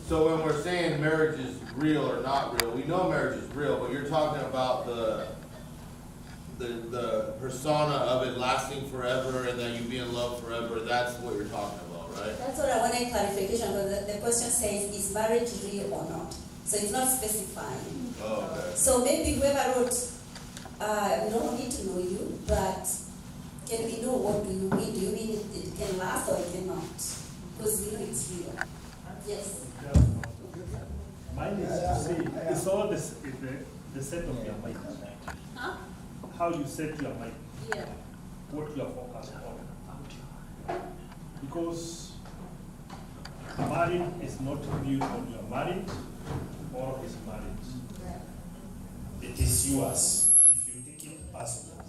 So when we're saying marriage is real or not real, we know marriage is real, but you're talking about the persona of it lasting forever and that you be in love forever. That's what you're talking about, right? That's what I want a clarification, but the question says, is marriage real or not? So it's not specifying. Oh, okay. So maybe whoever wrote, we don't need to know you, but can we know what do you mean? Do you mean it can last or it cannot? Because we know it's real. Yes. Mine is to say, it's all the set of your mind. Huh? How you set your mind. Yeah. What you are focused on. Because marriage is not built on your marriage or his marriage. It is yours if you take it personal.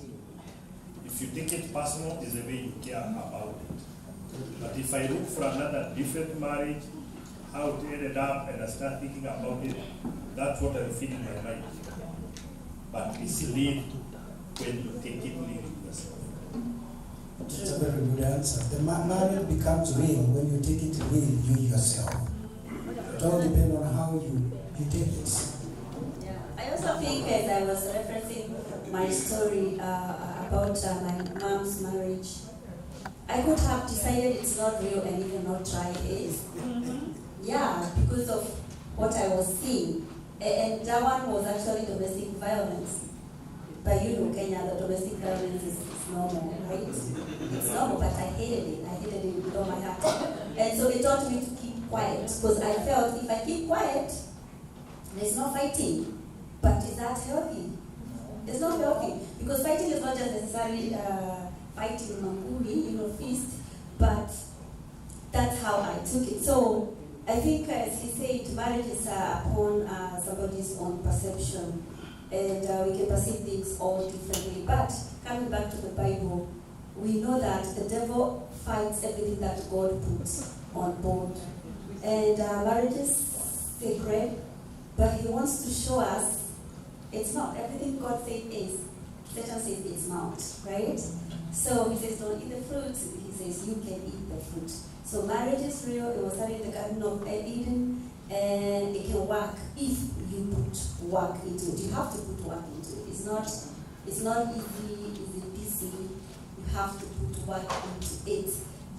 If you take it personal, is the way you care about it. But if I look for another different marriage, how it ended up, and I start thinking about it, that's what I feel in my mind. But it's real when you take it real yourself. That's a very good answer. The marriage becomes real when you take it real you yourself. It all depends on how you take it. Yeah. I also think, as I was referencing my story about my mom's marriage, I could have decided it's not real and even not try it. Mm-hmm. Yeah, because of what I was seeing. And that one was actually domestic violence. But you know, Kenya, the domestic violence is normal, right? It's normal, but I hated it. I hated it with all my heart. And so it taught me to keep quiet, because I felt if I keep quiet, there's no fighting. But is that healthy? It's not healthy, because fighting is not just necessarily fighting mangumi, fist, But that's how I took it. So I think, as he said, marriage is upon somebody's own perception, and we can perceive things all differently. But coming back to the Bible, we know that the devil fights everything that God puts on board. And marriage is sacred, but he wants to show us it's not. Everything God says is, Satan says it's not, right? So he says, don't eat the fruit. He says, you can eat the fruit. So marriage is real. It was started in the Garden of Eden, and it can work if you put work into it. You have to put work into it. It's not easy peasy. You have to put work into it.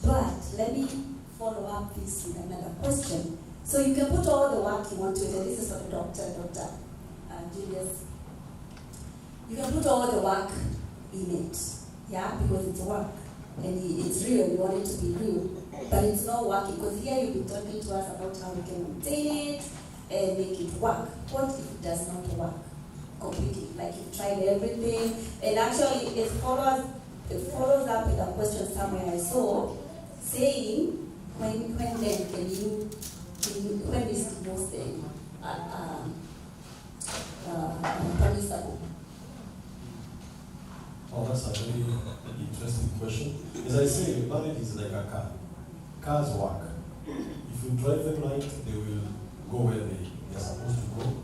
But let me follow up this with another question. So you can put all the work you want to it, and this is for the Dr. Julius. You can put all the work in it, yeah, because it's work. And it's real, you want it to be real. But it's not working, because here you've been talking to us about how we can maintain it and make it work. What if it does not work completely? Like you've tried everything, and actually it follows up with a question somewhere I saw saying, when is divorce then permissible? Oh, that's a very interesting question. As I say, marriage is like a car. Cars work. If you drive them right, they will go where they're supposed to go.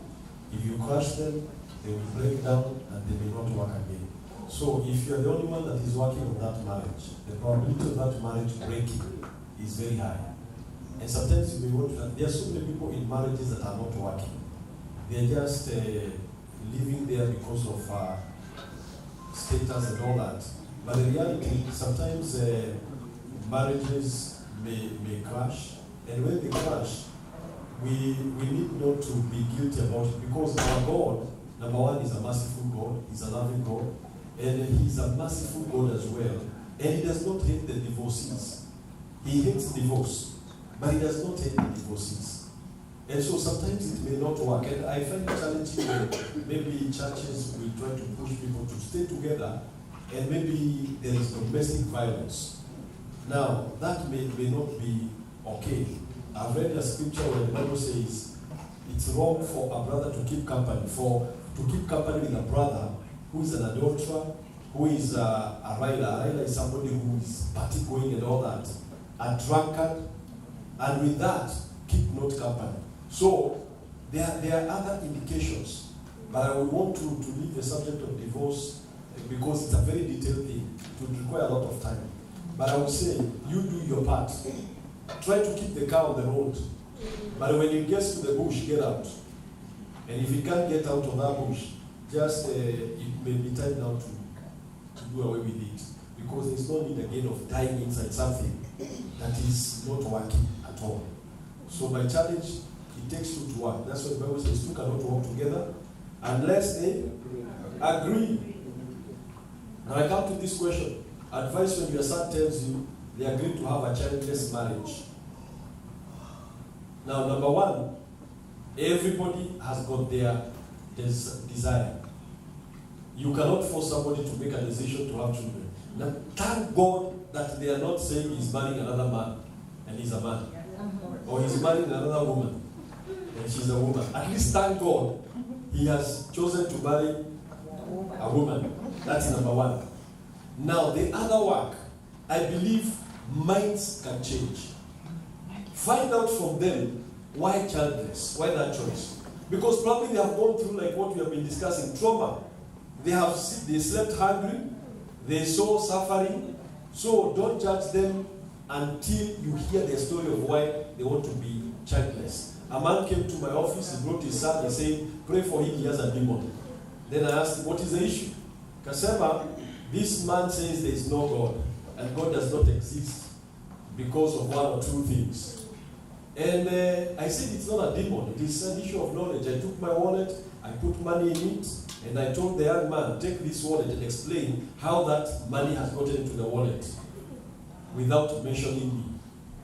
If you crash them, they will break down and they may not work again. So if you're the only one that is working on that marriage, the probability of that marriage breaking is very high. And sometimes you may want to, there are so many people in marriages that are not working. They're just living there because of status and all that. But in reality, sometimes marriages may crash. And when they crash, we need not to be guilty about it, because our God, number one, is a merciful God, He's a loving God, and He's a merciful God as well. And He does not hate the divorcees. He hates divorce, but He does not hate the divorcees. And so sometimes it may not work. And I find it challenging when maybe churches will try to push people to stay together, and maybe there is domestic violence. Now, that may not be okay. I've read a scripture where the Bible says it's wrong for a brother to keep company, with a brother who is an adulterer, who is a rider. A rider is somebody who is party going and all that, a drunkard, and with that, keep not company. So there are other indications, but I would want to leave the subject of divorce because it's a very detailed thing. It would require a lot of time. But I would say, you do your part. Try to keep the car on the road. But when it gets to the bush, get out. And if you can't get out of that bush, just it may be time now to do away with it. Because there's no need again of dying inside something that is not working at all. So my challenge, it takes two to work. That's what the Bible says, two cannot work together unless they agree. Now I come to this question. Advice when your son tells you they agreed to have a childless marriage. Now, number one, everybody has got their desire. You cannot force somebody to make a decision to have children. Now, thank God that they are not saying he's marrying another man and he's a man. Or he's marrying another woman and she's a woman. At least thank God he has chosen to marry a woman. That's number one. Now, the other work, I believe minds can change. Find out from them why childless, why that choice. Because probably they have gone through like what we have been discussing, trauma. They slept hungry, they saw suffering. So don't judge them until you hear their story of why they want to be childless. A man came to my office, he brought his son, he said, pray for him, he has a demon. Then I asked him, what is the issue? Kasema, this man says there is no God, and God does not exist because of one or two things. And I said it's not a demon, it is an issue of knowledge. I took my wallet, I put money in it, and I told the young man, take this wallet and explain how that money has gotten into the wallet without mentioning me.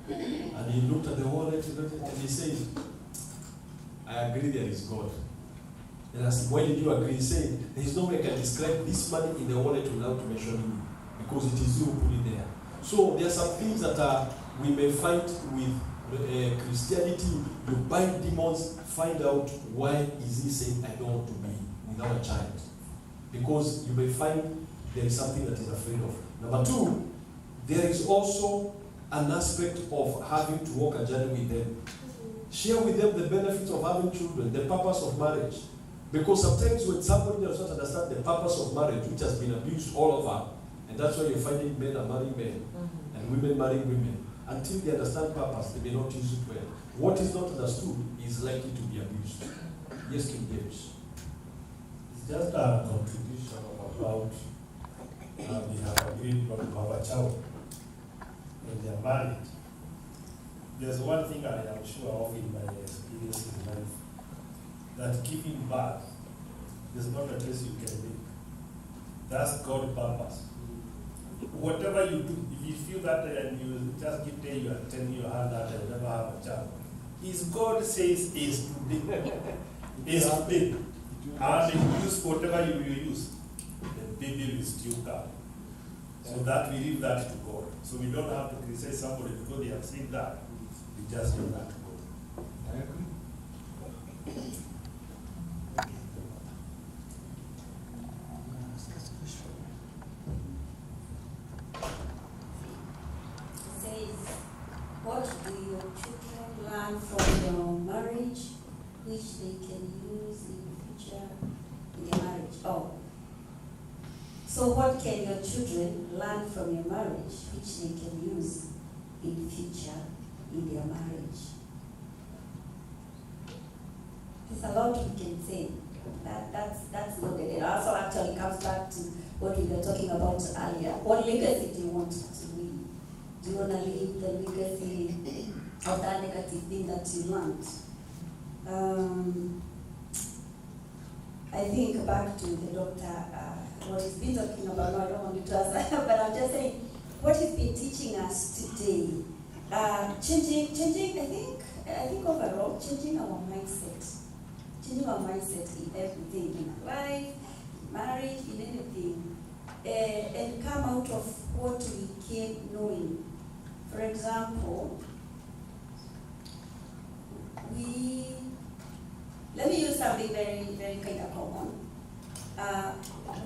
And he looked at the wallet and he said, I agree there is God. And I said, why did you agree? He said, there is no way I can describe this money in the wallet without mentioning me, because it is you who put it there. So there are some things that we may fight with Christianity. You bind demons, find out why is he saying I don't want to be without a child. Because you may find there is something that he's afraid of. Number two, there is also an aspect of having to walk a journey with them. Share with them the benefits of having children, the purpose of marriage. Because sometimes when somebody does not understand the purpose of marriage, which has been abused all over, and that's why you're finding men are marrying men, and women marrying women, until they understand purpose, they may not use it well. What is not understood is likely to be abused. Yes, King James. It's just a contribution about they have agreed not to have a child when they are married. There's one thing I am sure of in my experience in life, that giving birth is not a choice you can make. That's God's purpose. Whatever you do, if you feel that and you just keep telling your heart that I will never have a child, is God says is today. Is today. And if you use whatever you will use, the baby will still come. So that we leave that to God. So we don't have to criticize somebody because they have said that. We just leave that to God. I agree. What do your children learn from your marriage, which they can use in future in their marriage? Oh. So what can your children learn from your marriage, which they can use in future in their marriage? There's a lot we can say. That's loaded. It also actually comes back to what we were talking about earlier. What legacy do you want to leave? Do you want to leave the legacy of that negative thing that you learned? I think back to the doctor, what he's been talking about. No, I don't want you to answer, but I'm just saying, what he's been teaching us today, changing. I think overall, changing our mindset. Changing our mindset in everything, in our life, marriage, in anything, and come out of what we came knowing. For example, let me use something very, very kind of common.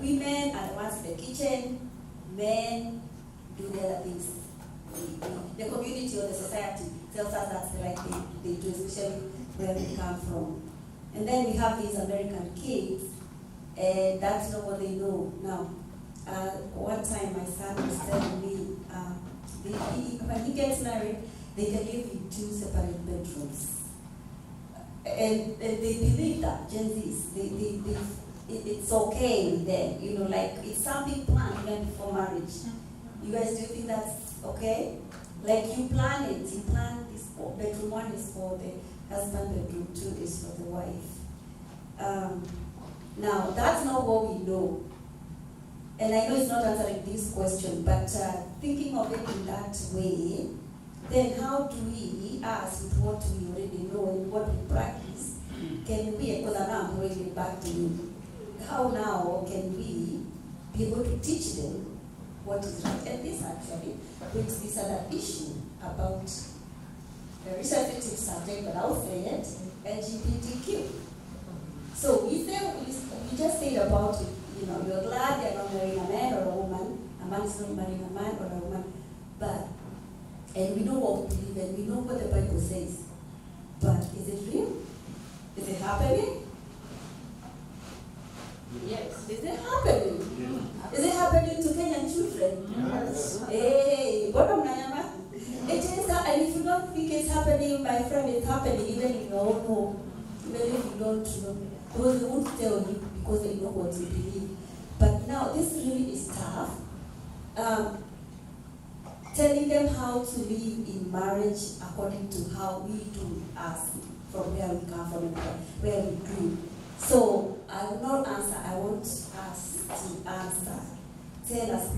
Women are the ones in the kitchen, men do the other things. The community or the society tells us that's the right thing they do, especially where we come from. And then we have these American kids, and that's not what they know. Now, one time my son was telling me, when he gets married, they can live in 2 separate bedrooms. And they believe that, Gen Zs, it's okay with them, like it's something planned even before marriage. You guys, do you think that's okay? Like you plan it, you plan this bedroom 1 is for the husband, bedroom 2 is for the wife. Now, that's not what we know. And I know it's not answering this question, but thinking of it in that way, then how do we, us, with what we already know and what we practice, can we, because I'm bringing it back to you, how now can we be able to teach them what is right? And this actually brings this other issue about a very sensitive subject, but I'll say it, LGBTQ. So we just said about it, you're glad you're not marrying a man or a woman, a man is not marrying a man or a woman, and we know what we believe and we know what the Bible says. But is it real? Is it happening? Yes. Is it happening? Yeah. Is it happening to Kenyan children? Yes. Hey, bottom line, it is, and if you don't think it's happening, my friend, it's happening even in your own home. Even if you don't know. Because they won't tell you because they know what you believe. But now, this really is tough. Telling them how to live in marriage according to how we do us, from where we come from and where we grew. So I will not answer. I want us to answer. Tell us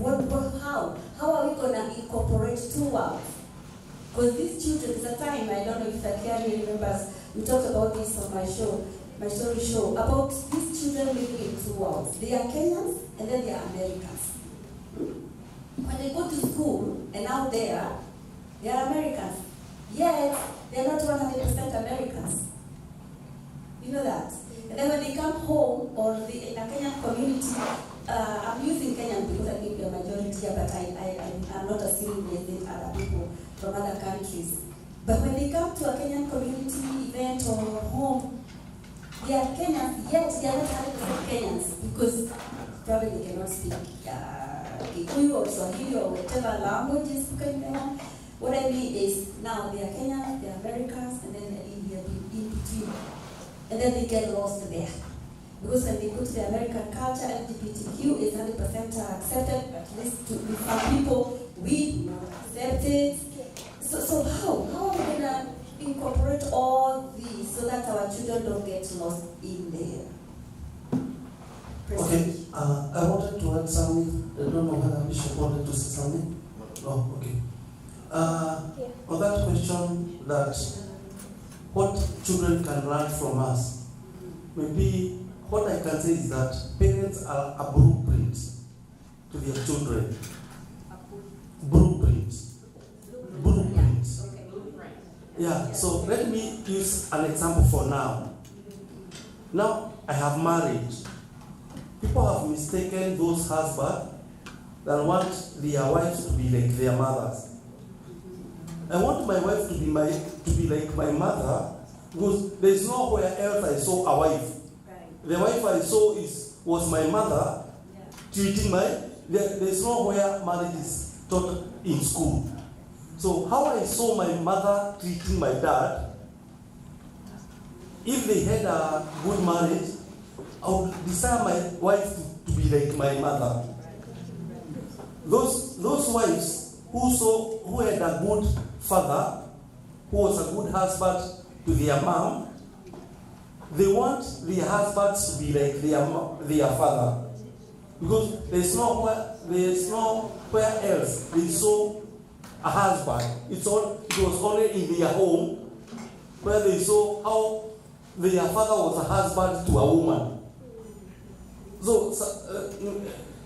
how are we gonna incorporate 2 worlds? Because these children, there's a time, I don't know if Kimani remembers, we talked about this on my story show, about these children living in 2 worlds. They are Kenyans and then they are Americans. when they go to school and out there, they are Americans. Yet, they are not 100% Americans. You know that? And then when they come home, or in a Kenyan community, I'm using Kenyan because I think the majority here, but I'm not assuming they other people from other countries. But when they come to a Kenyan community event or home, they are Kenyans, yet they are not 100% Kenyans because probably they cannot speak Kikuyu or Swahili or whatever language is spoken there. What I mean is now they are Kenyans, they are Americans, and then they're in between. And then they get lost there. Because when they go to the American culture, LGBTQ is 100% accepted, at least to some people, we accept it. So how are we going to incorporate all these so that our children don't get lost in there? Okay, I wanted to add something. I don't know whether Bishop wanted to say something. Oh, okay. On that question, that what children can learn from us, maybe what I can say is that parents are a blueprint to their children. Blueprint. Yeah, so let me use an example for now. Now I have married. People have mistaken those husbands that want their wives to be like their mothers. I want my wife to be like my mother because there is nowhere else I saw a wife. Right. The wife I saw was my mother treating there is nowhere marriage is taught in school. So how I saw my mother treating my dad, if they had a good marriage, I would desire my wife to be like my mother. Those wives who had a good father, who was a good husband to their mom, they want their husbands to be like their father. Because there is nowhere else they saw a husband. It was only in their home where they saw how their father was a husband to a woman. So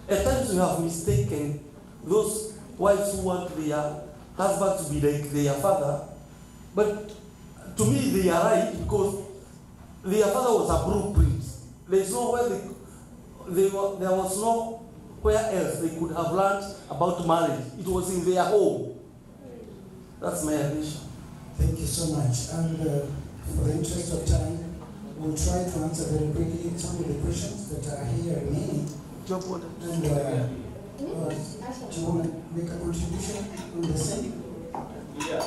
at times we have mistaken those wives who want their husband to be like their father, but to me they are right because their father was a blueprint. There was nowhere else they could have learned about marriage. It was in their home. That's my addition. Thank you so much. And for the interest of time, we'll try to answer very quickly some of the questions that are here remaining. And do you want to make a contribution on the same? Yeah.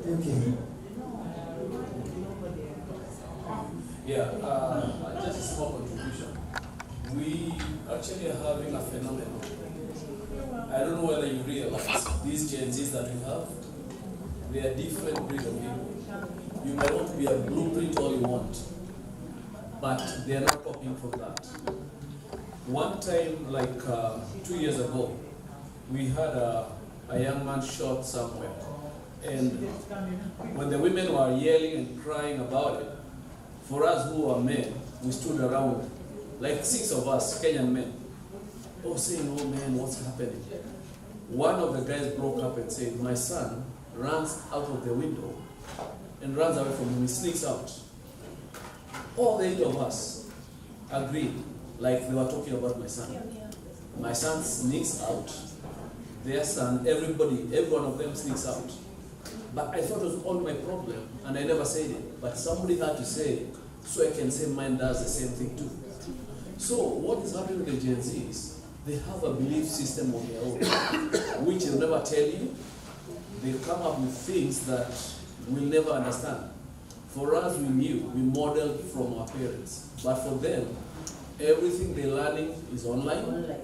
Okay. Yeah, just a small contribution. We actually are having a phenomenon. I don't know whether you realize these Gen Zs that we have, they are different breed of people. You might want to be a blueprint all you want, but they are not copying from that. One time, like 2 years ago, we had a young man shot somewhere. And when the women were yelling and crying about it, for us who are men, we stood around, like 6 of us, Kenyan men, saying, oh man, what's happening? One of the guys broke up and said, my son runs out of the window and runs away from him, he sneaks out. All the 8 of us agreed, like they were talking about my son. My son sneaks out. Their son, every one of them sneaks out. But I thought it was all my problem, and I never said it. But somebody had to say it, so I can say mine does the same thing too. So what is happening with the Gen Zs? They have a belief system of their own, which they'll never tell you. They come up with things that we'll never understand. For us, we modeled from our parents. But for them, everything they're learning is online.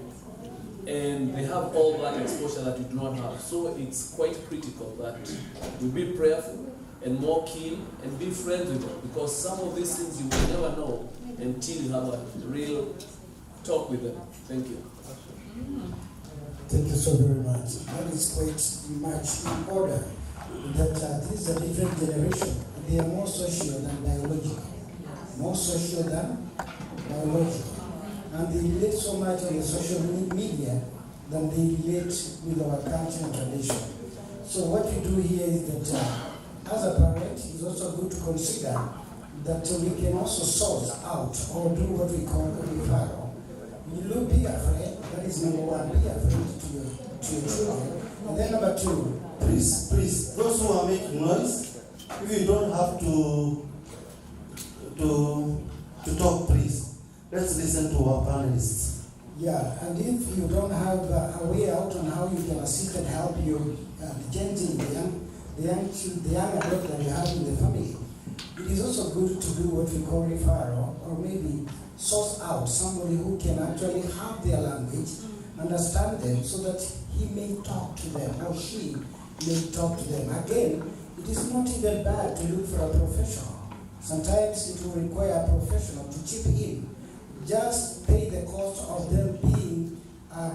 And they have all that exposure that we do not have. So it's quite critical that we be prayerful and more keen and be friends with them. Because some of these things you will never know until you have a real talk with them. Thank you. Thank you so very much. That is quite much in order that this is a different generation. They are more social than biological. More social than biological. and they relate so much on the social media than they relate with our culture and tradition. So what we do here is that as a parent, it's also good to consider that we can also source out or do what we call a referral. You look, be afraid, that is number one, be afraid to your children. And then number two, please, those who are making noise, if you don't have to talk, please, let's listen to our panelists. Yeah, and if you don't have a way out on how you can assist and help your Gen Z, the young adult that you have in the family, it is also good to do what we call referral, or maybe source out somebody who can actually have their language, understand them, so that he may talk to them or she may talk to them. Again, it is not even bad to look for a professional. Sometimes it will require a professional to chip in. Just pay the cost of them being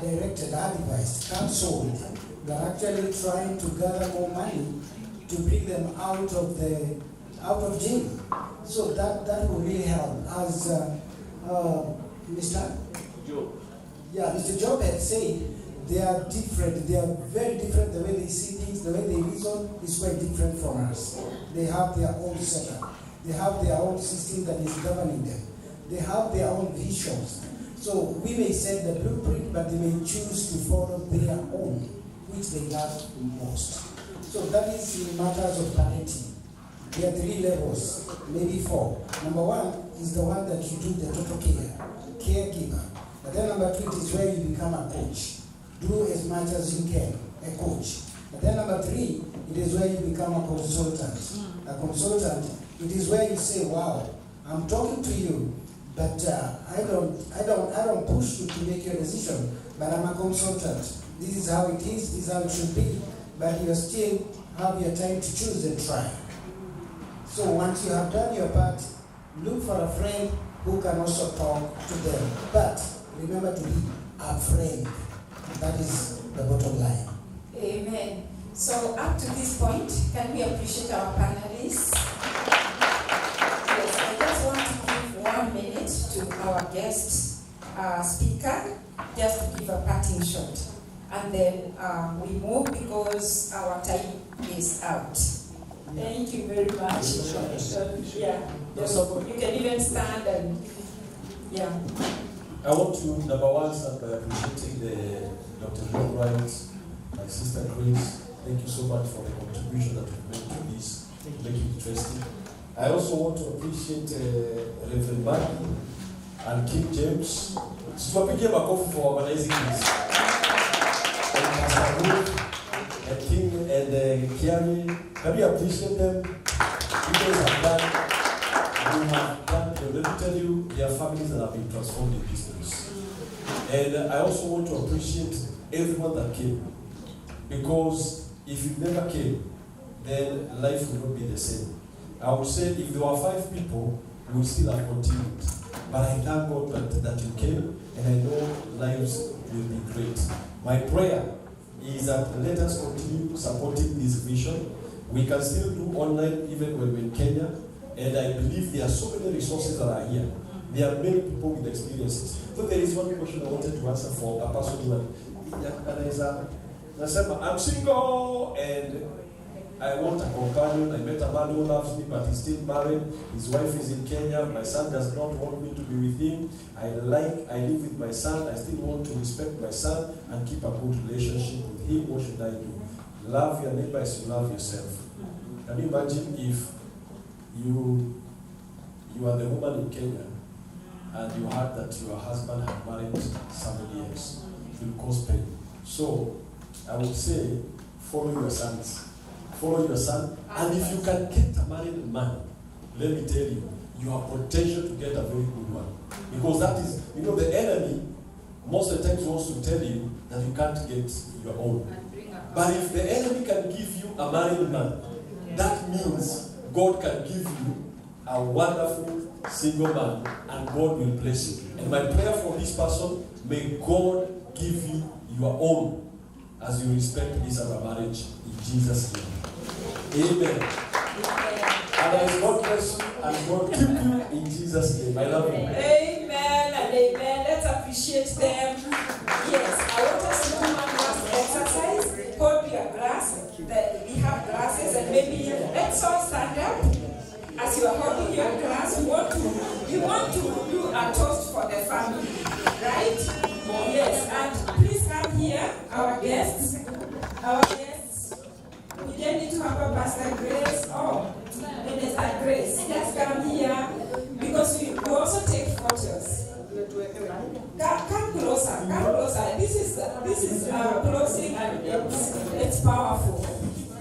directed, advised, counseled. They're actually trying to gather more money to bring them out of jail. So that will really help. As Mr. Job. Yeah, Mr. Job had said, they are different. They are very different. The way they see things, the way they reason is quite different from us. They have their own setup. They have their own system that is governing them. They have their own visions. So we may set the blueprint, but they may choose to follow their own, which they love most. So that is in matters of parenting. There are 3 levels, maybe 4. Number 1 is the one that you do the total caregiver. But then number 2 is where you become a coach. Do as much as you can, a coach. But then number 3, it is where you become a consultant. A consultant, it is where you say, wow, I'm talking to you, but I don't push you to make your decision, but I'm a consultant. This is how it is, this is how it should be, but you still have your time to choose and try. So once you have done your part, look for a friend who can also talk to them. But remember to be a friend. That is the bottom line. Amen. So up to this point, can we appreciate our panelists? Yes, I just want to give 1 minute to our guest speaker, just to give a parting shot. And then we move because our time is out. Thank you very much. Yeah, you can even stand and, yeah. I want to, number one, start by appreciating Dr. John Wright, my sister Grace. Thank you so much for the contribution that you've made to this, to make it interesting. I also want to appreciate Reverend Maggie and King James. So I became a coffee for organizing this. And Pastor Ruth, and King and Kiani. Can we appreciate them? You guys have done, let me tell you, there are families that have been transformed in this place. And I also want to appreciate everyone that came. Because if you never came, then life will not be the same. I would say if there were 5 people, we would still have continued. But I thank God that you came, and I know lives will be great. My prayer is that let us continue supporting this vision. We can still do online even when we're in Kenya, and I believe there are so many resources that are here. There are many people with experiences. So there is one question I wanted to answer for a person who I'm single and I want a companion. I met a man who loves me but he's still married. His wife is in Kenya. My son does not want me to be with him. I live with my son. I still want to respect my son and keep a good relationship with him. What should I do? Love your neighbor as you love yourself. Can you imagine if you are the woman in Kenya and you heard that your husband had married somebody else? It will cause pain. So I would say follow your sons. Follow your son. And if you can get a married man, let me tell you, you have potential to get a very good one. Because that is, the enemy most of the times wants to tell you that you can't get your own. But if the enemy can give you a married man, that means God can give you a wonderful single man and God will bless you. And my prayer for this person, may God give you your own as you respect this as a marriage in Jesus' name. Amen. And as God bless you and God keep you in Jesus' name. I love you. Amen. and amen. Let's appreciate them. Yes, I want us to do one last exercise. Hold your glass. We have glasses, and maybe let's all stand up. As you are holding your glass, we want to do a toast for the family, right? Yes, and please come here, our guests. Our guests. We don't need to have a Pastor Grace. Oh, Minister Grace, just come here because we also take photos. Come closer, come closer. This is closing, and it's powerful.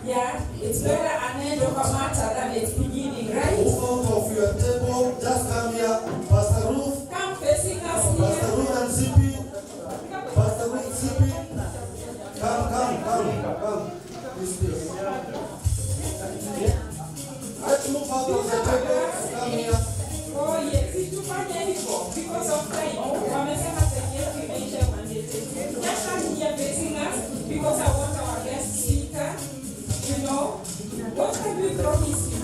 Yeah, it's better an end of a matter than its beginning, right? Move out of your table, just come here. Pastor Ruth. Come facing us here. Pastor Ruth and Zippy. Pastor Ruth, Zippy. Come. Please. Let's move out of the table. Come here. Oh yes, situfanya hivyo because of time. Wamesema sasa imeisha mandate. Just come here facing us because I want our guest speaker. You know, what can we promise you?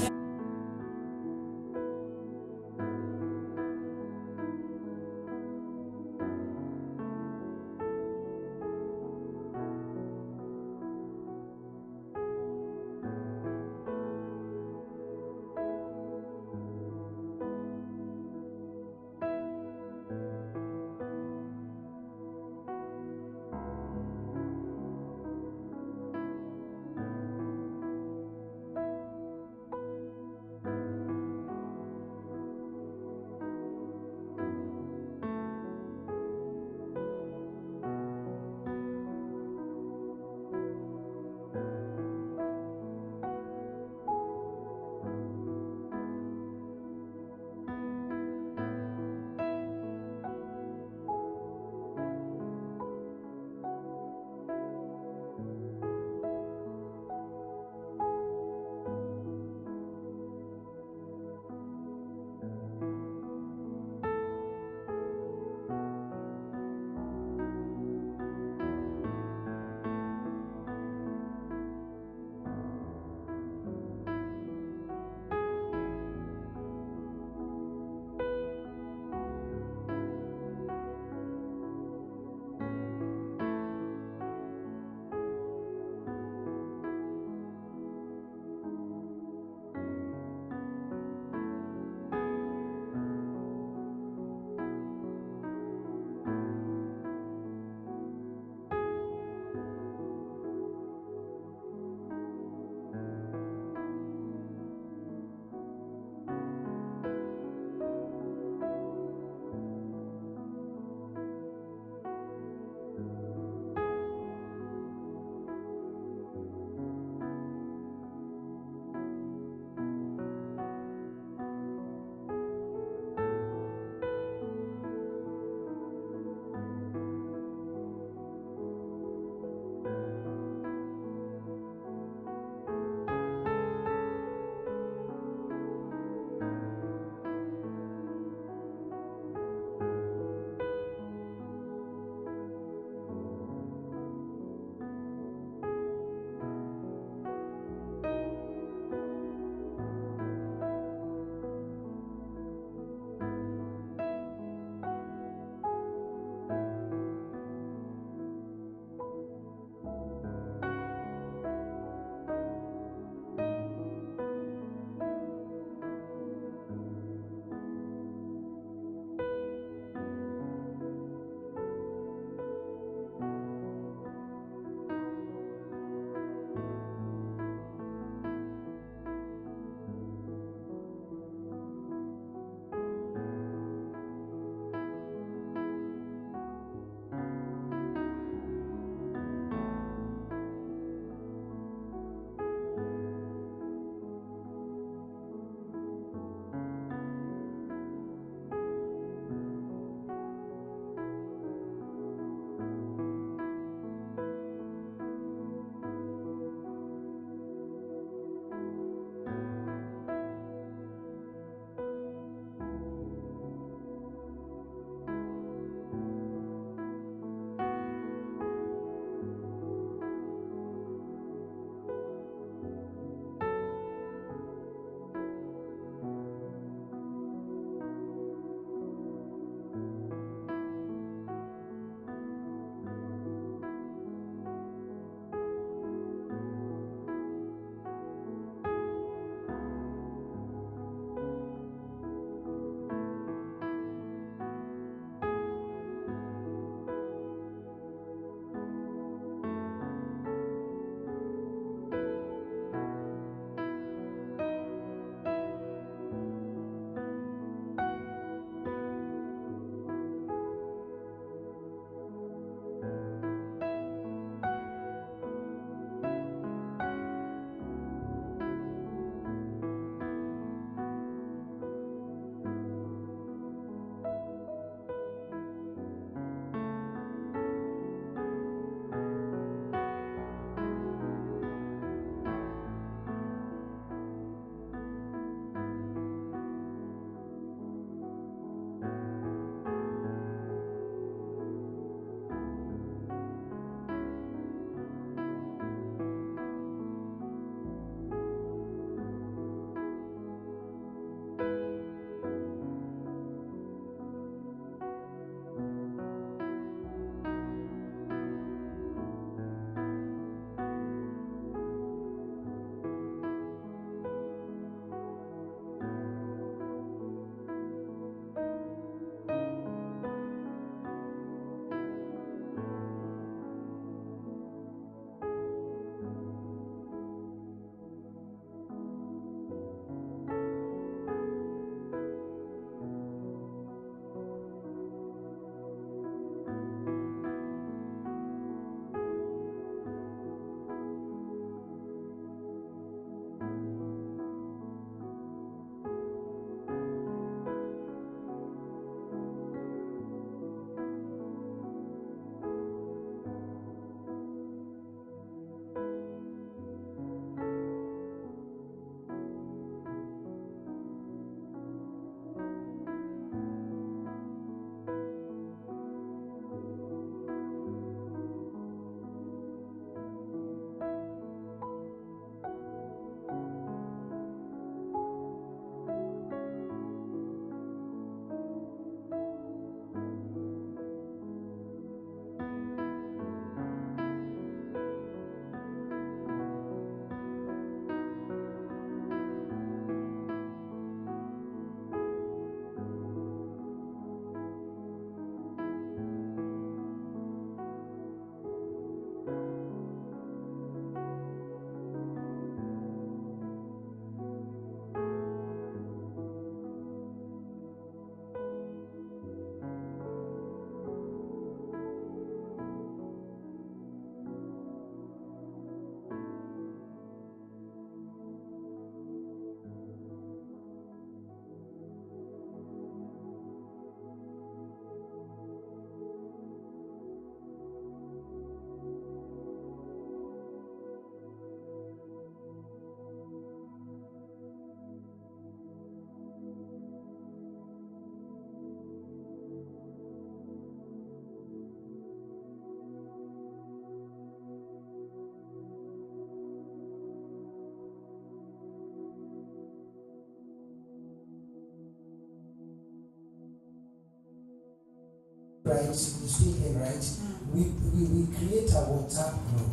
right, you still can write. We create a WhatsApp group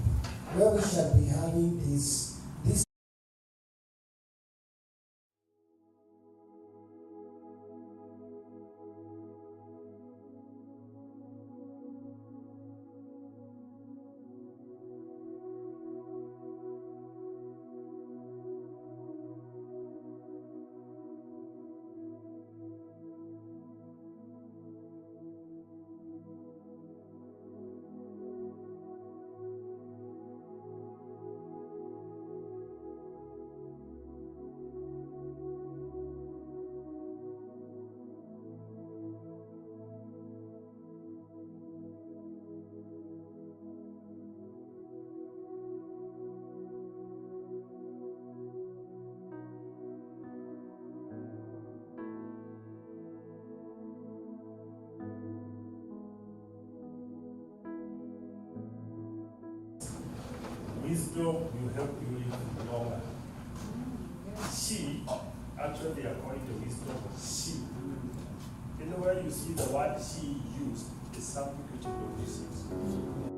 where we shall be having this. Wisdom will help you live longer. She, actually according to wisdom, she. Anywhere you see the word she used is something which produces.